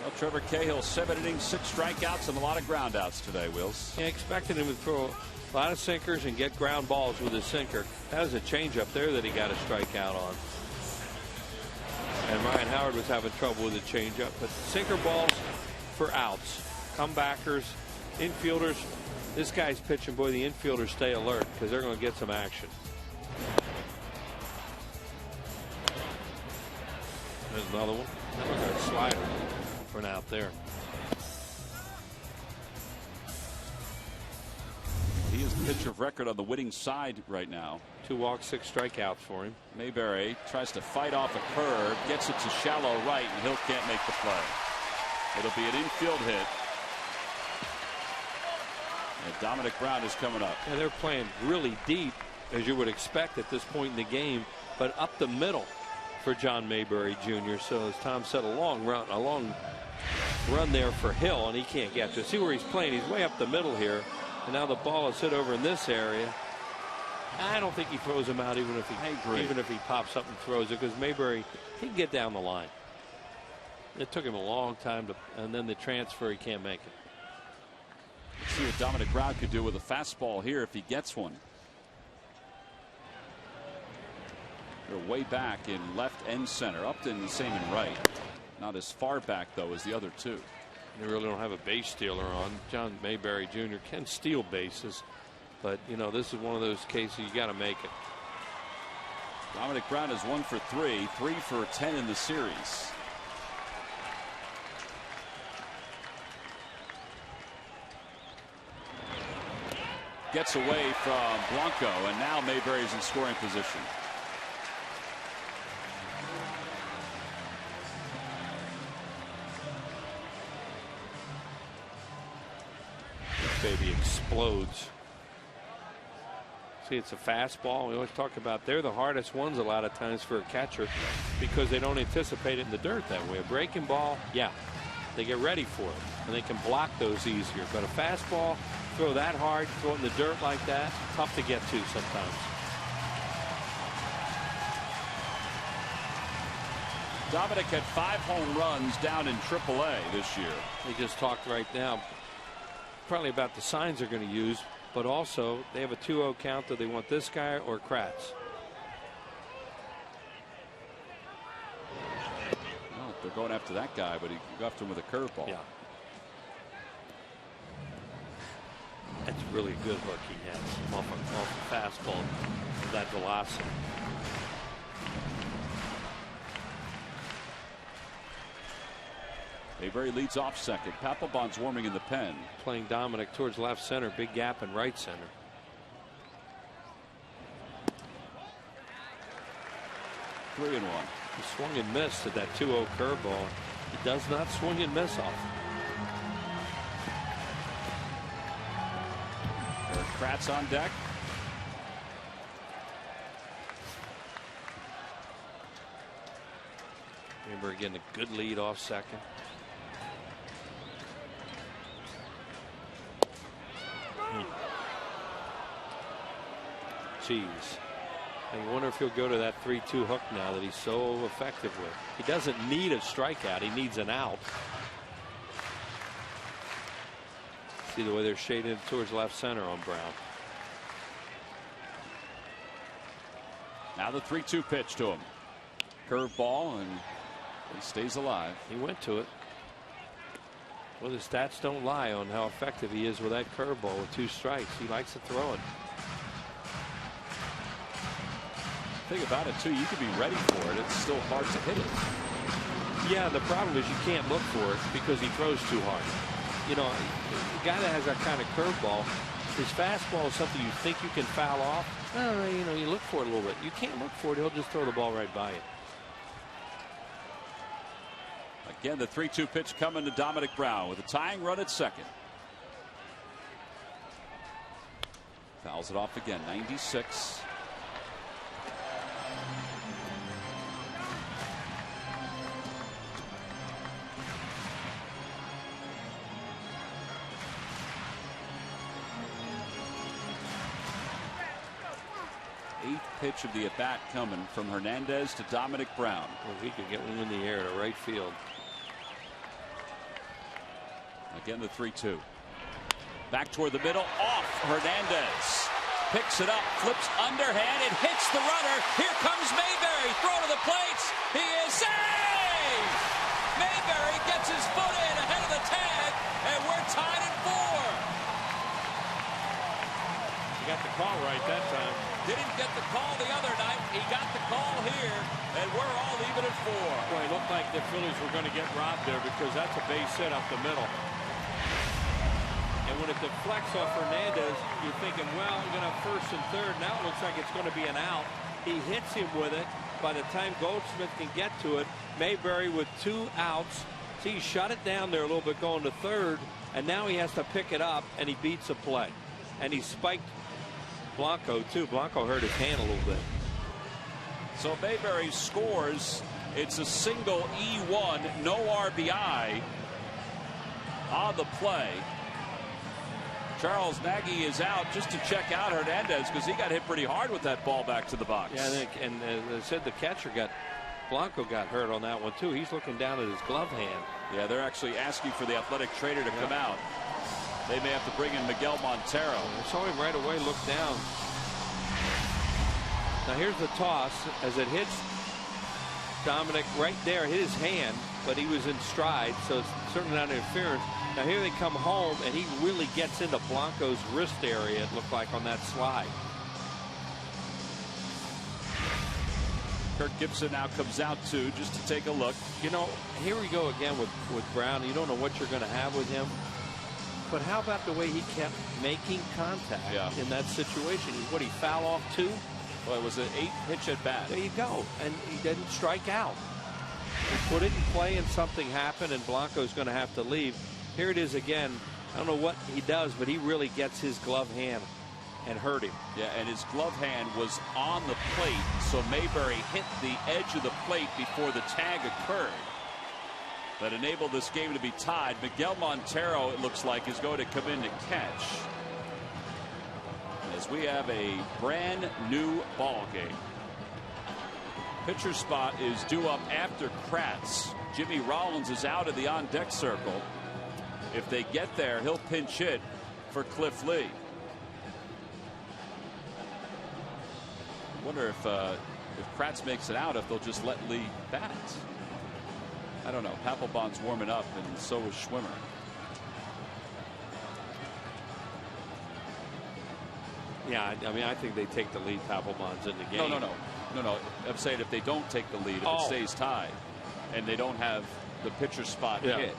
Well, Trevor Cahill, 7 innings, 6 strikeouts, and a lot of groundouts today, Wills. Yeah, expected him to throw a lot of sinkers and get ground balls with his sinker. That was a changeup there that he got a strikeout on. And Ryan Howard was having trouble with the changeup, but sinker balls for outs, comebackers, infielders. This guy's pitching, boy, the infielders stay alert because they're going to get some action. There's another one. Look at that slider for an out there. He is the pitcher of record on the winning side right now. 2 walks, 6 strikeouts for him. Mayberry tries to fight off a curve, gets it to shallow right, and Hill can't make the play. It'll be an infield hit. And Dominic Brown is coming up. And they're playing really deep, as you would expect at this point in the game, but up the middle for John Mayberry Jr. So as Tom said, a long run there for Hill, and he can't get to it. See where he's playing? He's way up the middle here, and now the ball is hit over in this area. I don't think he throws him out, even if he pops up and throws it, because Mayberry, he can get down the line. It took him a long time to, and then the transfer, he can't make it. Let's see what Dominic Brown could do with a fastball here if he gets one. They're way back in left and center. Upton the same in right. Not as far back though as the other 2. They really don't have a base stealer on. John Mayberry Jr. can steal bases, but you know, this is one of those cases you got to make it. Dominic Brown is 1 for 3, 3 for 10 in the series. gets away from Blanco, and now Mayberry's in scoring position. This baby explodes. See, it's a fastball. We always talk about they're the hardest ones a lot of times for a catcher because they don't anticipate it in the dirt that way. A breaking ball, yeah, they get ready for it and they can block those easier. But a fastball, throw that hard, throw it in the dirt like that, tough to get to sometimes. Dominic had 5 home runs down in AAA this year. They just talked right now probably about the signs they're going to use, but also they have a 2-0 count. Do they want this guy or Kratz? Well, they're going after that guy, but he left him with a curveball. Yeah. That's really a good hook he has off a fastball with that velocity. Mayberry leads off second. Papelbon's warming in the pen. Playing Dominic towards left center, big gap in right center. Three and 1. He swung and missed at that 2-0 curveball. He does not swing and miss often. Eric Kratz on deck. Mayberry getting a good lead off second. Jeez. I wonder if he'll go to that 3-2 hook now that he's so effective with. He doesn't need a strikeout. He needs an out. See the way they're shading towards left center on Brown. Now the 3-2 pitch to him. Curveball, and he stays alive. He went to it. Well, the stats don't lie on how effective he is with that curveball with 2 strikes. He likes to throw it. The thing about it, too, you can be ready for it. It's still hard to hit it. Yeah, the problem is you can't look for it because he throws too hard. You know, the guy that has that kind of curveball, his fastball is something you think you can foul off. You know, you look for it a little bit. You can't look for it. He'll just throw the ball right by you. Again, the 3-2 pitch coming to Dominic Brown with a tying run at second. Fouls it off again. 96. Eighth pitch of the at bat coming from Hernandez to Dominic Brown. Well, he could get one in the air to right field. Again, the 3-2. Back toward the middle. Off Hernandez. Picks it up. Flips underhand. It hits the runner. Here comes Mayberry. Throw to the plates. He is saved. Mayberry gets his foot in ahead of the tag. And we're tied at 4. He got the call right that time. Didn't get the call the other night. He got the call here. And we're all even at 4. Boy, it looked like the Phillies were going to get robbed there because that's a base hit up the middle. And when it deflects off Hernandez, you're thinking, well, we're going to have first and third. Now it looks like it's going to be an out. He hits him with it. By the time Goldsmith can get to it, Mayberry with 2 outs. See, he shut it down there a little bit going to third, and now he has to pick it up, and he beats a play. And he spiked Blanco, too. Blanco hurt his hand a little bit. So Mayberry scores. It's a single E1, no RBI on the play. Charles Nagy is out just to check out Hernandez because he got hit pretty hard with that ball back to the box. Yeah, I think, and they said the catcher Blanco got hurt on that one too. He's looking down at his glove hand. Yeah, they're actually asking for the athletic trainer to come out. They may have to bring in Miguel Montero. I saw him right away look down. Now here's the toss as it hits Dominic right there, hit his hand, but he was in stride, so it's certainly not interference. Now here they come home, and he really gets into Blanco's wrist area, it looked like, on that slide. Kirk Gibson now comes out too, just to take a look. You know, here we go again with Brown. You don't know what you're going to have with him. But how about the way he kept making contact in that situation? What, he foul off 2? Well, it was an 8-pitch at bat. There you go. And he didn't strike out. He put it in play and something happened, and Blanco's going to have to leave. Here it is again. I don't know what he does, but he really gets his glove hand and hurt him. Yeah, and his glove hand was on the plate, so Mayberry hit the edge of the plate before the tag occurred. That enabled this game to be tied. Miguel Montero, it looks like, is going to come in to catch, as we have a brand new ball game. Pitcher spot is due up after Kratz. Jimmy Rollins is out of the on-deck circle. If they get there, he'll pinch hit for Cliff Lee. I wonder if Kratz makes it out, if they'll just let Lee bat. I don't know. Papelbon's warming up, and so is Schwimmer. Yeah, I mean, I think they take the lead. Papelbon's in the game. No. I'm saying if they don't take the lead, if it stays tied, and they don't have the pitcher spot hit.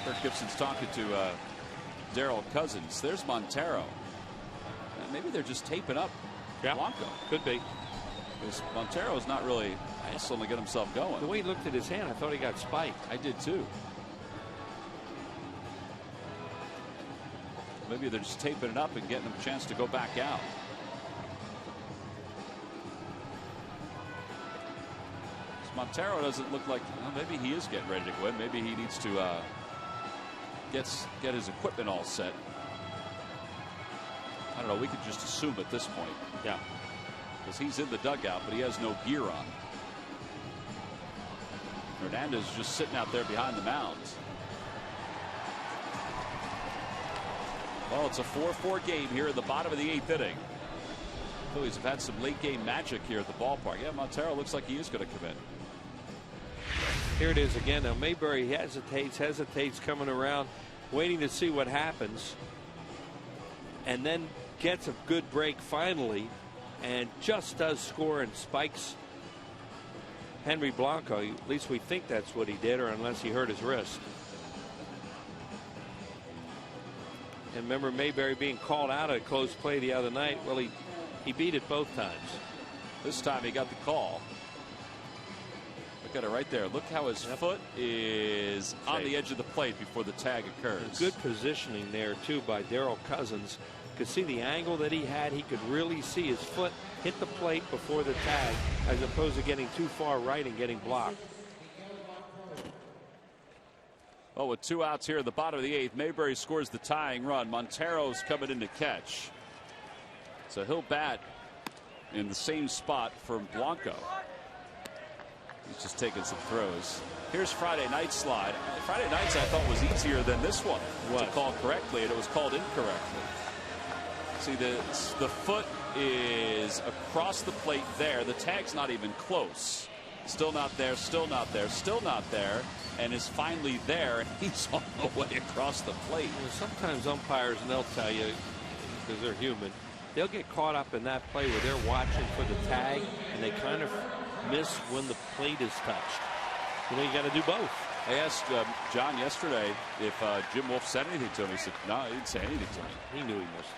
Kirk Gibson's talking to Darryl Cousins. There's Montero. Maybe they're just taping up Blanco. Could be. Because Montero's not really hustling to get himself going. The way he looked at his hand, I thought he got spiked. I did too. Maybe they're just taping it up and getting him a chance to go back out. Montero doesn't look like, well, maybe he is getting ready to win. Maybe he needs to get his equipment all set. I don't know. We could just assume at this point. Yeah. Because he's in the dugout, but he has no gear on. Hernandez is just sitting out there behind the mound. Well, it's a 4-4 game here in the bottom of the 8th inning. Phillies have had some late game magic here at the ballpark. Yeah, Montero looks like he is going to come in. Here it is again. Now Mayberry hesitates coming around, waiting to see what happens, and then gets a good break finally, and just does score and spikes Henry Blanco. At least we think that's what he did, or unless he hurt his wrist. And remember Mayberry being called out at a close play the other night. Well, he beat it both times. This time he got the call. Look at it right there. Look how his foot is on the edge of the plate before the tag occurs. Good positioning there too by Darryl Cousins. Could see the angle that he had. He could really see his foot hit the plate before the tag, as opposed to getting too far right and getting blocked. Well, with 2 outs here at the bottom of the 8th, Mayberry scores the tying run. Montero's coming in to catch. So he'll bat in the same spot for Blanco. He's just taking some throws. Here's Friday night slide. Friday nights I thought was easier than this one to call correctly, and it was called incorrectly. See, the foot is across the plate there. The tag's not even close. Still not there, still not there, still not there, and is finally there, and he's on the way across the plate. Well, sometimes umpires, and they'll tell you, because they're human, they'll get caught up in that play where they're watching for the tag, and they kind of miss when the plate is touched. You know, you got to do both. I asked John yesterday if Jim Wolf said anything to him. He said, no, he didn't say anything to me. He knew he missed.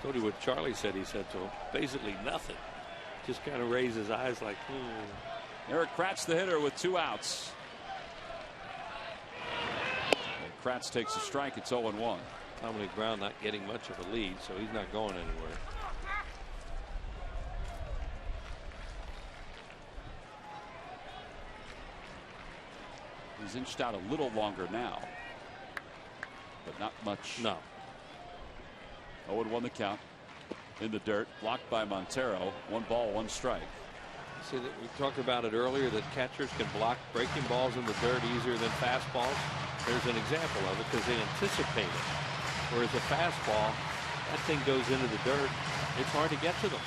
Told you what Charlie said he said to him. Basically nothing. Just kind of raised his eyes like, Eric Kratz, the hitter, with 2 outs. And Kratz takes a strike. It's 0-1. Dominic Brown not getting much of a lead, so he's not going anywhere. He's inched out a little longer now, but not much. No. 0-1 the count. In the dirt, blocked by Montero. 1 ball, 1 strike. See, that we talked about it earlier, that catchers can block breaking balls in the dirt easier than fastballs. There's an example of it because they anticipate it. Whereas a fastball, that thing goes into the dirt. It's hard to get to them.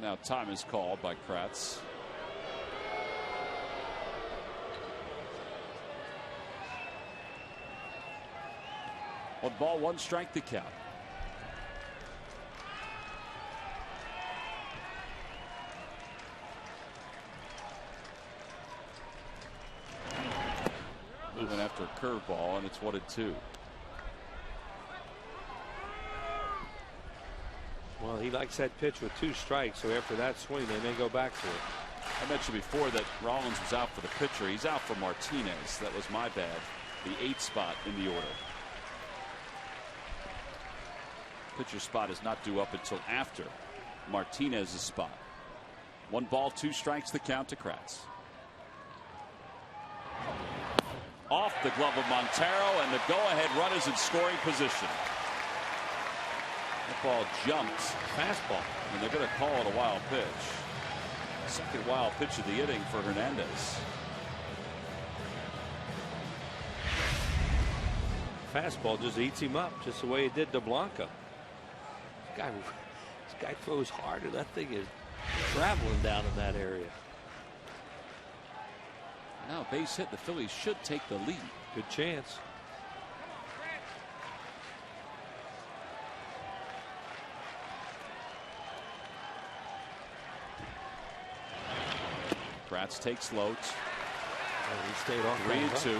Now time is called by Kratz. ball, 1 strike the count. Moving after a curveball, and it's 1-2. Well, he likes that pitch with 2 strikes, so after that swing, they may go back for it. I mentioned before that Rollins was out for the pitcher. He's out for Martinez. That was my bad. The 8th spot in the order. Pitcher spot is not due up until after Martinez's spot. 1 ball, 2 strikes, the count to Kratz. Off the glove of Montero, and the go-ahead run is in scoring position. That ball jumped. Fastball. And they're going to call it a wild pitch. Second wild pitch of the inning for Hernandez. Fastball just eats him up, just the way it did to Blanca. This guy throws harder. That thing is traveling down in that area. Now base hit. The Phillies should take the lead. Good chance. Kratz takes Lote. Oh, he stayed off. 3-2.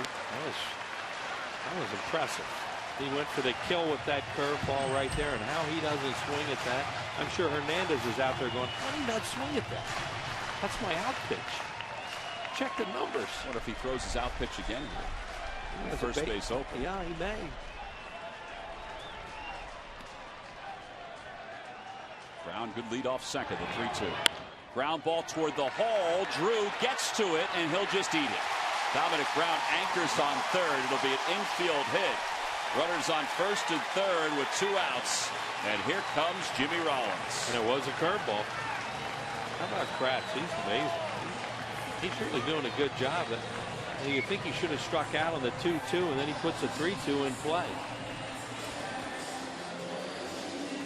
That was impressive. He went for the kill with that curveball right there, and how he doesn't swing at that. I'm sure Hernandez is out there going, why did he not swing at that? That's my out pitch. Check the numbers. What if he throws his out pitch again here? First base open. Yeah, he may. Brown, good lead off second, the 3-2. Ground ball toward the hole. Drew gets to it, and he'll just eat it. Dominic Brown anchors on third. It'll be an infield hit. Runners on first and third with 2 outs. And here comes Jimmy Rollins. And it was a curveball. How about Kratz? He's amazing. He's really doing a good job. You think he should have struck out on the 2-2, and then he puts the 3-2 in play.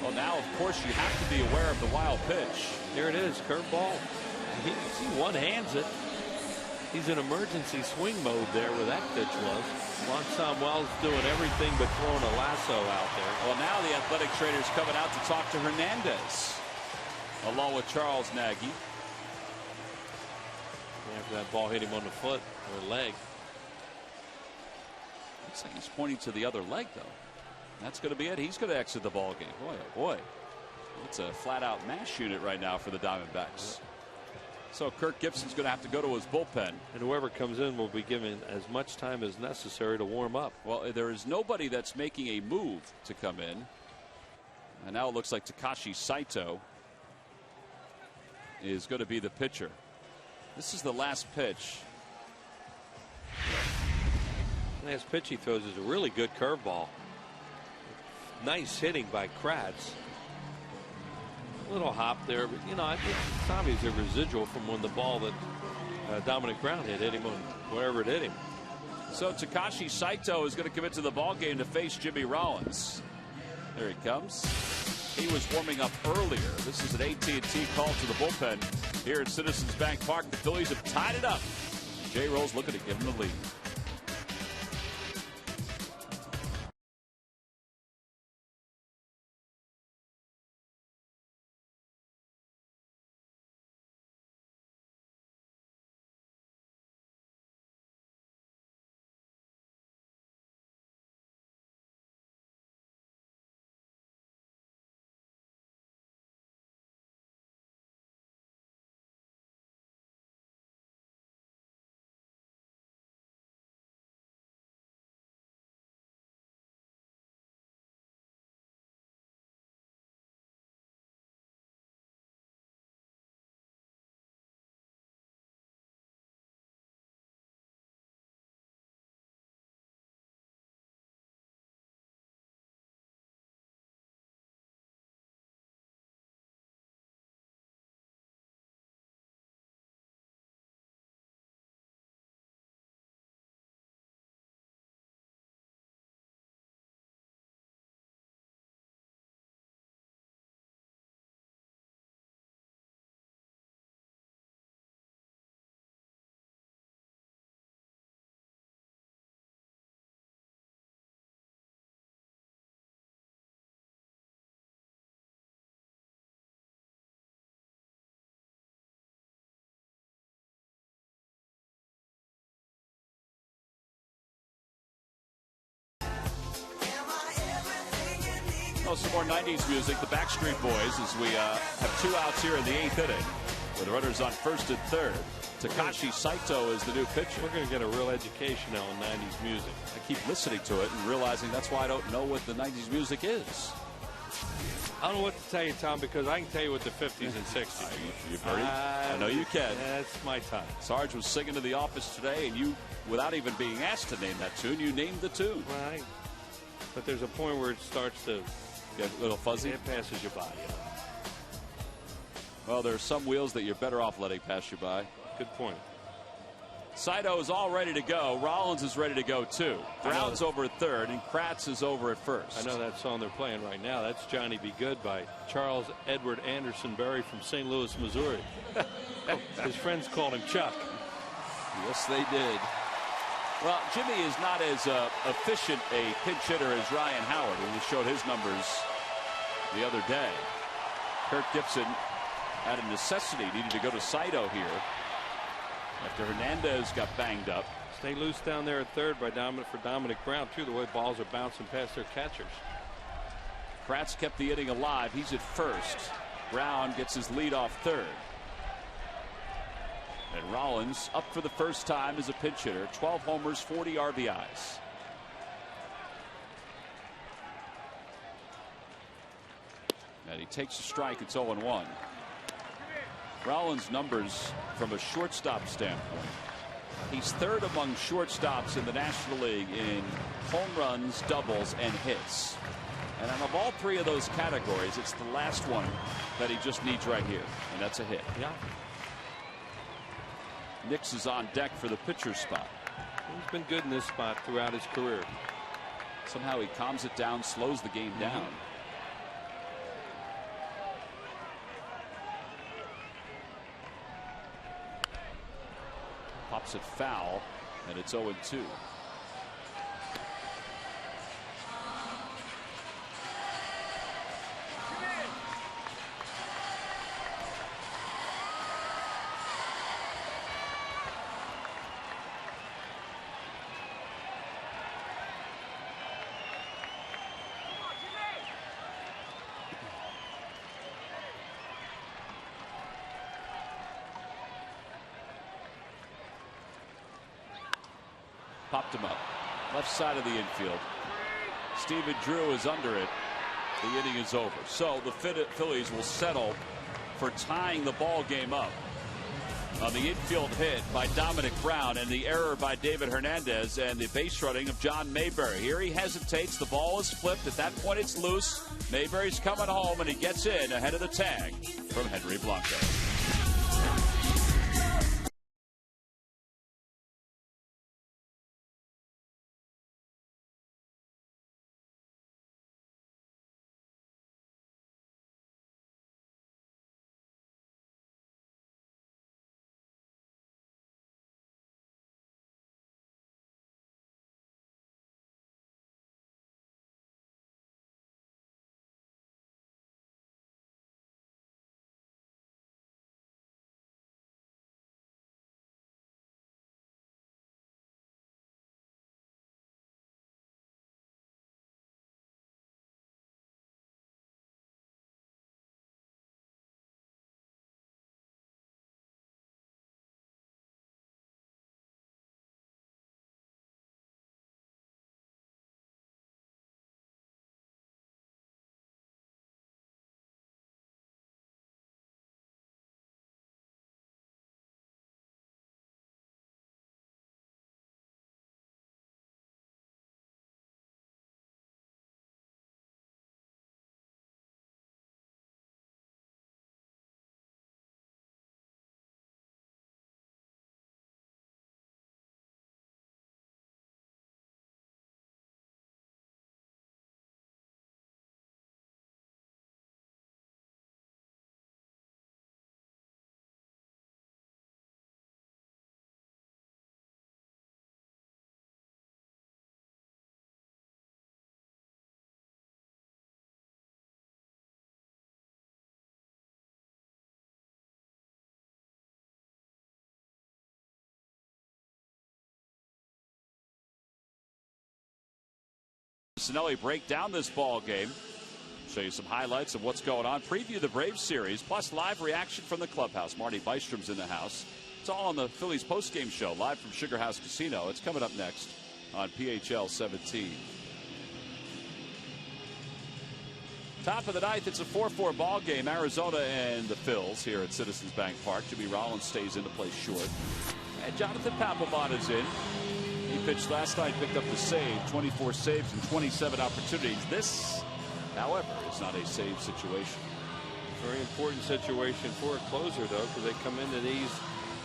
Well, now, of course, you have to be aware of the wild pitch. Here it is, curveball. He one-hands it. He's in emergency swing mode there where that pitch was. Juan Samuel's doing everything but throwing a lasso out there. Well, now the Athletic trainers coming out to talk to Hernandez, along with Charles Nagy. After that ball hit him on the foot or leg. Looks like he's pointing to the other leg, though. That's going to be it. He's going to exit the ball game. Boy, oh boy. It's a flat-out mash unit right now for the Diamondbacks. So Kirk Gibson's going to have to go to his bullpen. And whoever comes in will be given as much time as necessary to warm up. Well, there is nobody that's making a move to come in. And now it looks like Takashi Saito is going to be the pitcher. This is the last pitch. The last pitch he throws is a really good curveball. Nice hitting by Kratz. A little hop there, but you know, I think it's obvious a residual from when the ball that Dominic Brown hit him on wherever it hit him. So Takashi Saito is going to commit to the ball game to face Jimmy Rollins. There he comes. He was warming up earlier. This is an AT&T call to the bullpen here at Citizens Bank Park. The Phillies have tied it up. J. Rose looking to give him the lead. Oh, some more 90s music. The Backstreet Boys as we have 2 outs here in the 8th inning with runners on first and third. Takashi Saito is the new pitcher. We're going to get a real education now on 90s music. I keep listening to it and realizing that's why I don't know what the 90s music is. I don't know what to tell you, Tom, because I can tell you what the 50s and 60s. You Birdie? I know you can. That's my time. Sarge was singing to the office today, and you, without even being asked to name that tune, you named the tune. Right. But there's a point where it starts to get a little fuzzy. It passes you by. You know? Well, there are some wheels that you're better off letting pass you by. Good point. Saito is all ready to go. Rollins is ready to go, too. Brown's over at third, and Kratz is over at first. I know that song they're playing right now. That's Johnny Be Good by Charles Edward Anderson Berry from St. Louis, Missouri. His friends called him Chuck. Yes, they did. Well, Jimmy is not as efficient a pinch hitter as Ryan Howard, who showed his numbers the other day. Kirk Gibson, out of necessity, needed to go to Saito here after Hernandez got banged up. Stay loose down there at third by Dominic Brown, too, the way balls are bouncing past their catchers. Kratz kept the inning alive. He's at first. Brown gets his lead off third. And Rollins up for the first time as a pinch hitter. 12 homers, 40 RBIs. And he takes a strike. It's 0-1. Rollins' numbers from a shortstop standpoint. He's third among shortstops in the National League in home runs, doubles, and hits. And out of all 3 of those categories, it's the last one that he just needs right here, and that's a hit. Yeah. Nix is on deck for the pitcher spot. He's been good in this spot throughout his career. Somehow he calms it down, slows the game down. Pops it foul, and it's 0-2. Popped him up. Left side of the infield. Stephen Drew is under it. The inning is over. So the Phillies will settle for tying the ball game up on the infield hit by Dominic Brown and the error by David Hernandez and the base running of John Mayberry. Here he hesitates. The ball is flipped. At that point it's loose. Mayberry's coming home and he gets in ahead of the tag from Henry Blanco. Sinelli break down this ball game. show you some highlights of what's going on, preview the Braves series, plus live reaction from the clubhouse. Marty Bystrom's in the house. It's all on the Phillies postgame show, live from Sugar House Casino. It's coming up next on PHL 17. Top of the ninth, it's a 4-4 ball game. Arizona and the Phils here at Citizens Bank Park. Jimmy Rollins stays in to play short. And Jonathan Papelbon is in. He pitched last night, picked up the save, 24 saves and 27 opportunities. This, however, is not a save situation. Very important situation for a closer, though, because they come into these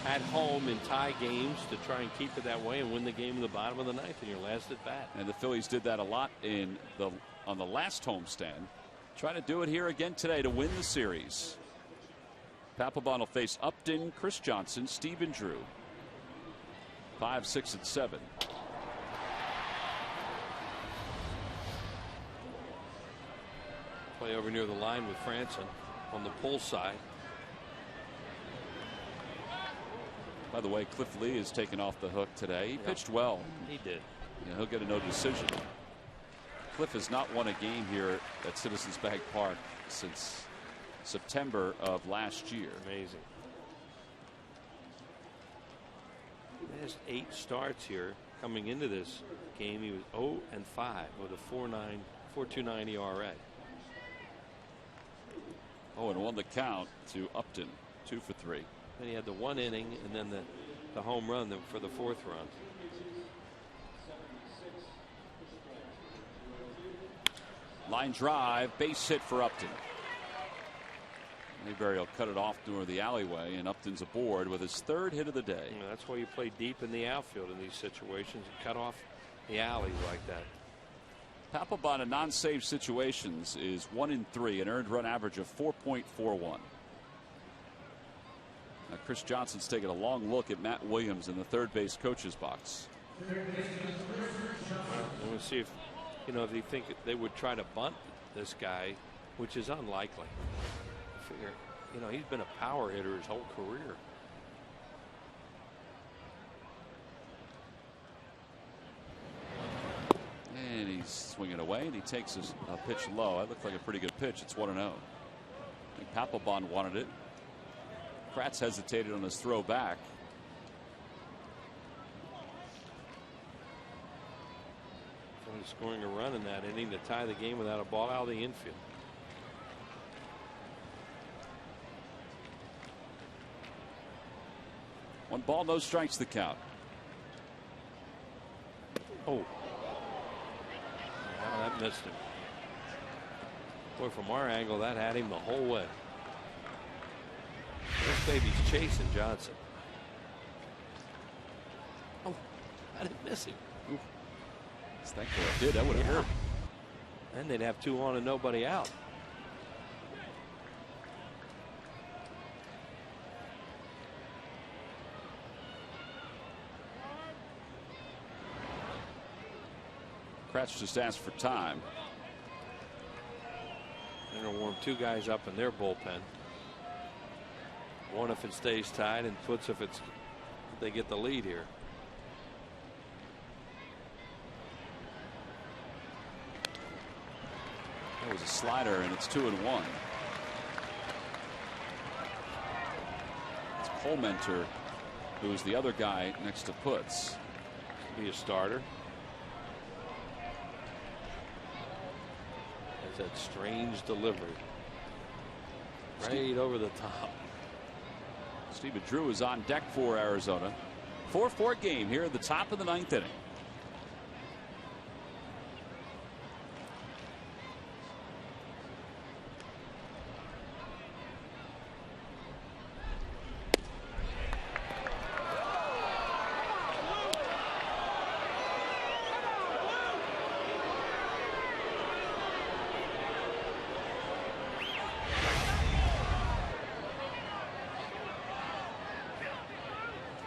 at home in tie games to try and keep it that way and win the game in the bottom of the ninth in your last at bat. And the Phillies did that a lot on the last homestand. Trying to do it here again today to win the series. Papelbon will face Upton, Chris Johnson, Stephen Drew. 5, 6, and 7. Play over near the line with Franson on the pull side. By the way, Cliff Lee is taken off the hook today. He pitched well. He did. Yeah, he'll get a no decision. Cliff has not won a game here at Citizens Bank Park since September of last year. Amazing. He has 8 starts here. Coming into this game, he was 0-5 with a 4.29 ERA. 0-1 the count to Upton, 2 for 3. Then he had the 1 inning and then the home run for the 4th run. Line drive, base hit for Upton. Mayberry will cut it off through the alleyway, and Upton's aboard with his 3rd hit of the day. Yeah, that's why you play deep in the outfield in these situations and cut off the alleys like that. Papelbon in non-save situations is 1 in 3, an earned run average of 4.41. Now Chris Johnson's taking a long look at Matt Williams in the third base coach's box. We'll see if they think they would try to bunt this guy, which is unlikely. I figure, he's been a power hitter his whole career. And he's swinging away, and he takes a pitch low. That looked like a pretty good pitch. It's 1-0. I think Papelbon wanted it. Kratz hesitated on his throw back. Scoring a run in that inning to tie the game without a ball out of the infield. One ball, no strikes, the count. Oh, wow, that missed him. Boy, from our angle, that had him the whole way. This baby's chasing Johnson. Oh, I didn't miss him. Ooh. Thankfully it did. That would have hurt. And they'd have 2 on and nobody out. Kratz just asked for time. They're going to warm 2 guys up in their bullpen. 1 if it stays tied, and puts if they get the lead here. That was a slider, and it's 2-1. It's Colementer, who is the other guy next to Putz. Be a starter. Has that strange delivery. Right over the top. Stephen Drew is on deck for Arizona. 4-4 game here at the top of the 9th inning.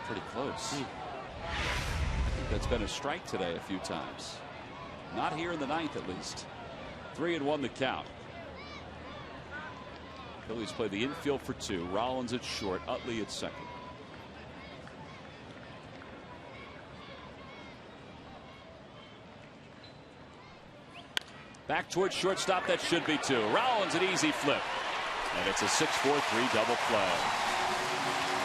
Pretty close. I think that's been a strike today a few times. Not here in the 9th, at least. 3-1 the count. Phillies play the infield for 2. Rollins at short, Utley at second. Back towards shortstop. That should be two. Rollins an easy flip. And it's a 6-4-3 double play.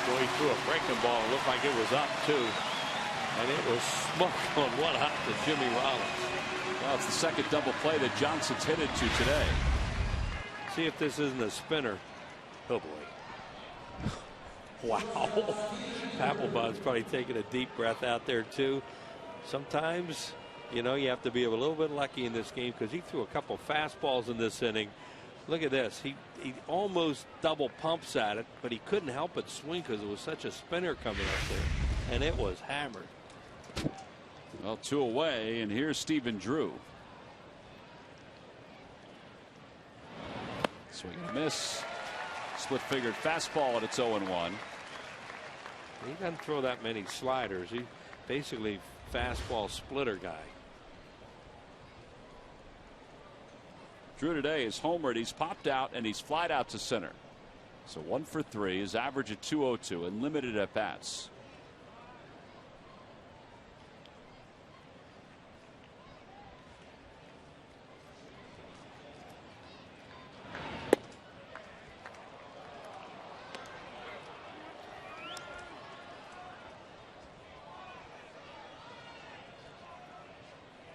So he threw a breaking ball. It looked like it was up, too. And it was smoked on one hop to Jimmy Rollins. Well, it's the second double play that Johnson's hit it to today. See if this isn't a spinner. Oh, boy. Wow. Papelbon's probably taking a deep breath out there, too. Sometimes, you know, you have to be a little bit lucky in this game because he threw a couple fastballs in this inning. Look at this. He almost double pumps at it, but he couldn't help but swing because it was such a spinner coming up there. And it was hammered. Well, 2 away, and here's Stephen Drew. Swing and a miss. Split-fingered fastball, and it's 0-1. He doesn't throw that many sliders. He basically fastball splitter guy. Drew today is homered. He's popped out and he's flied out to center. So 1 for 3. His average at .202 and limited at bats.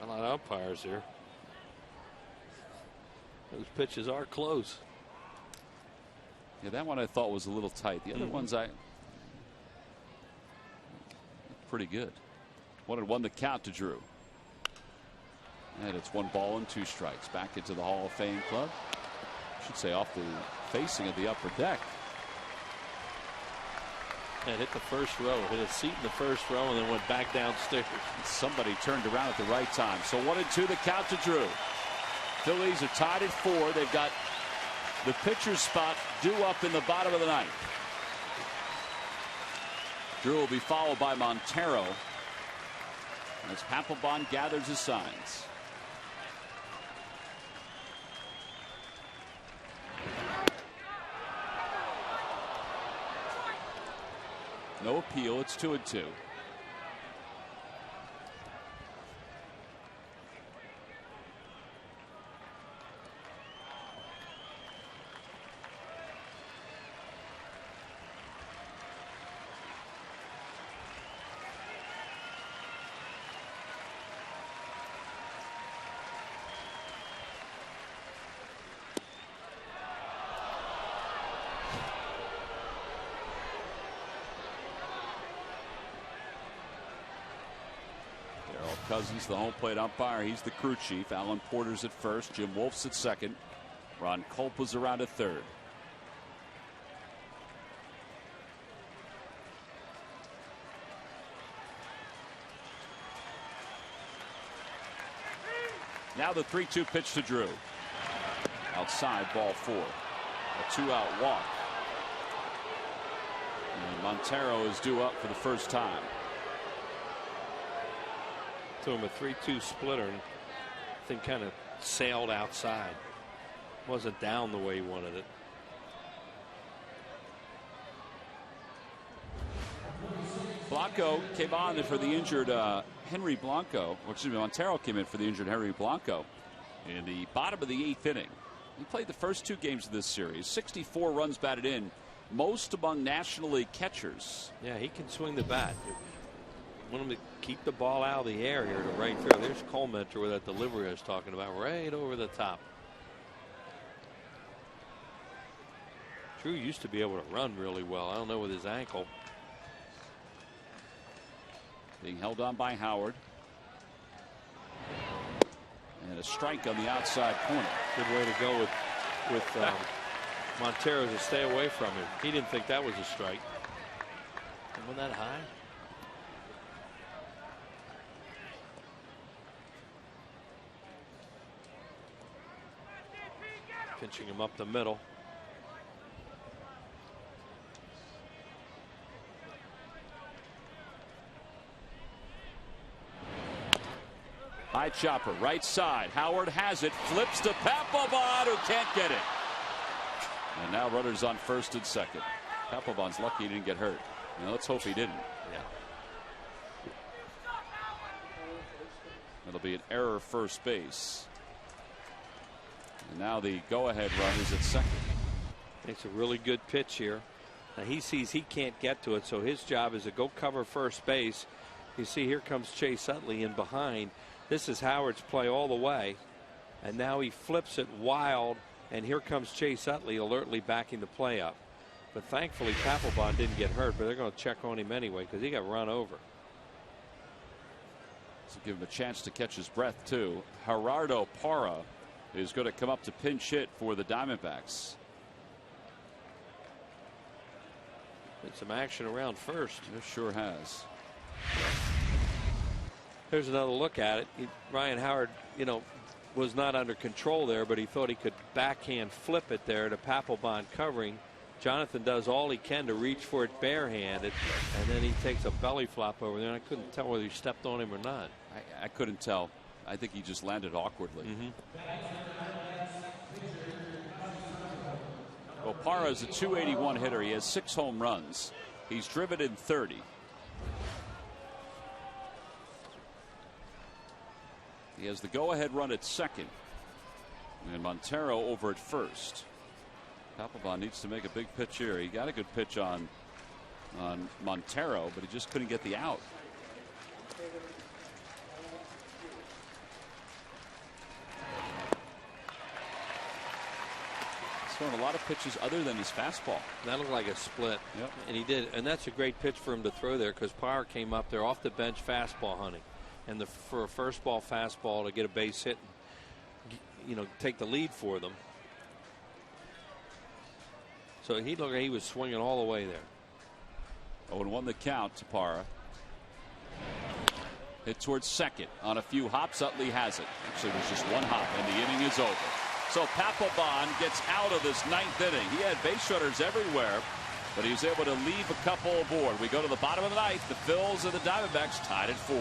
A lot of umpires here. Those pitches are close. Yeah, that one I thought was a little tight. The other ones pretty good. 1-1 the count to Drew. And it's 1 ball and 2 strikes. Back into the Hall of Fame club. I should say off the facing of the upper deck. And hit the first row. Hit a seat in the first row and then went back downstairs. Somebody turned around at the right time. So 1-2 the count to Drew. Phillies are tied at 4. They've got the pitcher's spot due up in the bottom of the 9th. Drew will be followed by Montero as Papelbon gathers his signs. No appeal. It's 2-2. Cousins, the home plate umpire. He's the crew chief. Alan Porter's at first. Jim Wolf's at second. Ron Culp was around at third. Now the 3-2 pitch to Drew. Outside, ball 4. A 2-out walk. And Montero is due up for the first time. To him a 3-2 splitter and thing kind of sailed outside. Wasn't down the way he wanted it. Blanco came on for the injured Henry Blanco. Excuse me, Montero came in for the injured Henry Blanco in the bottom of the 8th inning. He played the first 2 games of this series. 64 runs batted in, most among National League catchers. Yeah, he can swing the bat. Want him to keep the ball out of the air here to right through. There's Colementor with that delivery I was talking about, right over the top. Drew used to be able to run really well. I don't know with his ankle. Being held on by Howard. And a strike on the outside corner. Good way to go with Montero to stay away from him. He didn't think that was a strike. Wasn't that high? Pinching him up the middle. High chopper, right side. Howard has it, flips to Papelbon, who can't get it. And now runners on first and second. Papelbon's lucky he didn't get hurt. Now let's hope he didn't. Yeah. It'll be an error first base. And now the go-ahead run is at second. It's a really good pitch here. Now he sees he can't get to it, so his job is to go cover first base. You see, here comes Chase Utley in behind. This is Howard's play all the way. And now he flips it wild, and here comes Chase Utley alertly backing the play up. But thankfully, Papelbon didn't get hurt, but they're going to check on him anyway because he got run over. So give him a chance to catch his breath, too. Gerardo Parra is going to come up to pinch hit for the Diamondbacks. Some action around first. It sure has. Here's another look at it. Ryan Howard, was not under control there, but he thought he could backhand flip it there to Papelbon covering. Jonathan does all he can to reach for it barehanded, and then he takes a belly flop over there. And I couldn't tell whether he stepped on him or not. I couldn't tell. I think he just landed awkwardly. Well, Parra is a .281 hitter. He has 6 home runs. He's driven in 30. He has the go-ahead run at second, and Montero over at first. Papelbon needs to make a big pitch here. He got a good pitch on Montero, but he just couldn't get the out. He's thrown a lot of pitches other than his fastball. That looked like a split. Yep. And he did. And that's a great pitch for him to throw there because Parra came up there off the bench fastball hunting. And for a first ball fastball to get a base hit, and, take the lead for them. So he looked like he was swinging all the way there. 0-1 the count to Parra. Hit towards second on a few hops. Utley has it. Actually, there's just one hop, and the inning is over. So Papelbon gets out of this 9th inning. He had base runners everywhere, but he was able to leave a couple aboard. We go to the bottom of the 9th. The Phils and the Diamondbacks tied at 4.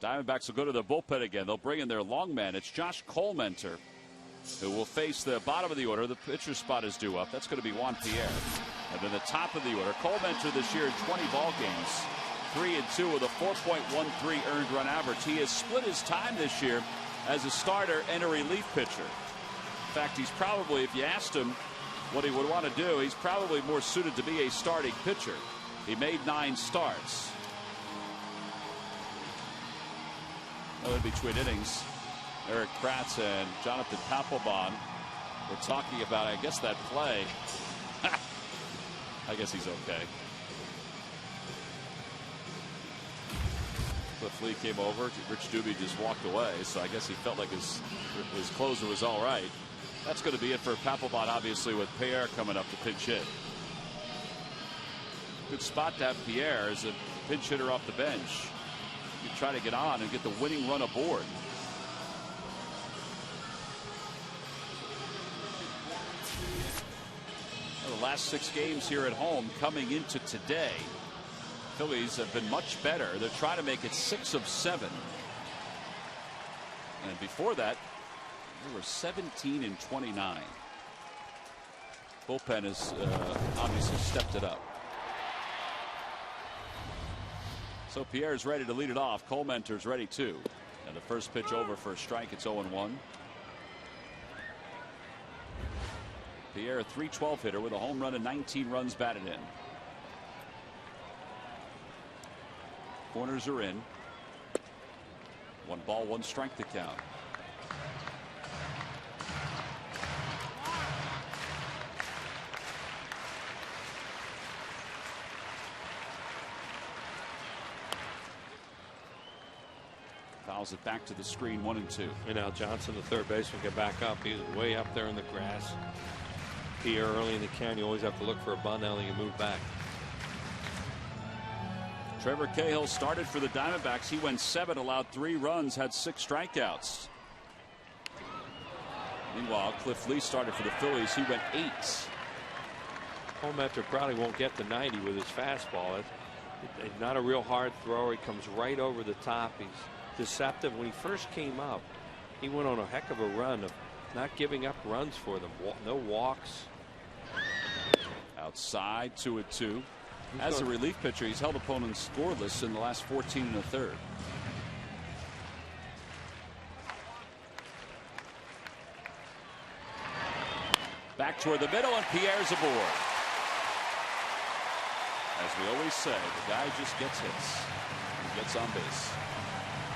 Diamondbacks will go to the bullpen again. They'll bring in their long man. It's Josh Colmenter, who will face the bottom of the order. The pitcher spot is due up. That's going to be Juan Pierre. And then the top of the order, Colmenter this year in 20 ball games, 3-2 with a 4.13 earned run average. He has split his time this year as a starter and a relief pitcher. In fact, he's probably, if you asked him what he would want to do, he's probably more suited to be a starting pitcher. He made 9 starts. In between innings, Eric Kratz and Jonathan Papelbon were talking about, I guess, that play. I guess he's okay. Cliff Lee came over. Rich Doobie just walked away, so I guess he felt like his closer was all right. That's going to be it for Papelbon, obviously, with Pierre coming up to pinch hit. Good spot to have Pierre as a pinch hitter off the bench. You try to get on and get the winning run aboard. Well, the last 6 games here at home coming into today, Phillies have been much better. They're trying to make it 6 of 7. And before that, they were 17 and 29. Bullpen has obviously stepped it up. So Pierre's ready to lead it off. Cole Mentor's ready too. And the first pitch over for a strike. It's 0-1. Pierre, a .312 hitter with a home run and 19 runs batted in. Corners are in. 1 ball, 1 strike to count. Fouls it back to the screen, 1-2. And now Johnson, the third baseman, get back up. He's way up there in the grass. Pierre, early in the count, you always have to look for a bunt. Now they can move back. Trevor Cahill started for the Diamondbacks. He went 7, allowed 3 runs, had 6 strikeouts. Meanwhile, Cliff Lee started for the Phillies. He went 8. Cole Mentor probably won't get to 90 with his fastball. It's not a real hard thrower. He comes right over the top. He's deceptive. When he first came up, he went on a heck of a run of not giving up runs for them. No walks. Outside, 2-2. As a relief pitcher, he's held opponents scoreless in the last 14 1/3. Back toward the middle, and Pierre's aboard. As we always say, the guy just gets hits and gets on base.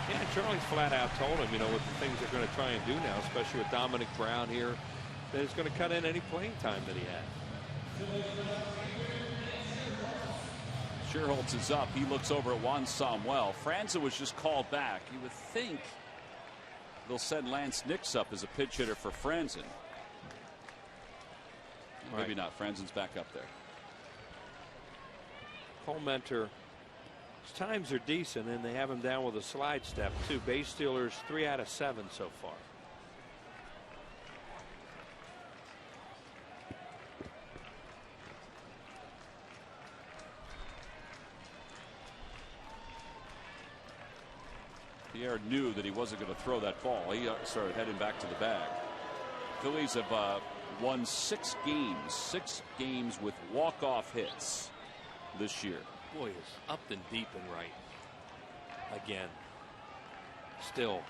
Yeah, Charlie flat out told him, you know, with the things they're going to try and do now, especially with Dominic Brown here, that he's going to cut in any playing time that he had. Scherholtz is up. He looks over at Juan Samuel. Franzen was just called back. You would think they'll send Lance Nix up as a pinch hitter for Franzen. Maybe not. Franzen's back up there. Cole Mentor, his times are decent, and they have him down with a slide step too. Base stealers 3 out of 7 so far. Pierre knew that he wasn't going to throw that ball. He started heading back to the bag. Phillies have won 6 games with walk-off hits this year. Boy, is up and deep and right. Again. Still.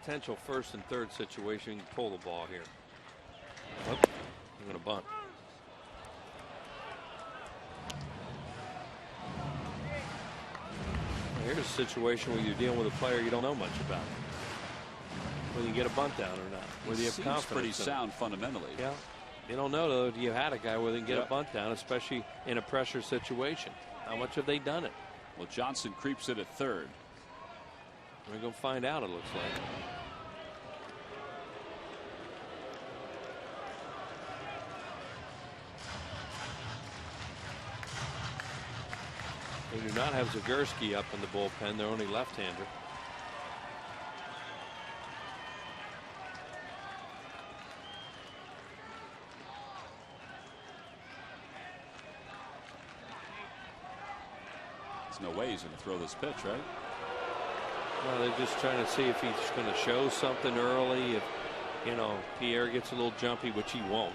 Potential first and third situation. You can pull the ball here. Oh, I'm going to bunt. Here's a situation where you're dealing with a player you don't know much about. Whether you get a bunt down or not. Whether you have confidence. Pretty sound fundamentally. Yeah. You don't know, though, if you had a guy where they can get a bunt down, especially in a pressure situation. How much have they done it? Well, Johnson creeps it at third. We're going to find out, it looks like. They do not have Zagurski up in the bullpen. They're only left-hander. There's no way he's going to throw this pitch, right? Well, they're just trying to see if he's going to show something early. If, you know, Pierre gets a little jumpy, which he won't.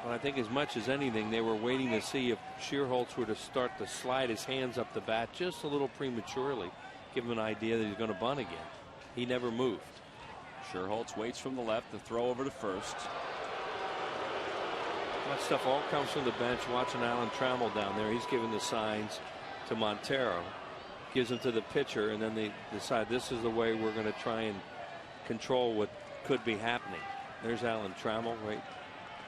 But I think as much as anything, they were waiting to see if Scherholtz were to start to slide his hands up the bat just a little prematurely, give him an idea that he's going to bunt again. He never moved. Scherholtz waits from the left to throw over to first. That stuff all comes from the bench. Watching Alan Trammell down there, he's giving the signs to Montero, gives them to the pitcher, and then they decide this is the way we're going to try and control what could be happening. There's Alan Trammell, right?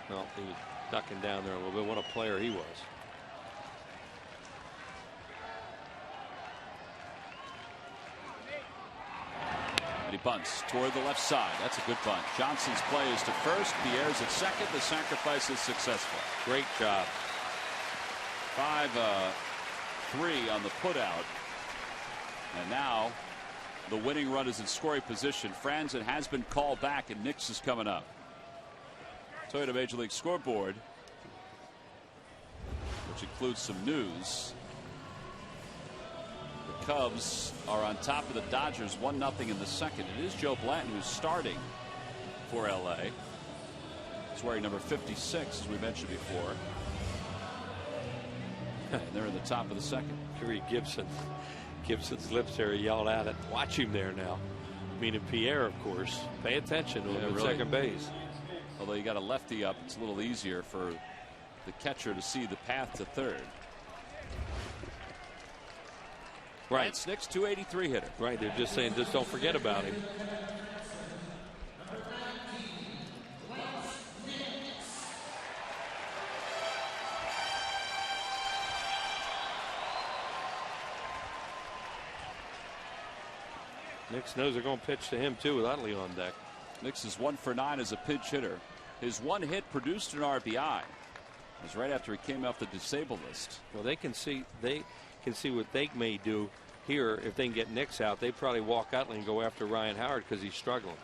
Well, he was ducking down there a little bit. What a player he was. And he bunts toward the left side. That's a good bunt. Johnson's play is to first. Pierre's at second. The sacrifice is successful. Great job. 5-3 on the putout. And now the winning run is in scoring position. Franzen has been called back, and Nix is coming up. Toyota Major League Scoreboard, which includes some news. The Cubs are on top of the Dodgers 1-0 in the second. It is Joe Blanton who's starting for LA. He's wearing number 56, as we mentioned before. And they're in the top of the second. Kerry Gibson's lips there, he yelled at it. Watch him there now. Meaning Pierre, of course. Pay attention to him at really. second base. Although you got a lefty up, it's a little easier for the catcher to see the path to third. Right. It's Nick's 283 hitter. Right. They're just saying, just don't forget about him. Nix knows they're going to pitch to him too with Utley on deck. Nix is 1 for 9 as a pinch hitter. His one hit produced an RBI. It was right after he came off the disabled list. Well, they can see what they may do here if they can get Nix out. They probably walk Utley and go after Ryan Howard because he's struggling.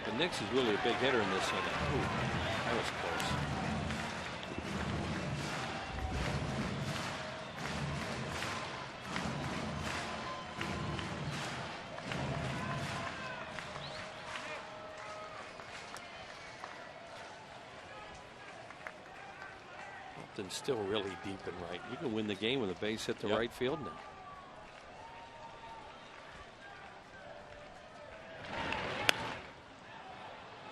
But Nix is really a big hitter in this inning. Ooh, that was close. Upton's still really deep and right. You can win the game with a base hit to right field now.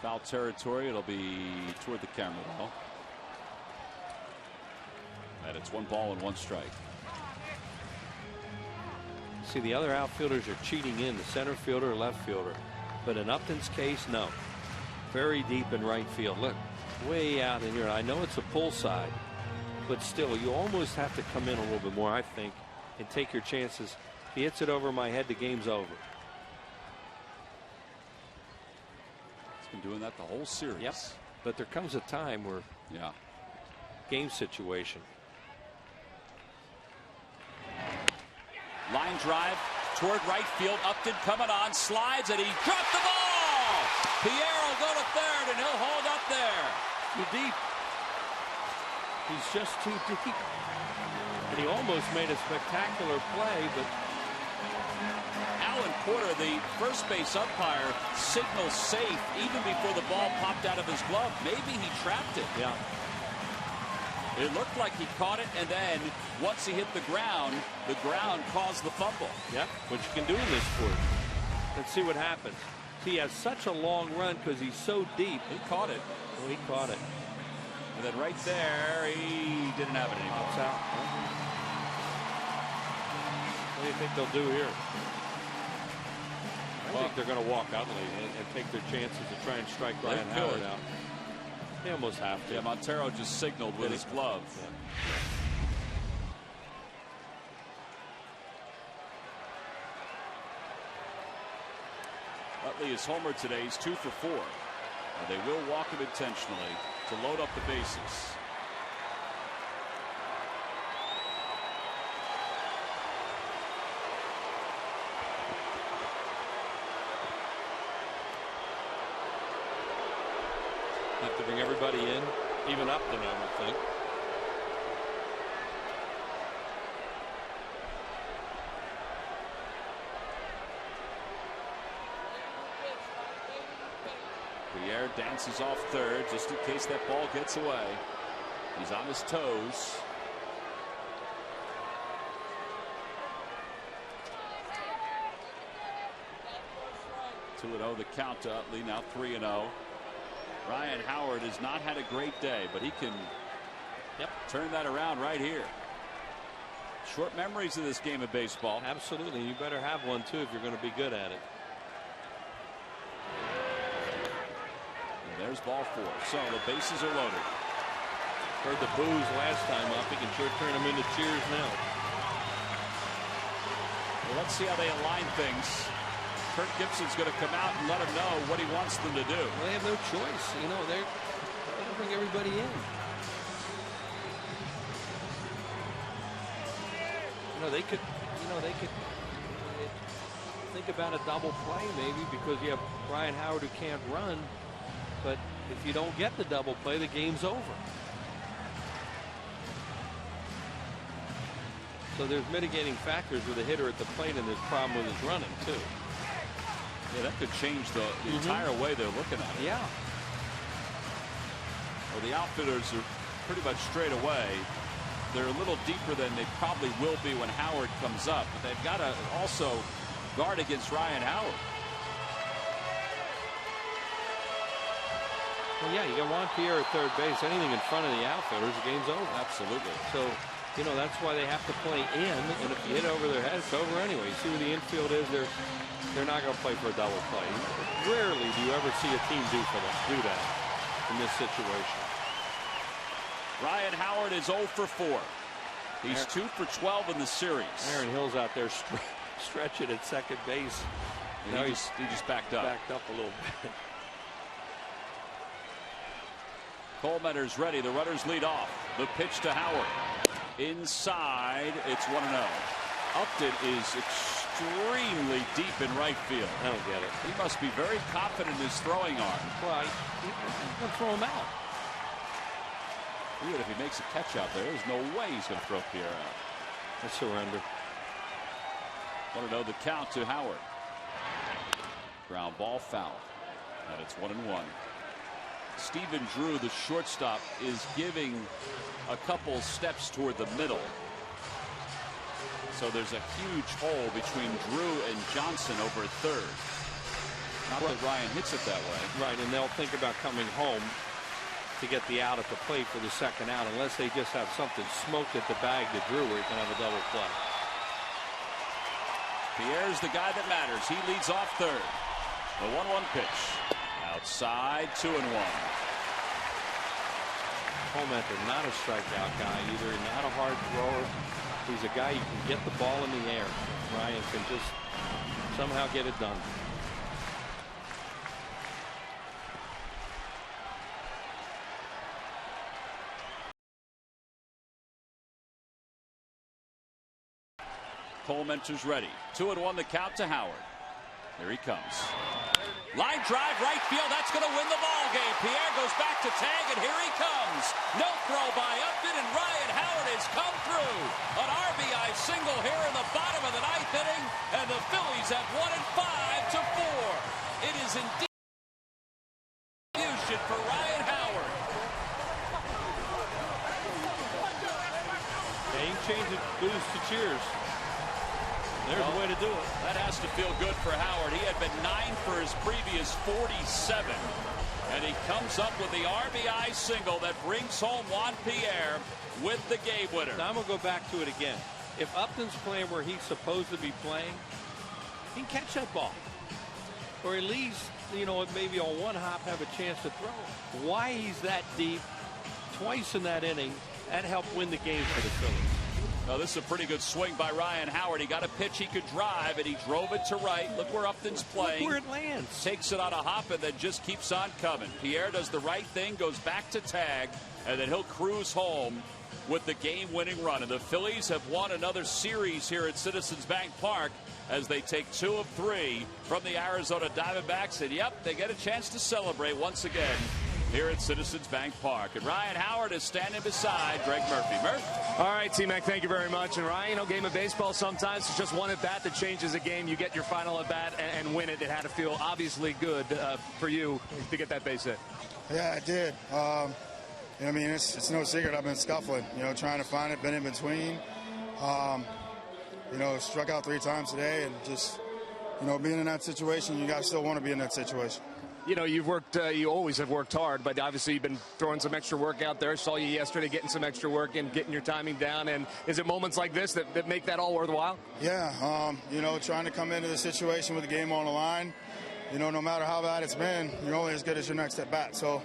Foul territory. It'll be toward the camera though. And it's 1 ball and 1 strike. See, the other outfielders are cheating in, the center fielder or left fielder. But in Upton's case, no. Very deep in right field. Look, way out in here. I know it's a pull side, but still, you almost have to come in a little bit more, I think, and take your chances. If he hits it over my head, the game's over. He's been doing that the whole series. Yep. But there comes a time where, game situation. Line drive toward right field. Upton coming on, slides, and he dropped the ball. Pierre will go to third, and he'll hold up there. Too deep. He's just too deep. And he almost made a spectacular play, but Alan Porter, the first base umpire, signals safe even before the ball popped out of his glove. Maybe he trapped it. Yeah. It looked like he caught it, and then once he hit the ground caused the fumble. Yeah, what you can do in this sport. Let's see what happens. He has such a long run because he's so deep. He caught it. Well, he caught it. And then right there, he didn't have it anymore. Pops out. What do you think they'll do here? I think they're going to walk Utley and take their chances to try and strike Ryan Howard out. They almost have to. Yeah, Montero just signaled with his glove. Yeah. Utley is homer today. He's 2 for 4. And they will walk him intentionally to load up the bases. Have to bring everybody in, even Upton, I would think. Pierre dances off third just in case that ball gets away. He's on his toes. Two 2-0 the count to Utley, now 3-0. Ryan Howard has not had a great day, but he can turn that around right here. Short memories of this game of baseball. Absolutely. You better have one, too, if you're going to be good at it. And there's ball 4. So the bases are loaded. Heard the boos last time up. He can sure turn them into cheers now. Well, let's see how they align things. Kirk Gibson's going to come out and let him know what he wants them to do. Well, they have no choice. You know, they're going to bring everybody in. They could think about a double play maybe because you have Ryan Howard who can't run, but if you don't get the double play, the game's over. So there's mitigating factors with a hitter at the plate, and there's a problem with his running too. Yeah, that could change the entire way they're looking at it. Yeah. Well, the outfielders are pretty much straight away. They're a little deeper than they probably will be when Howard comes up, but they've got to also guard against Ryan Howard. Well, yeah, you got Juan Pierre at third base. Anything in front of the outfielders, the game's over. Absolutely. So, you know, that's why they have to play in, and if you hit over their head, it's over anyway. You see where the infield is, they're not going to play for a double play. Rarely do you ever see a team do that in this situation. Ryan Howard is 0 for 4. He's 2 for 12 in the series. Aaron Hill's out there stretching at second base. Now he just backed up. Backed up a little bit. Colementer's ready. The runners lead off. The pitch to Howard. Inside, it's 1-0. Upton is extremely deep in right field. I don't get it. He must be very confident in his throwing arm. Well, he's going to throw him out. Even if he makes a catch out there, there's no way he's going to throw Pierre out. A surrender. 1-0 the count to Howard. Ground ball foul. And it's 1-1. Stephen Drew, the shortstop, is giving a couple steps toward the middle. So there's a huge hole between Drew and Johnson over at third. Not that Ryan hits it that way. Right, and they'll think about coming home to get the out at the plate for the second out, unless they just have something smoked at the bag to Drew where he can have a double play. Pierre's the guy that matters. He leads off third. The 1-1 pitch. Outside, 2-1. Colemanter, not a strikeout guy either, not a hard thrower. He's a guy you can get the ball in the air. Ryan can just somehow get it done. Colementer's ready. 2-1 the count to Howard. Here he comes. Line drive, right field. That's going to win the ball game. Pierre goes back to tag, and here he comes. No throw by Upton, and Ryan Howard has come through. An RBI single here in the bottom of the ninth inning, and the Phillies have won it 5-4. It is indeed for Ryan Howard. Game changes, boost to cheers. There's a way to do it. That has to feel good for Howard. He had been 9 for his previous 47. And he comes up with the RBI single that brings home Juan Pierre with the game winner. Now I'm going to go back to it again. If Upton's playing where he's supposed to be playing, he can catch that ball. Or at least, you know, maybe on one hop have a chance to throw. Why he's that deep twice in that inning, that helped win the game for the Phillies. Now, this is a pretty good swing by Ryan Howard. He got a pitch he could drive, and he drove it to right. Look where Upton's playing. Look where it lands. Takes it on a hop and then just keeps on coming. Pierre does the right thing, goes back to tag, and then he'll cruise home with the game-winning run. And the Phillies have won another series here at Citizens Bank Park as they take 2 of 3 from the Arizona Diamondbacks. And, yep, they get a chance to celebrate once again here at Citizens Bank Park. And Ryan Howard is standing beside Greg Murphy. Murph? All right, T-Mac, thank you very much. And Ryan, you know, game of baseball sometimes it's just one at-bat that changes a game. You get your final at-bat and win it. It had to feel obviously good for you to get that base hit. Yeah, it did. You know, I mean, it's no secret I've been scuffling, you know, trying to find it, been in between. You know, struck out 3 times today, and just, you know, being in that situation, you guys still want to be in that situation. You know, you've worked, you always have worked hard, but obviously you've been throwing some extra work out there. Saw you yesterday getting some extra work and getting your timing down. And is it moments like this that make that all worthwhile? Yeah, you know, trying to come into the situation with the game on the line, you know, no matter how bad it's been, you're only as good as your next at bat. So,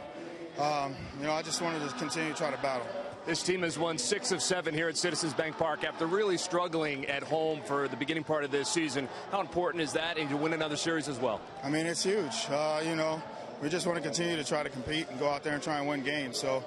you know, I just wanted to continue to try to battle. This team has won 6 of 7 here at Citizens Bank Park after really struggling at home for the beginning part of this season. How important is that, and to win another series as well? I mean, it's huge. You know, we just want to continue to try to compete and go out there and try and win games. So,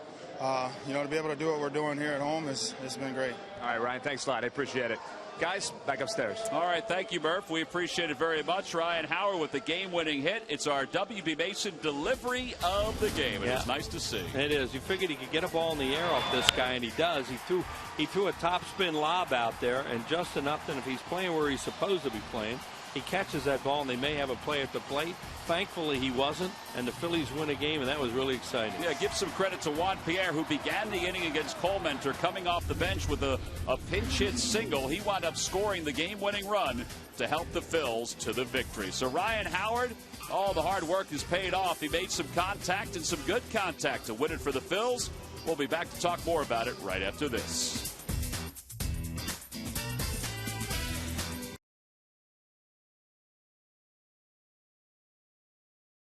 you know, to be able to do what we're doing here at home has been great. All right, Ryan, thanks a lot. I appreciate it. Guys, back upstairs. All right, thank you, Murph. We appreciate it very much. Ryan Howard with the game-winning hit. It's our W.B. Mason delivery of the game. It is nice to see. It is. You figured he could get a ball in the air off this guy, and he does. He threw a top spin lob out there, and Justin Upton, if he's playing where he's supposed to be playing, he catches that ball and they may have a play at the plate. Thankfully, he wasn't, and the Phillies win a game, and that was really exciting. Yeah, give some credit to Juan Pierre, who began the inning against Colementor, coming off the bench with a pinch hit single. He wound up scoring the game-winning run to help the Phils to the victory. So Ryan Howard, all the hard work has paid off. He made some contact and some good contact to win it for the Phils. We'll be back to talk more about it right after this.